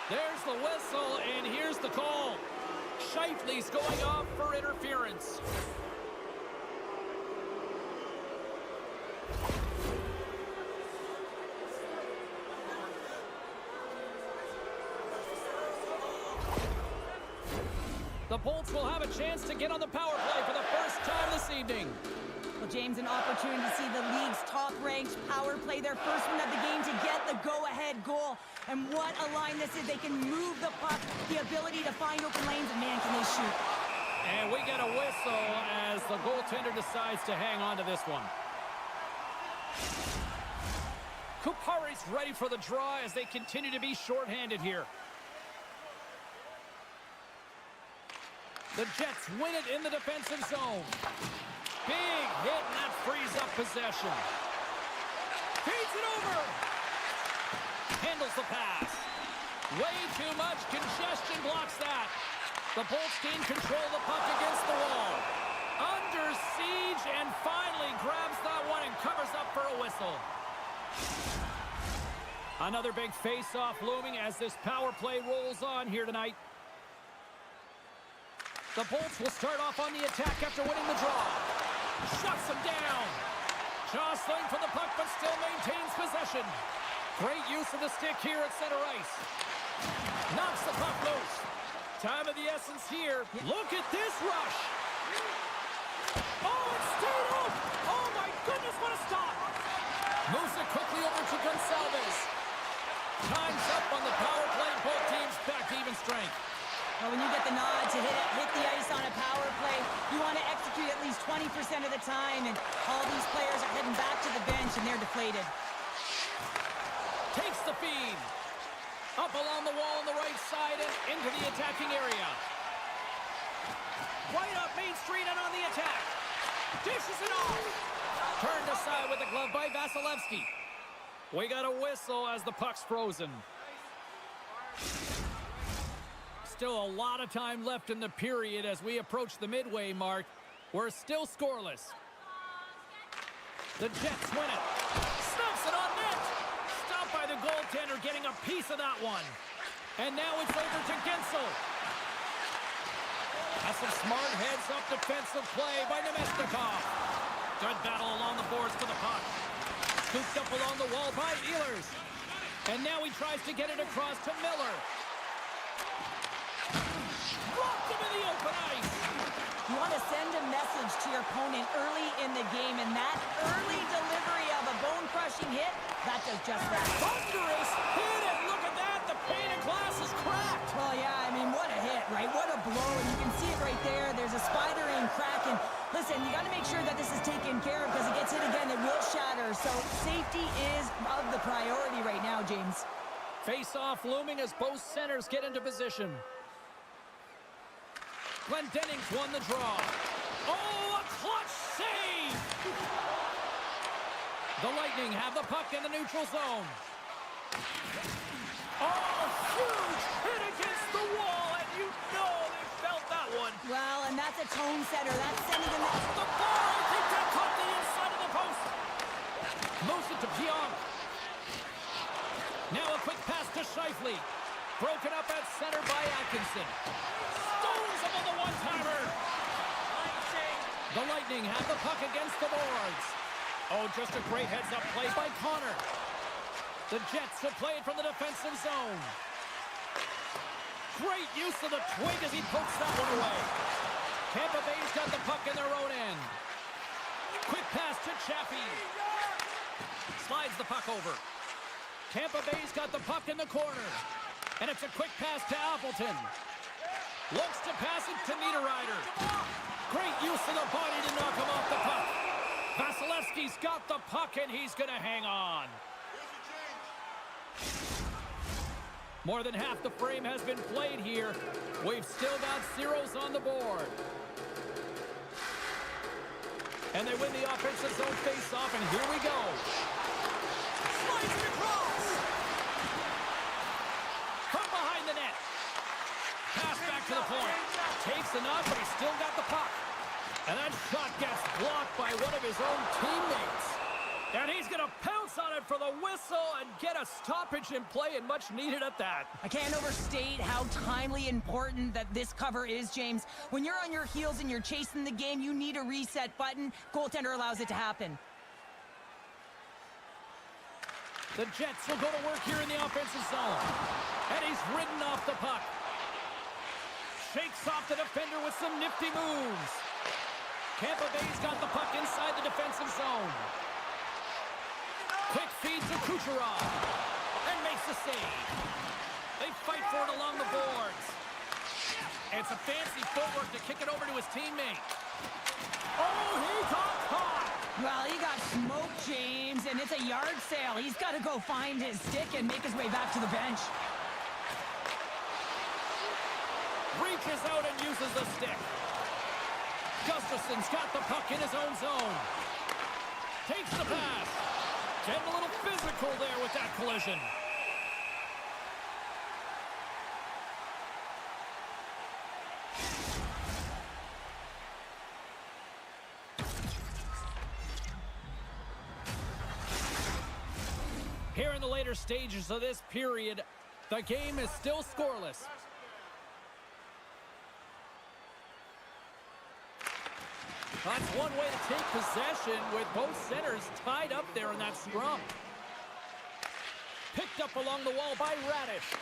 There's the whistle, and here's the call. Scheifele's going off for interference. The Bolts will have a chance to get on the power play for the first time this evening. Well, James, an opportunity to see the league's top-ranked power play their first one of the game to get the go-ahead goal. And what a line this is. They can move the puck, the ability to find open lanes, and man, can they shoot. And we get a whistle as the goaltender decides to hang on to this one. Kupari's ready for the draw as they continue to be shorthanded here. The Jets win it in the defensive zone. Big hit, and that frees up possession. Feeds it over. Handles the pass. Way too much congestion blocks that. The Bolts gain control of the puck against the wall. Under siege, and finally grabs that one and covers up for a whistle. Another big face-off looming as this power play rolls on here tonight. The Bolts will start off on the attack after winning the draw. Shuts him down. Jostling for the puck, but still maintains possession. Great use of the stick here at center ice. Knocks the puck loose. Time of the essence here. Look at this rush. Oh, it stayed up. Oh, my goodness, what a stop. Moves it quickly over to Gonçalves. Time's up on the power play. Both teams back to even strength. Well, when you get the nod to hit the ice on a power play, you want to execute at least 20% of the time, and all these players are heading back to the bench, and they're deflated. Takes the feed. Up along the wall on the right side and into the attacking area. Right up Main Street and on the attack. Dishes it off. Turned aside with the glove by Vasilevsky. We got a whistle as the puck's frozen. Still a lot of time left in the period as we approach the midway mark. We're still scoreless. The Jets win it. Snaps it on net. Stopped by the goaltender, getting a piece of that one. And now it's over to Gensel. That's some smart heads-up defensive play by Nemestikov. Good battle along the boards for the puck. Scooped up along the wall by Ehlers. And now he tries to get it across to Miller. Blocked him in the open ice. You want to send a message to your opponent early in the game, and that early delivery of a bone-crushing hit, that does just that. Thunderous hit, and look at that. The pane of glass is cracked. Well, yeah, I mean, what a hit, right? What a blow, and you can see it right there. There's a spider-ring crack, and listen, you got to make sure that this is taken care of because it gets hit again, it will shatter. So safety is of the priority right now, James. Face-off looming as both centers get into position. Glendening's won the draw. Oh, a clutch save! The Lightning have the puck in the neutral zone. Oh, huge hit against the wall, and you know they felt that one. Well, and that's a tone setter. That's sending them Off the bar, I think that caught the inside of the post. Moves it to Pionk. Now a quick pass to Scheifele. Broken up at center by Atkinson. Stones him on the one-timer. The Lightning have the puck against the boards. Oh, just a great heads-up play by Connor. The Jets will play it from the defensive zone. Great use of the twig as he pokes that one away. Tampa Bay's got the puck in their own end. Quick pass to Chaffee. Slides the puck over. Tampa Bay's got the puck in the corner. And it's a quick pass to Appleton. Looks to pass it to Niederreiter. Great use of the body to knock him off the puck. Vasilevsky's got the puck, and he's going to hang on. More than half the frame has been played here. We've still got zeros on the board. And they win the offensive zone face-off, and here we go. Slides it across. From behind the net. Pass back to the point. Takes the nod, but he's still got the puck. And that shot gets blocked by one of his own teammates. And he's going to pounce on it for the whistle and get a stoppage in play, and much needed at that. I can't overstate how timely important that this cover is, James. When you're on your heels and you're chasing the game, you need a reset button. Goaltender allows it to happen. The Jets will go to work here in the offensive zone. And he's ridden off the puck. Shakes off the defender with some nifty moves. Tampa Bay's got the puck inside the defensive zone. Quick feed to Kucherov. And makes the save. They fight for it along the boards. It's a fancy footwork to kick it over to his teammate. Oh, he got caught! Well, he got smoked, James, and it's a yard sale. He's got to go find his stick and make his way back to the bench. Reaches out and uses the stick. Gustafson's got the puck in his own zone. Takes the pass. Getting a little physical there with that collision. Here in the later stages of this period, the game is still scoreless. That's one way to take possession with both centers tied up there in that scrum. Picked up along the wall by Radish.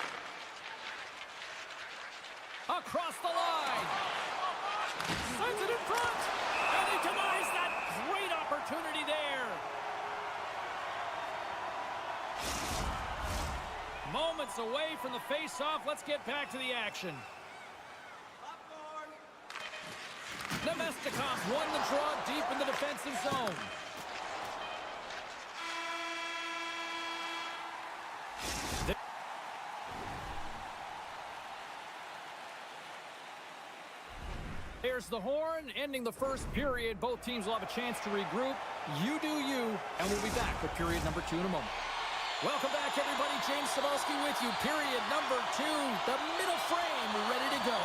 Across the line. Sends it in front. And he denies that great opportunity there. Moments away from the face-off. Let's get back to the action. Nemestikov won the draw deep in the defensive zone. There's the horn, ending the first period. Both teams will have a chance to regroup. You do you, and we'll be back with period number 2 in a moment. Welcome back, everybody. James Cybulski with you. Period number 2, the middle frame ready to go.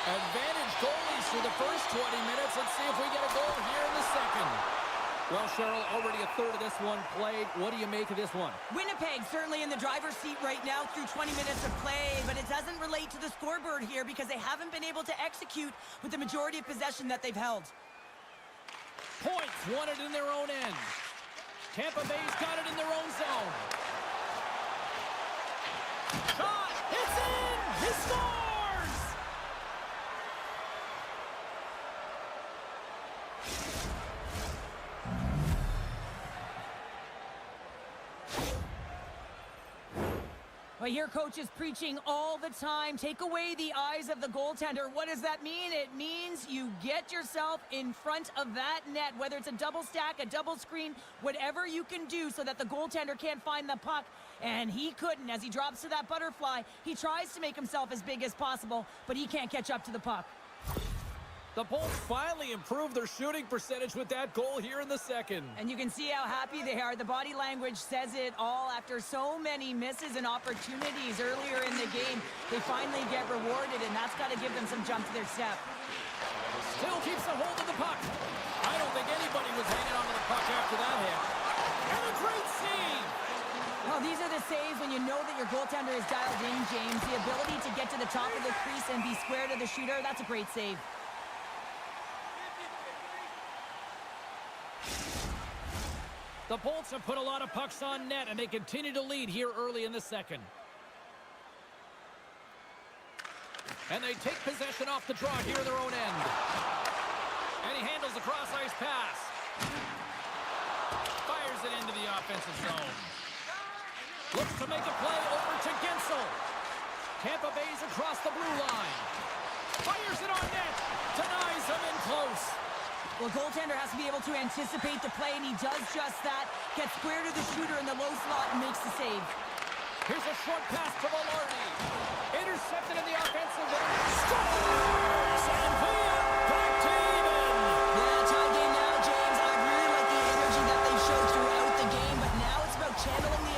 Advantage goalies through the first 20 minutes. Let's see if we get a goal here in the second. Well, Cheryl, already a third of this one played. What do you make of this one? Winnipeg certainly in the driver's seat right now through 20 minutes of play, but it doesn't relate to the scoreboard here because they haven't been able to execute with the majority of possession that they've held. Points wanted in their own end. Tampa Bay's got it in their own zone. Shot! It's in! He scores! Well, your coach is preaching all the time. Take away the eyes of the goaltender. What does that mean? It means you get yourself in front of that net, whether it's a double stack, a double screen, whatever you can do so that the goaltender can't find the puck. And he couldn't. As he drops to that butterfly, he tries to make himself as big as possible, but he can't catch up to the puck. The Bolts finally improved their shooting percentage with that goal here in the second. And you can see how happy they are. The body language says it all. After so many misses and opportunities earlier in the game, they finally get rewarded, and that's got to give them some jump to their step. Still keeps a hold of the puck. I don't think anybody was hanging on to the puck after that hit. And a great save. Well, these are the saves when you know that your goaltender is dialed in, James. The ability to get to the top of the crease and be square to the shooter, that's a great save. The Bolts have put a lot of pucks on net, and they continue to lead here early in the second. And they take possession off the draw here in their own end. And he handles the cross-ice pass. Fires it into the offensive zone. Looks to make a play over to Gensel. Tampa Bay's across the blue line. Fires it on net. Denies him in close. Well, goaltender has to be able to anticipate the play, and he does just that. Gets square to the shooter in the low slot and makes the save. Here's a short pass to Velarde. Intercepted in the offensive zone. Scores! And we are back to even. Yeah, tie game now, James. I really like the energy that they showed throughout the game, but now it's about channeling the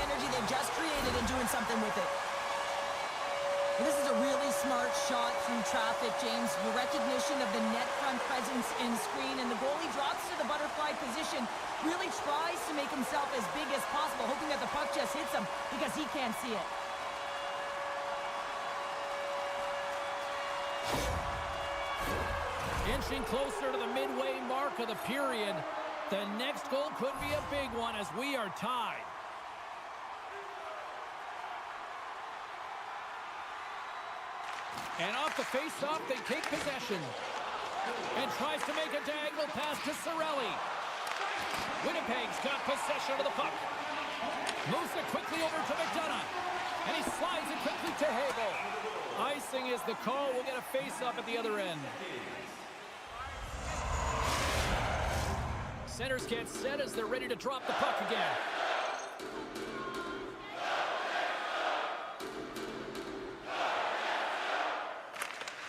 smart shot through traffic, James. Your recognition of the net front presence and screen, and the goalie drops to the butterfly position, really tries to make himself as big as possible, hoping that the puck just hits him because he can't see it. Inching closer to the midway mark of the period. The next goal could be a big one as we are tied. And off the face-off, they take possession. And tries to make a diagonal pass to Cirelli. Winnipeg's got possession of the puck. Moves it quickly over to McDonough. And he slides it quickly to Hagel. Icing is the call. We'll get a face-off at the other end. Centers get set as they're ready to drop the puck again.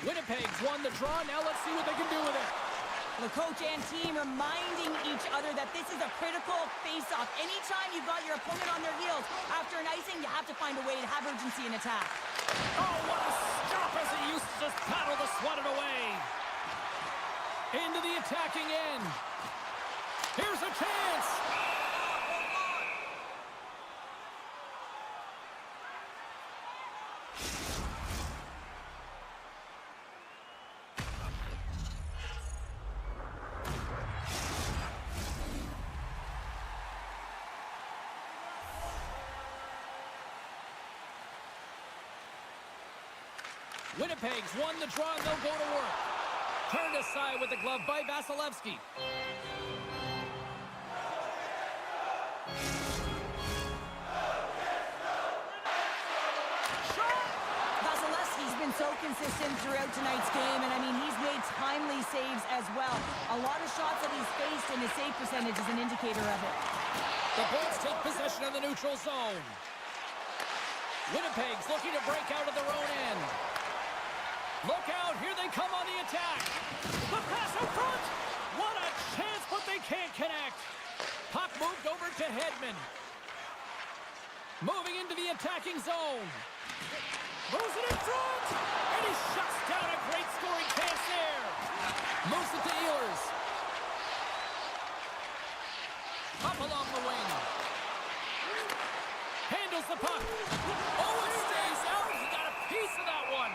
Winnipeg's won the draw. Now let's see what they can do with it. The coach and team reminding each other that this is a critical face-off. Anytime you've got your opponent on their heels after an icing, you have to find a way to have urgency in attack. Oh, what a stop as he used to just paddle to swat it away. Into the attacking end. Here's a chance. Winnipeg's won the draw, and they'll go to work. Turned aside with the glove by Vasilevsky. Vasilevsky's been so consistent throughout tonight's game, and I mean, he's made timely saves as well. A lot of shots that he's faced, and his save percentage is an indicator of it. The Bolts take possession of the neutral zone. Winnipeg's looking to break out of their own end. Look out, here they come on the attack. The pass in front. What a chance, but they can't connect. Puck moved over to Hedman. Moving into the attacking zone. Moves it in front. And he shuts down a great scoring chance there. Moves it to Ehlers. Up along the wing. Handles the puck. Oh, it stays out. He got a piece of that one.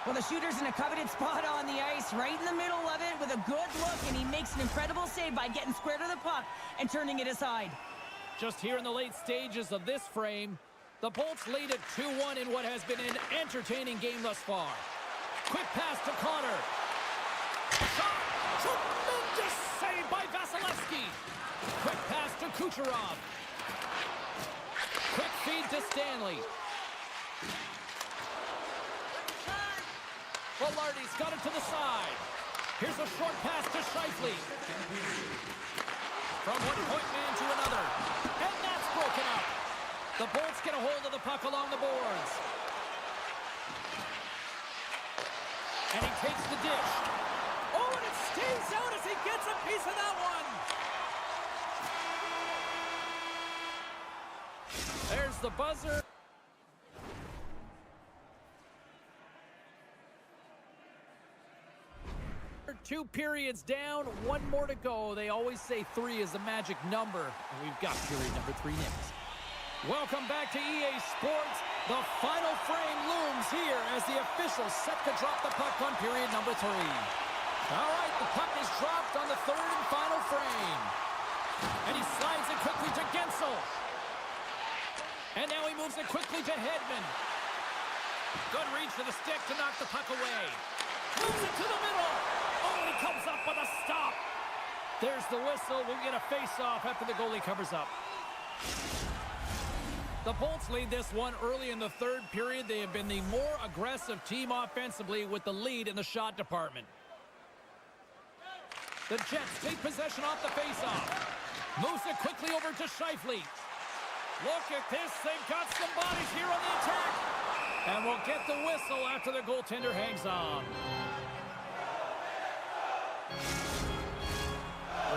Well, the shooter's in a coveted spot on the ice, right in the middle of it with a good look, and he makes an incredible save by getting square to the puck and turning it aside. Just here in the late stages of this frame, the Bolts lead at 2-1 in what has been an entertaining game thus far. Quick pass to Connor. Shot! Tremendous save by Vasilevsky. Quick pass to Kucherov. Quick feed to Stanley. Velarde's got it to the side. Here's a short pass to Scheifele. From one point man to another. And that's broken up. The Bolts get a hold of the puck along the boards. And he takes the dish. Oh, and it stays out as he gets a piece of that one. There's the buzzer. Two periods down, one more to go. They always say 3 is the magic number. And we've got period number 3 next. Welcome back to EA Sports. The final frame looms here as the officials set to drop the puck on period number 3. All right, the puck is dropped on the third and final frame. And he slides it quickly to Gensel. And now he moves it quickly to Hedman. Good reach for the stick to knock the puck away. Moves it to the middle. Oh, he comes up with a stop. There's the whistle. We'll get a face-off after the goalie covers up. The Bolts lead this one early in the third period. They have been the more aggressive team offensively with the lead in the shot department. The Jets take possession off the face-off. Moves it quickly over to Scheifele. Look at this. They've got some bodies here on the attack. And we'll get the whistle after the goaltender hangs on.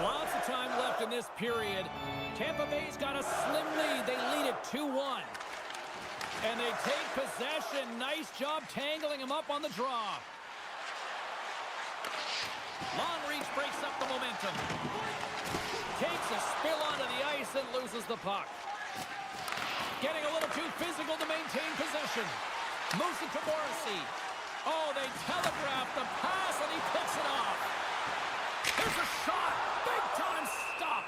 Lots of time left in this period. Tampa Bay's got a slim lead. They lead it 2-1. And they take possession. Nice job tangling him up on the draw. Long reach breaks up the momentum. Takes a spill onto the ice and loses the puck. Getting a little too physical to maintain possession. Moves it to Morrissey. Oh, they telegraph the pass and he picks it off. There's a shot. Big time stop.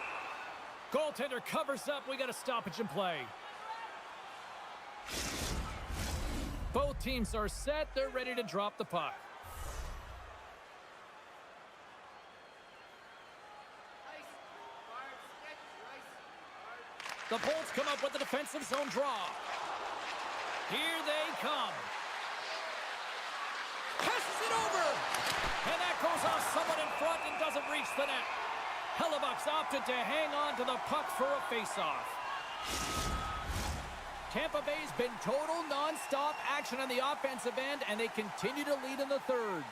Goaltender covers up. We got a stoppage in play. Both teams are set. They're ready to drop the puck. The Bolts come up with the defensive zone draw. Here they come. Passes it over. And that goes off someone in front and doesn't reach the net. Hellebuck's opted to hang on to the puck for a faceoff. Tampa Bay's been total non-stop action on the offensive end, and they continue to lead in the third.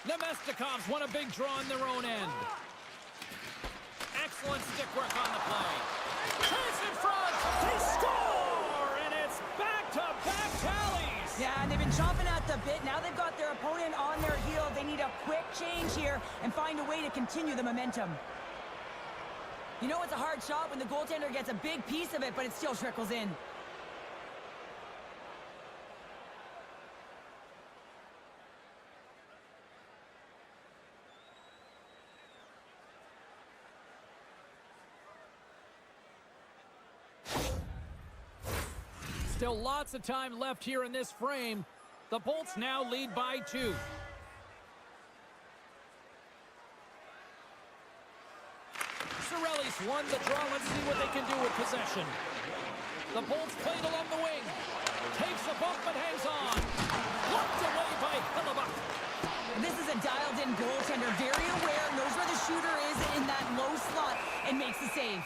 Nemestikov's won a big draw in their own end. Excellent stick work on the play. Chance in front. They score! And it's back-to-back tallies. Yeah, and they've been chomping at the bit. Now they've got their opponent on their heel. They need a quick change here and find a way to continue the momentum. You know it's a hard shot when the goaltender gets a big piece of it, but it still trickles in. Still lots of time left here in this frame. The Bolts now lead by 2. Cirelli's won the draw. Let's see what they can do with possession. The Bolts played along the wing. Takes a bump but hangs on. Blocked away by Hellebuck. This is a dialed-in goaltender. Very aware, knows where the shooter is in that low slot, and makes the save.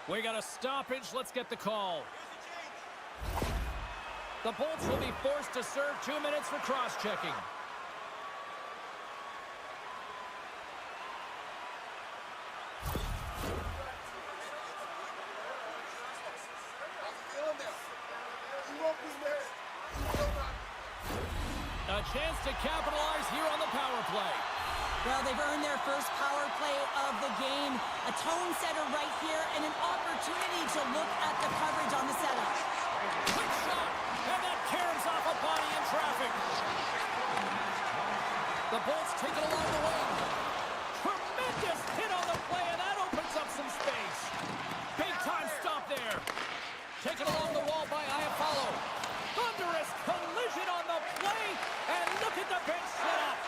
We got a stoppage. Let's get the call. The Bolts will be forced to serve 2 minutes for cross-checking. A chance to capitalize here on the power play. Well, they've earned their first power play of the game. A tone setter right here and an opportunity to look at the coverage on the setup. Quick shot, and that caroms off a body in traffic. The Bolts take it along the wing. Tremendous hit on the play, and that opens up some space. Big time stop there. Taken along the wall by Iafallo. Thunderous collision on the play, and look at the bench setup.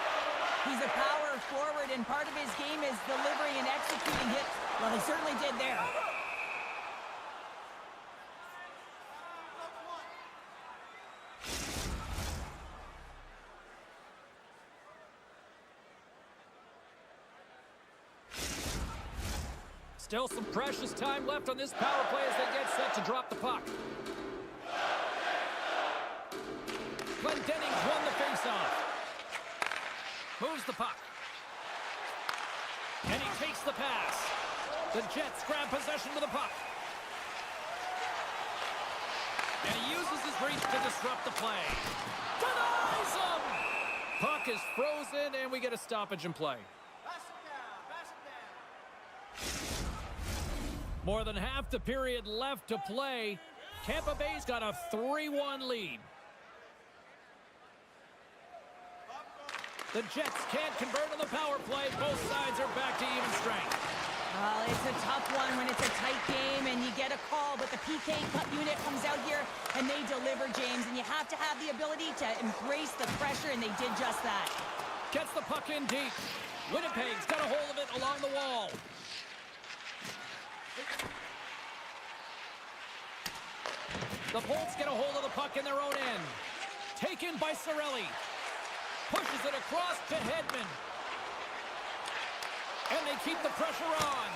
He's a power forward, and part of his game is delivering and executing hits. Well, he certainly did there. Still some precious time left on this power play as they get set to drop the puck. Glendening's won the faceoff. Moves the puck. And he takes the pass. The Jets grab possession of the puck. And he uses his reach to disrupt the play. Denies him! Puck is frozen, and we get a stoppage in play. More than half the period left to play. Tampa Bay's got a 3-1 lead. The Jets can't convert on the power play. Both sides are back to even strength. Well, it's a tough one when it's a tight game and you get a call, but the PK Cup unit comes out here and they deliver, James, and you have to have the ability to embrace the pressure, and they did just that. Gets the puck in deep. Winnipeg's got a hold of it along the wall. The Bolts get a hold of the puck in their own end. Taken by Cirelli. Pushes it across to Hedman. And they keep the pressure on.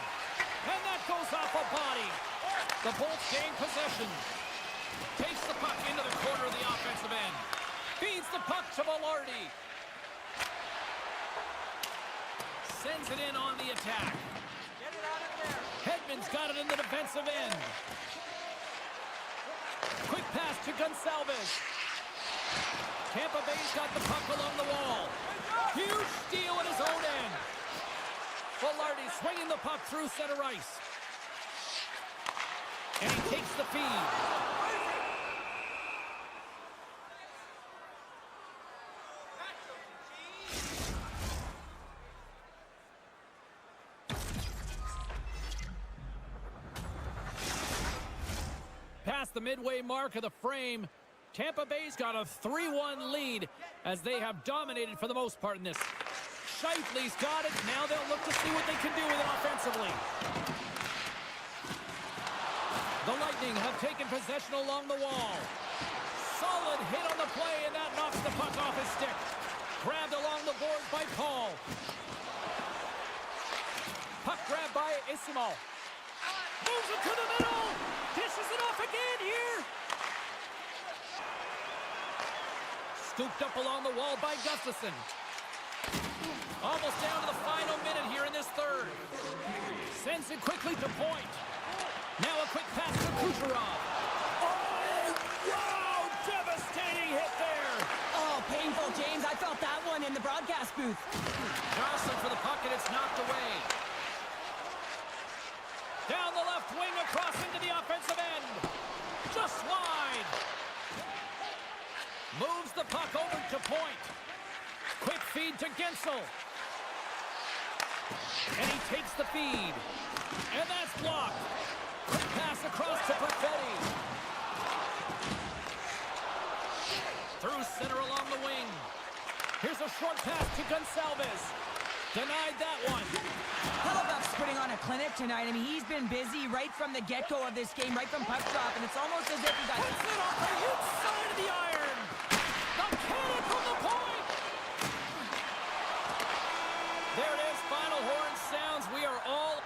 And that goes off a body. The Bolts gain possession. Takes the puck into the corner of the offensive end. Feeds the puck to Velarde. Sends it in on the attack. Get it out of there. Hedman's got it in the defensive end. pass to Gonçalves. Tampa Bay's got the puck along the wall. Huge steal at his own end. Velarde swinging the puck through center ice. And he takes the feed. Past the midway mark of the frame, Tampa Bay's got a 3-1 lead as they have dominated for the most part in this. Scheifele's got it. Now they'll look to see what they can do with it offensively. The Lightning have taken possession along the wall. Solid hit on the play, and that knocks the puck off his stick. Grabbed along the boards by Paul. Puck grabbed by Isimo. Moves it to the middle. Dishes it off again here. Scooped up along the wall by Gustafsson. Almost down to the final minute here in this third. Sends it quickly to point. Now a quick pass to Kucherov. Oh, wow! Devastating hit there. Oh, painful, James. I felt that one in the broadcast booth. Johnson for the puck, and it's knocked away. Down the left wing, across into the offensive end. Just wide. Moves the puck over to point. Quick feed to Gensel. And he takes the feed. And that's blocked. Quick pass across to Perfetti. Through center along the wing. Here's a short pass to Gonçalves. Denied that one. Hellebuyck's putting on a clinic tonight. I mean, he's been busy right from the get-go of this game, right from puck drop, and it's almost as if he got... Puts it off the huge side of the iron. The cannon from the point. There it is. Final horn sounds. We are all...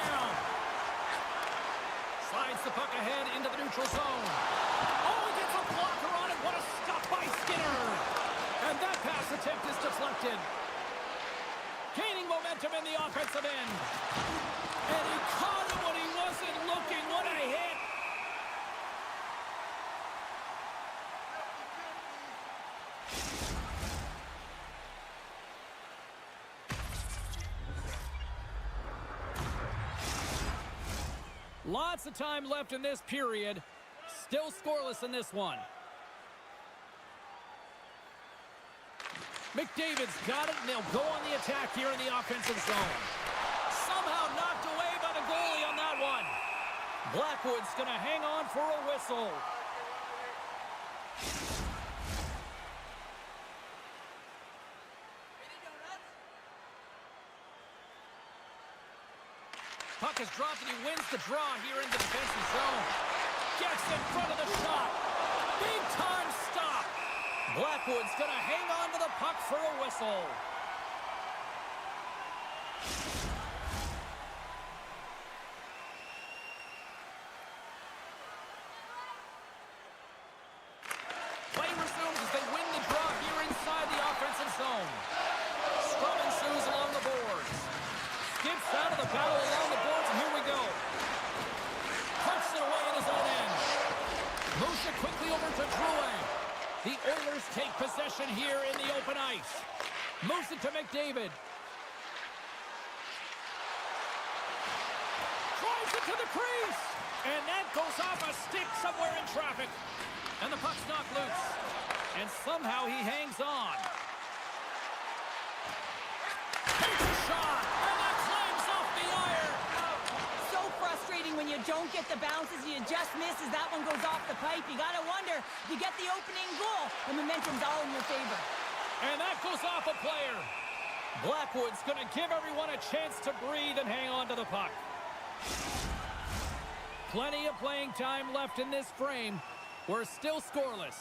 Bam! Slides the puck ahead into the neutral zone. Oh, he gets a blocker on it. What a stop by Skinner. And that pass attempt is deflected. Gaining momentum in the offensive end. And he caught him when he wasn't looking. What a hit. Lots of time left in this period. Still scoreless in this one. McDavid's got it, and they'll go on the attack here in the offensive zone. Somehow knocked away by the goalie on that one. Blackwood's going to hang on for a whistle. Puck is dropped, and he wins the draw here in the defensive zone. Gets in front of the shot. Big time stop. Blackwood's going to hang on to the puck for a whistle. Play resumes as they win the draw here inside the offensive zone. Scrum ensues along the boards. Skips out of the battle along the boards, and here we go. Puts it away in his own end. Moves it quickly over to Drouin. The Oilers take possession here in the open ice. Moves it to McDavid. Drives it to the crease. And that goes off a stick somewhere in traffic. And the puck's knocked loose. And somehow he hangs on. Takes a shot. And that climbs off the iron. So frustrating when you don't get the bounces, you just miss as that one goes off the pipe. You gotta wonder, if you get the opening goal, the momentum's all in your favor. And that goes off a player. Blackwood's gonna give everyone a chance to breathe and hang on to the puck. Plenty of playing time left in this frame. We're still scoreless.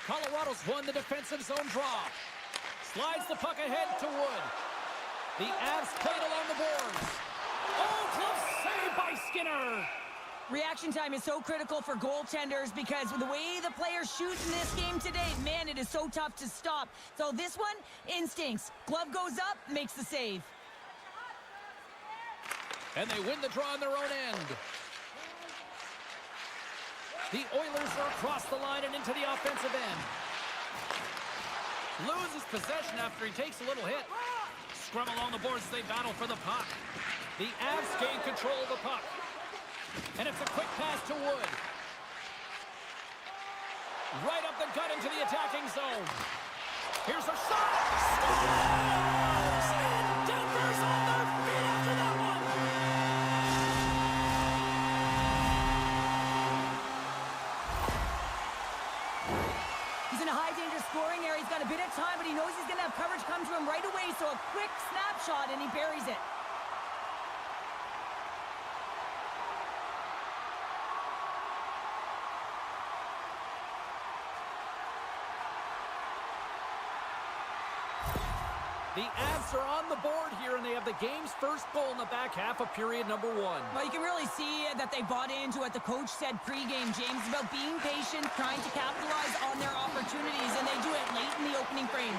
Colorado's won the defensive zone draw. Slides the puck ahead to Wood. The Avs played along the boards. Oh, close save by Skinner. Reaction time is so critical for goaltenders because the way the players shoot in this game today, man, it is so tough to stop. So this one, instincts. Glove goes up, makes the save. And they win the draw on their own end. The Oilers are across the line and into the offensive end. Loses possession after he takes a little hit. Scrum along the boards as they battle for the puck. The Avs gain control of the puck. And it's a quick pass to Wood. Right up the gut into the attacking zone. Here's a shot. Scores! And Denver's on their feet after that one. He's in a high danger scoring area. He's got a bit of time, but he knows he's going to have coverage come to him right away. So a quick snapshot, and he buries it. The Avs are on the board here, and they have the game's first goal in the back half of period number one. Well, you can really see that they bought into what the coach said pregame, James, about being patient, trying to capitalize on their opportunities, and they do it late in the opening frame.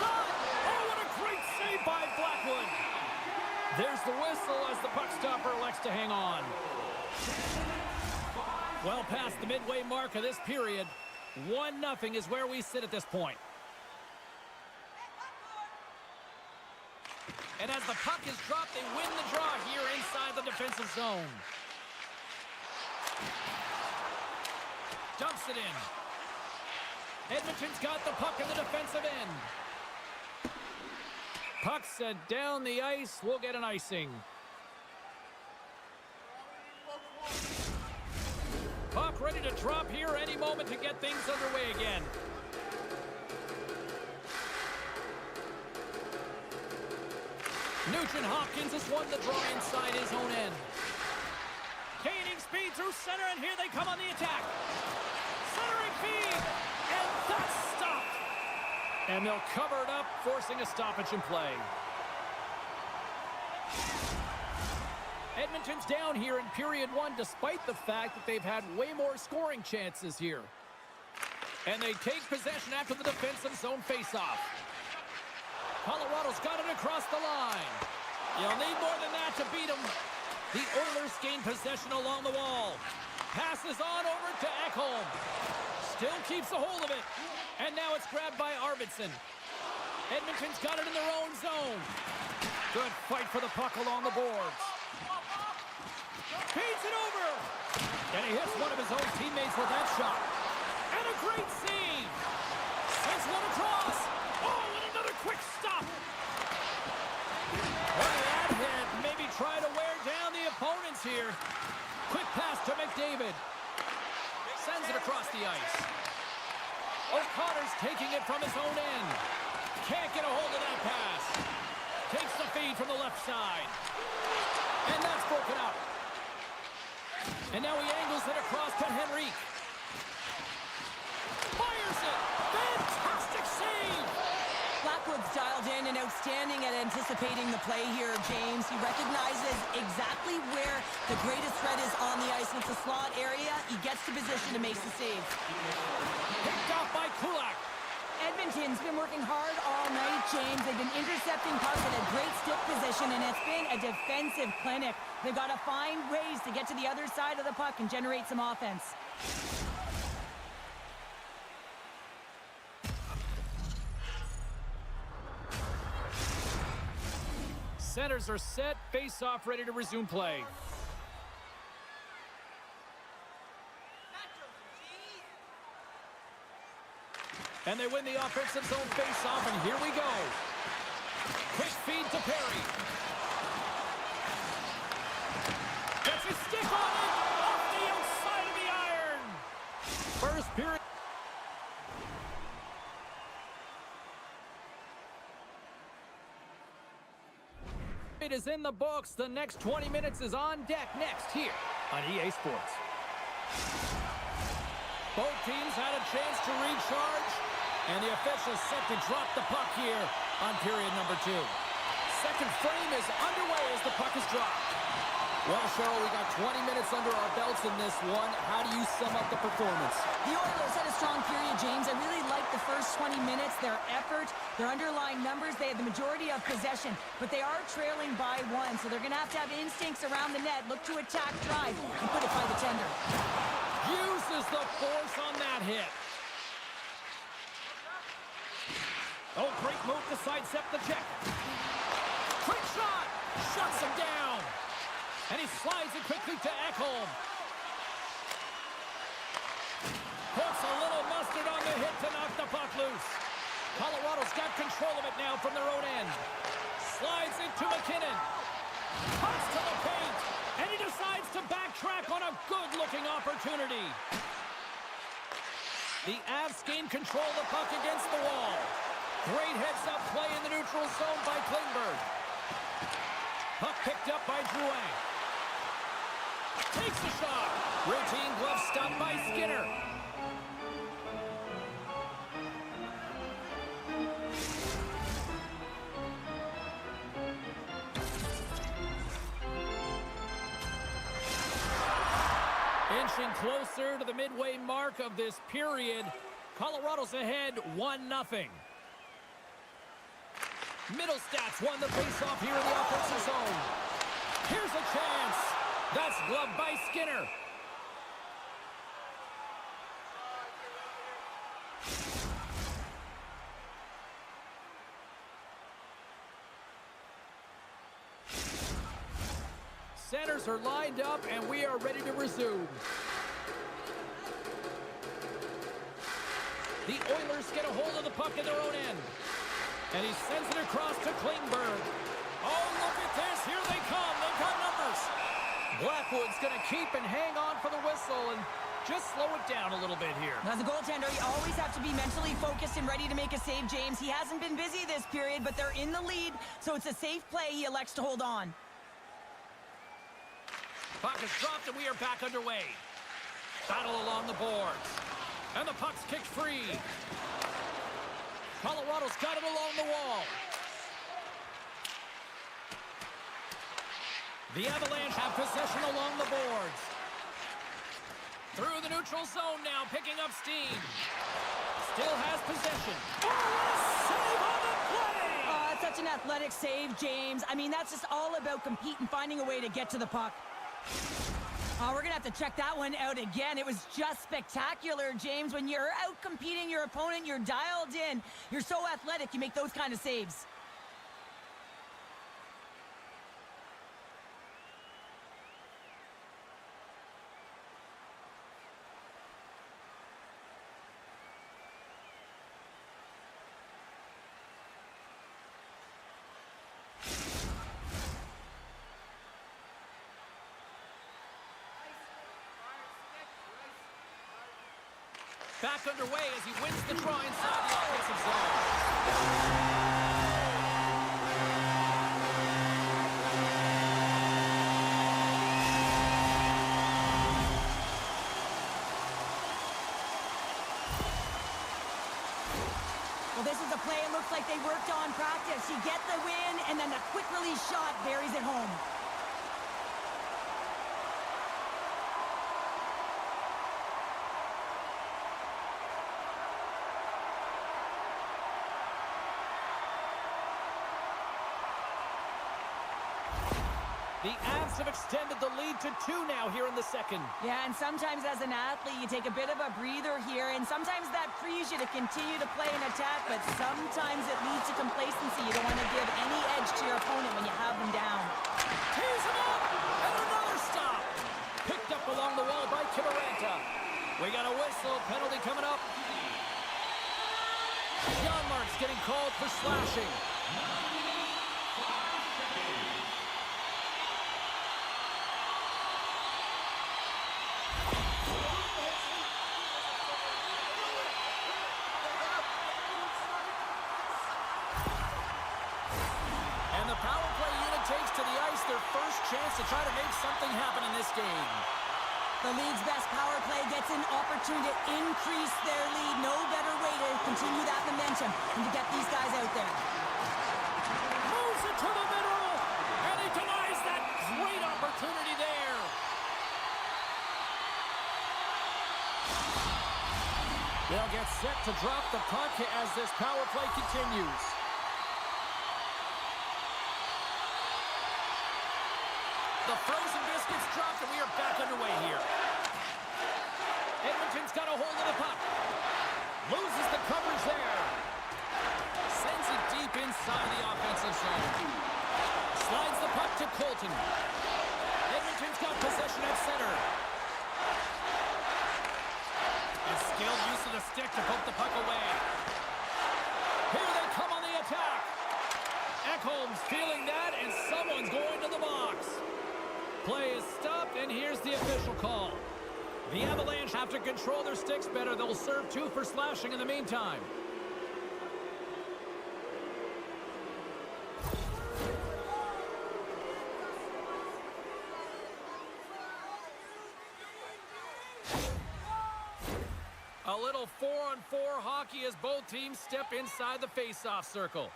Shot! Oh, what a great save by Blackwood! There's the whistle as the puck stopper elects to hang on. Well past the midway mark of this period, 1-0 is where we sit at this point. And as the puck is dropped, they win the draw here inside the defensive zone. Dumps it in. Edmonton's got the puck in the defensive end. Puck sent down the ice. We'll get an icing. Puck ready to drop here any moment to get things underway again. Nugent-Hopkins has won the draw inside his own end. Gaining speed through center, and here they come on the attack. Centering feed, and that's stopped. And they'll cover it up, forcing a stoppage in play. Edmonton's down here in period 1 despite the fact that they've had way more scoring chances here. And they take possession after the defensive zone faceoff. Colorado's got it across the line. You'll need more than that to beat them. The Oilers gain possession along the wall. Passes on over to Ekholm. Still keeps a hold of it. And now it's grabbed by Arvidsson. Edmonton's got it in their own zone. Good fight for the puck along the boards. Feeds it over. And he hits one of his own teammates with that shot. And a great save. Sends one across. Oh, and another quick stop. Well, that hit maybe try to wear down the opponents here. Quick pass to McDavid. Sends it across the ice. O'Connor's taking it from his own end. Can't get a hold of that pass. Takes the feed from the left side. And that's broken up. And now he angles it across to Henrique. Fires it. Fantastic save. Blackwood's dialed in and outstanding at anticipating the play here, James. He recognizes exactly where the greatest threat is on the ice. It's a slot area. He gets to position and makes the save. Picked off by Kulak. Edmonton's been working hard all night, James. They've been intercepting pucks in a great stick position, and it's been a defensive clinic. They've got to find ways to get to the other side of the puck and generate some offense. Centers are set, face-off ready to resume play. And they win the offensive zone face-off, and here we go. Quick feed to Perry. Gets his stick on it, off the outside of the iron. First period. It is in the books. The next 20 minutes is on deck next here on EA Sports. Both teams had a chance to recharge, and the officials set to drop the puck here on period number 2. Second frame is underway as the puck is dropped. Well, Cheryl, we got 20 minutes under our belts in this one. How do you sum up the performance? The Oilers had a strong period, James. I really liked the first 20 minutes, their effort, their underlying numbers. They had the majority of possession, but they are trailing by 1, so they're going to have instincts around the net, look to attack, drive, and put it by the tender. Uses the force on that hit. Oh, great move to sidestep the check. Quick shot. Shuts him down. And he slides it quickly to Ekholm. Puts a little mustard on the hit to knock the puck loose. Colorado's got control of it now from their own end. Slides it to McKinnon. Pucks to the paint. And he decides to backtrack on a good-looking opportunity. The Avs gain control of the puck against the wall. Great heads-up play in the neutral zone by Klingberg. Puck picked up by Drouin. Takes a shot. Routine glove stop by Skinner. Inching closer to the midway mark of this period. Colorado's ahead 1-0. Middlestats won the faceoff here in the offensive zone. Here's a chance. That's gloved by Skinner. Centers are lined up, and we are ready to resume. The Oilers get a hold of the puck in their own end. And he sends it across to Klingberg. Oh, look at this. Here they come. They've got numbers. Blackwood's going to keep and hang on for the whistle and just slow it down a little bit here. As a goaltender, you always have to be mentally focused and ready to make a save, James. He hasn't been busy this period, but they're in the lead, so it's a safe play. He elects to hold on. Puck is dropped, and we are back underway. Battle along the boards. And the puck's kicked free. Colorado's got it along the wall. The Avalanche have possession along the boards. Through the neutral zone now, picking up steam. Still has possession. Oh, save on the play! Oh, that's such an athletic save, James. I mean, that's just all about competing, finding a way to get to the puck. Oh, we're going to have to check that one out again. It was just spectacular, James. When you're out competing your opponent, you're dialed in. You're so athletic, you make those kind of saves. Back underway as he wins the draw inside the offensive zone. Well, this is a play it looks like they worked on practice. You get the win, and then a quick release shot buries it home. The Avs have extended the lead to 2 now here in the second. Yeah, and sometimes as an athlete, you take a bit of a breather here, and sometimes that frees you to continue to play an attack, but sometimes it leads to complacency. You don't want to give any edge to your opponent when you have them down. Tees him up, and another stop. Picked up along the wall by Kivaranta. We got a whistle, penalty coming up. Janmark's getting called for slashing. Takes to the ice their first chance to try to make something happen in this game. The league's best power play gets an opportunity to increase their lead. No better way to continue that momentum and to get these guys out there. Moves it to the middle, and he denies that great opportunity there. They'll get set to drop the puck as this power play continues. The frozen biscuits dropped, and we are back underway here. Edmonton's got a hold of the puck. Loses the coverage there. Sends it deep inside the offensive zone. Slides the puck to Colton. Edmonton's got possession at center. A skilled use of the stick to poke the puck away. Here they come on the attack. Ekholm's feeling that, and someone's going to the box. Play is stopped, and here's the official call. The Avalanche have to control their sticks better. They'll serve 2 for slashing in the meantime. A little 4-on-4 hockey as both teams step inside the face-off circle.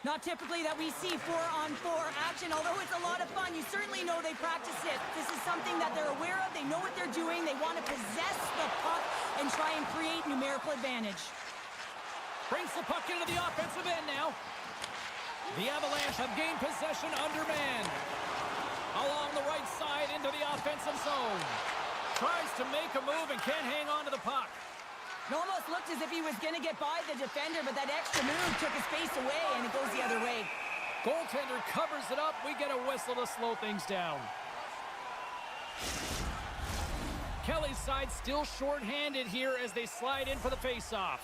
Not typically that we see 4-on-4 action, although it's a lot of fun. You certainly know they practice it. This is something that they're aware of. They know what they're doing. They want to possess the puck and try and create numerical advantage. Brings the puck into the offensive end now. The Avalanche have gained possession undermanned. Along the right side into the offensive zone. Tries to make a move and can't hang on to the puck. It almost looked as if he was going to get by the defender, but that extra move took his face away, and it goes the other way. Goaltender covers it up. We get a whistle to slow things down. Kelly's side still short-handed here as they slide in for the face-off.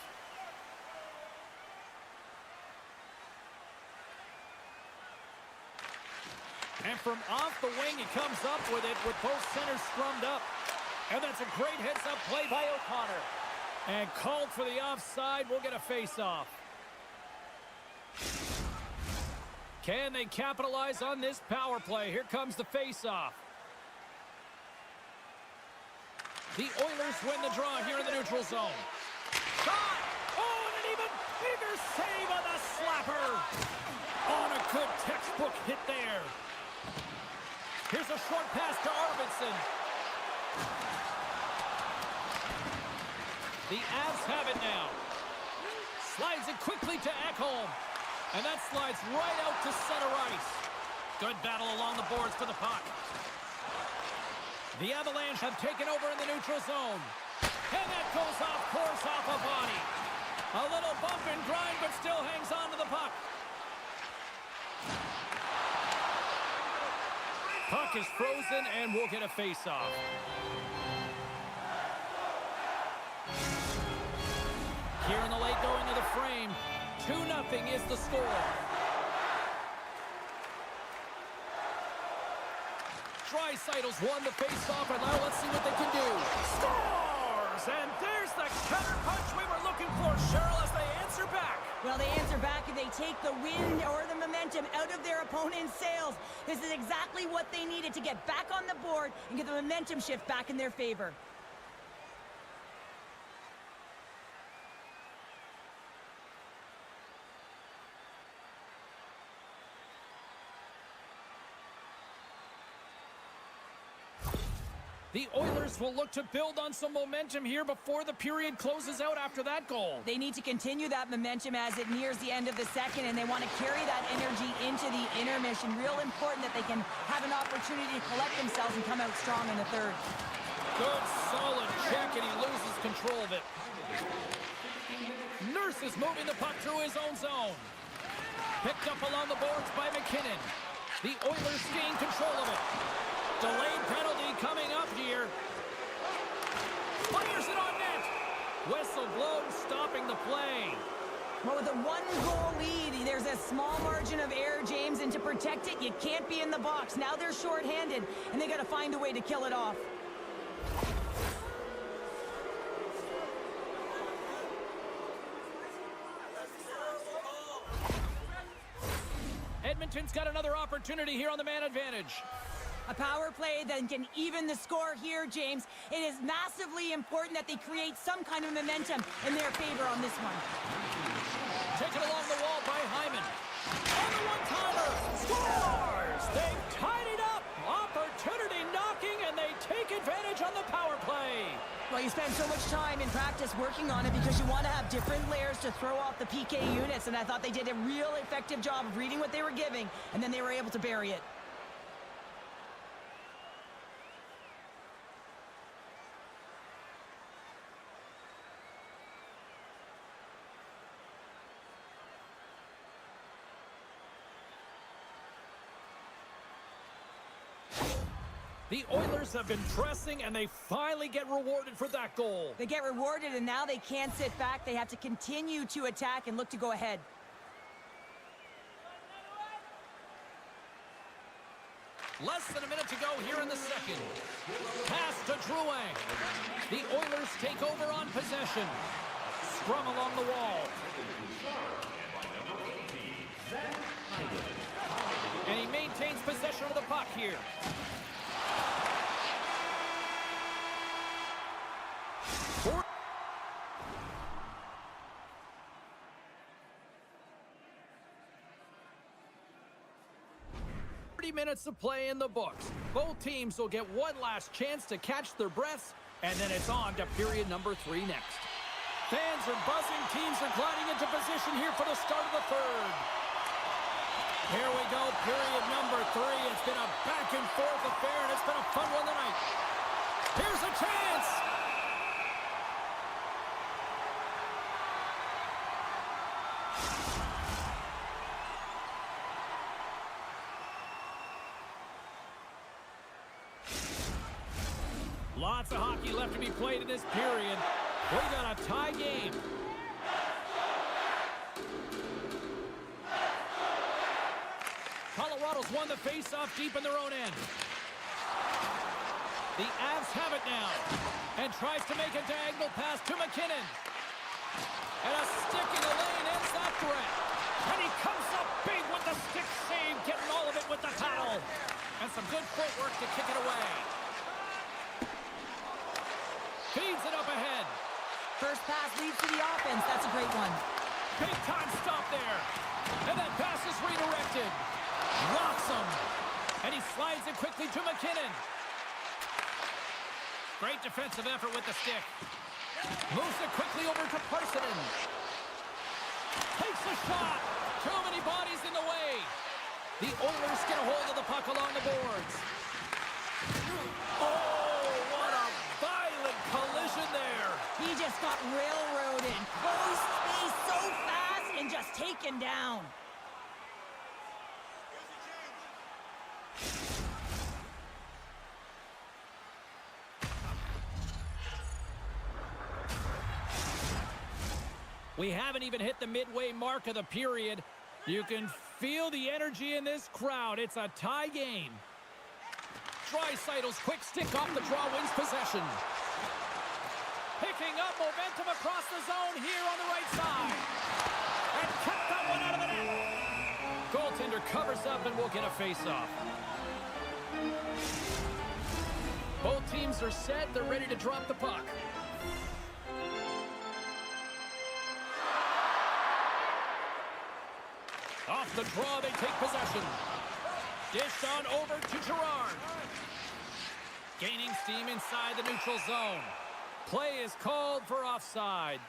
And from off the wing, he comes up with it with both centers scrummed up. And that's a great heads-up play by O'Connor. And called for the offside. We'll get a face-off. Can they capitalize on this power play? Here comes the face-off. The Oilers win the draw here in the neutral zone. Shot! Oh, and an even bigger save on the slapper. On a good textbook hit there. Here's a short pass to Arvidsson. The Avs have it now. Slides it quickly to Ekholm. And that slides right out to center ice. Good battle along the boards to the puck. The Avalanche have taken over in the neutral zone. And that goes off course off a body. A little bump and grind, but still hangs on to the puck. Puck is frozen, and we'll get a face-off. Here in the late going of the frame, 2-0 is the score. Draisaitl's won the face-off, and now let's see what they can do. Scores! And there's the counter punch we were looking for, Cheryl, as they answer back. Well, they answer back and they take the wind or the momentum out of their opponent's sails. This is exactly what they needed to get back on the board and get the momentum shift back in their favor. The Oilers will look to build on some momentum here before the period closes out after that goal. They need to continue that momentum as it nears the end of the second, and they want to carry that energy into the intermission. Real important that they can have an opportunity to collect themselves and come out strong in the third. Good, solid check, and he loses control of it. Nurse is moving the puck through his own zone. Picked up along the boards by McKinnon. The Oilers gain control of it. Delayed penalty coming up here. Fires it on net. Whistle blown, stopping the play. Well, with a one-goal lead, there's a small margin of error, James, and to protect it, you can't be in the box. Now they're shorthanded, and they got to find a way to kill it off. Edmonton's got another opportunity here on the man advantage. A power play that can even the score here, James. It is massively important that they create some kind of momentum in their favor on this one. Taken along the wall by Hyman. On the one-timer, scores! They've tied it up. Opportunity knocking, and they take advantage on the power play. Well, you spend so much time in practice working on it because you want to have different layers to throw off the PK units, and I thought they did a real effective job of reading what they were giving, and then they were able to bury it. The Oilers have been pressing, and they finally get rewarded for that goal. They get rewarded, and now they can't sit back. They have to continue to attack and look to go ahead. Less than a minute to go here in the second. Pass to Drouin. The Oilers take over on possession. Scrum along the wall. And he maintains possession of the puck here. Minutes of play in the books. Both teams will get one last chance to catch their breaths, and then it's on to period number 3 next. Fans are buzzing. Teams are gliding into position here for the start of the third. Here we go, period number 3. It's been a back-and-forth affair, and it's been a fun one tonight. Here's a chance! Lots of hockey left to be played in this period. We got a tie game. Colorado's won the face-off deep in their own end. The Avs have it now. And tries to make a diagonal pass to McKinnon. And a stick in the lane ends that threat. And he comes up big with the stick save, getting all of it with the paddle. And some good footwork to kick it away. Feeds it up ahead. First pass leads to the offense. That's a great one. Big time stop there. And that pass is redirected. Rocks him. And he slides it quickly to McKinnon. Great defensive effort with the stick. Moves it quickly over to Parsonen. Takes a shot. Too many bodies in the way. The Oilers get a hold of the puck along the boards. Oh, what a violent collision there. He just got railroaded. Goes space so fast and just taken down. We haven't even hit the midway mark of the period. You can feel the energy in this crowd. It's a tie game. Draisaitl's quick stick off the draw wins possession. Picking up momentum across the zone here on the right side. And kept that one out of the net. Goaltender covers up and we'll get a face-off. Both teams are set. They're ready to drop the puck. Off the draw, they take possession. Dished on over to Girard. Gaining steam inside the neutral zone. Play is called for offside.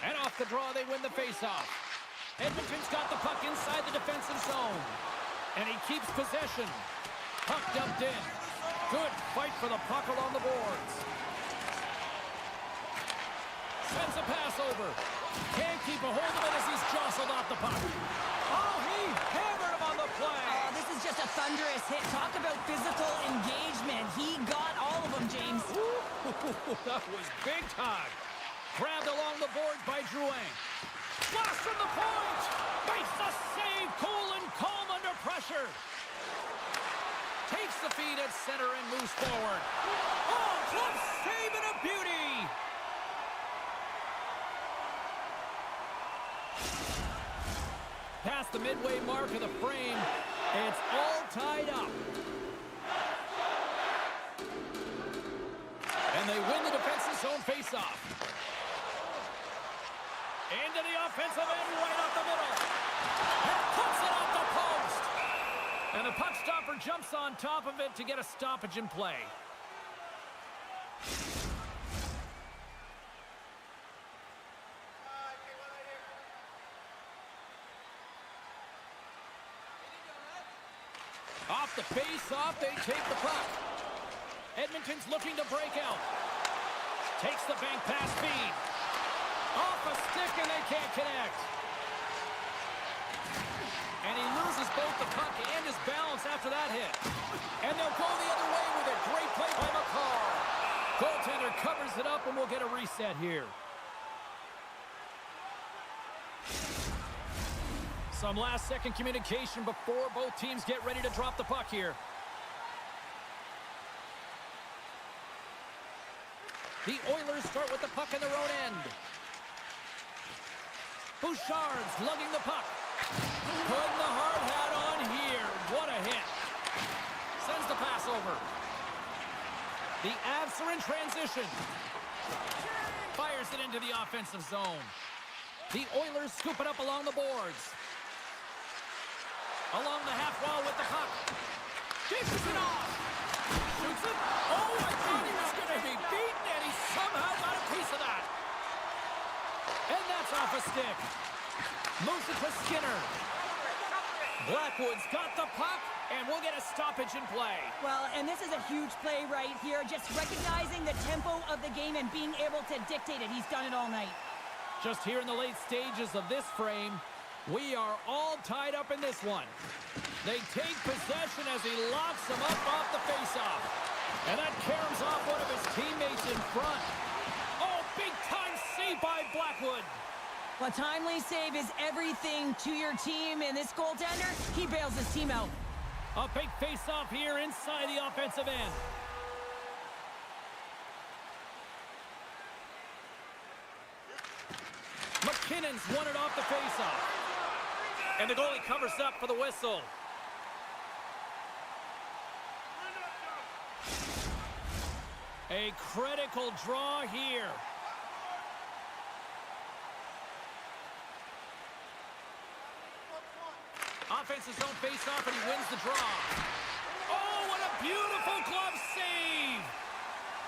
And off the draw, they win the faceoff. Edmonton's got the puck inside the defensive zone. And he keeps possession. Puck dumped in. Good fight for the puck along the boards. Sends a pass over. Can't keep a hold of it as he's jostled off the puck. Oh, he hammered him on the play. Oh, this is just a thunderous hit. Talk about physical engagement. He got all of them, James. Ooh, that was big time. Grabbed along the boards by Drouin. Flash from the point. Makes the save. Cool and calm under pressure. Takes the feed at center and moves forward. Oh, glove save and a beauty. Past the midway mark of the frame, it's all tied up. And they win the defensive zone faceoff. Into the offensive end, right up the middle. And puts it off the post. And the puck stopper jumps on top of it to get a stoppage in play. Off the face-off, they take the puck. Edmonton's looking to break out. Takes the bank pass feed. Off a stick and they can't connect. And he loses both the puck and his balance after that hit. And they'll go the other way with it. Great play by McCall. Goaltender covers it up and we'll get a reset here. Some last-second communication before both teams get ready to drop the puck here. The Oilers start with the puck in their own end. Bouchard's lugging the puck. Putting the hard hat on here. What a hit. Sends the pass over. The Avs are in transition. Fires it into the offensive zone. The Oilers scoop it up along the boards. Along the half wall with the puck. Dishes it off. Shoots it. Oh, I thought he was going to be beaten, and he somehow got a piece of that. And that's off a stick. Moves it to Skinner. Blackwood's got the puck, and we'll get a stoppage in play. Well, and this is a huge play right here. Just recognizing the tempo of the game and being able to dictate it. He's done it all night. Just here in the late stages of this frame, we are all tied up in this one. They take possession as he locks him up off the faceoff. And that caroms off one of his teammates in front. Oh, big-time save by Blackwood. A timely save is everything to your team, and this goaltender, he bails his team out. A big face-off here inside the offensive end. McKinnon's won it off the face-off. And the goalie covers up for the whistle. A critical draw here. Offense's own face-off, and he wins the draw. Oh, what a beautiful glove save!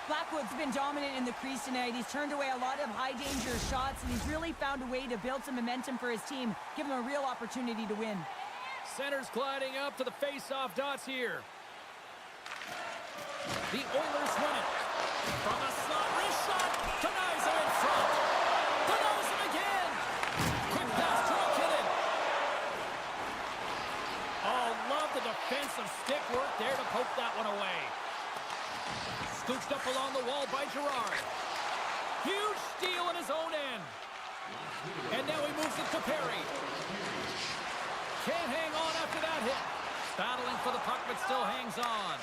Blackwood's been dominant in the crease tonight. He's turned away a lot of high-danger shots, and he's really found a way to build some momentum for his team, give him a real opportunity to win. Center's gliding up to the face-off dots here. The Oilers win it. From a slot, wrist shot, denies him in front. Denies him again. Quick pass to McKinnon. Oh, love the defensive stick work there to poke that one away. Scooped up along the wall by Girard. Huge steal in his own end. And now he moves it to Perry. Can't hang on after that hit. Battling for the puck, but still hangs on.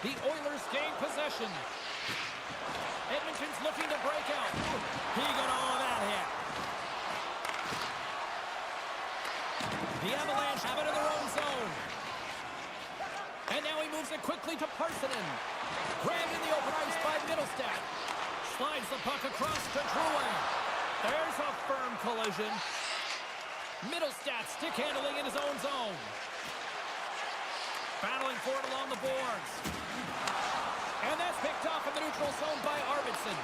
The Oilers gain possession. Edmonton's looking to break out. He got all of that hit. The Avalanche have it in their own zone. And now he moves it quickly to Parsonen. Grabbed in the open ice by Middlestat. Slides the puck across to Drouin. There's a firm collision. Middlestat stick handling in his own zone. Battling for it along the boards. And that's picked off in the neutral zone by Arvidsson.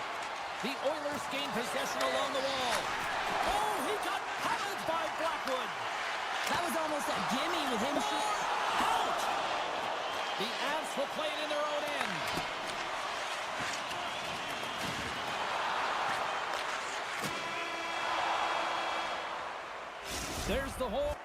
The Oilers gain possession along the wall. Oh, he got hammered by Blackwood. That was almost a gimme with him shooting. Out! The Avs will play it in their own end. There's the hole.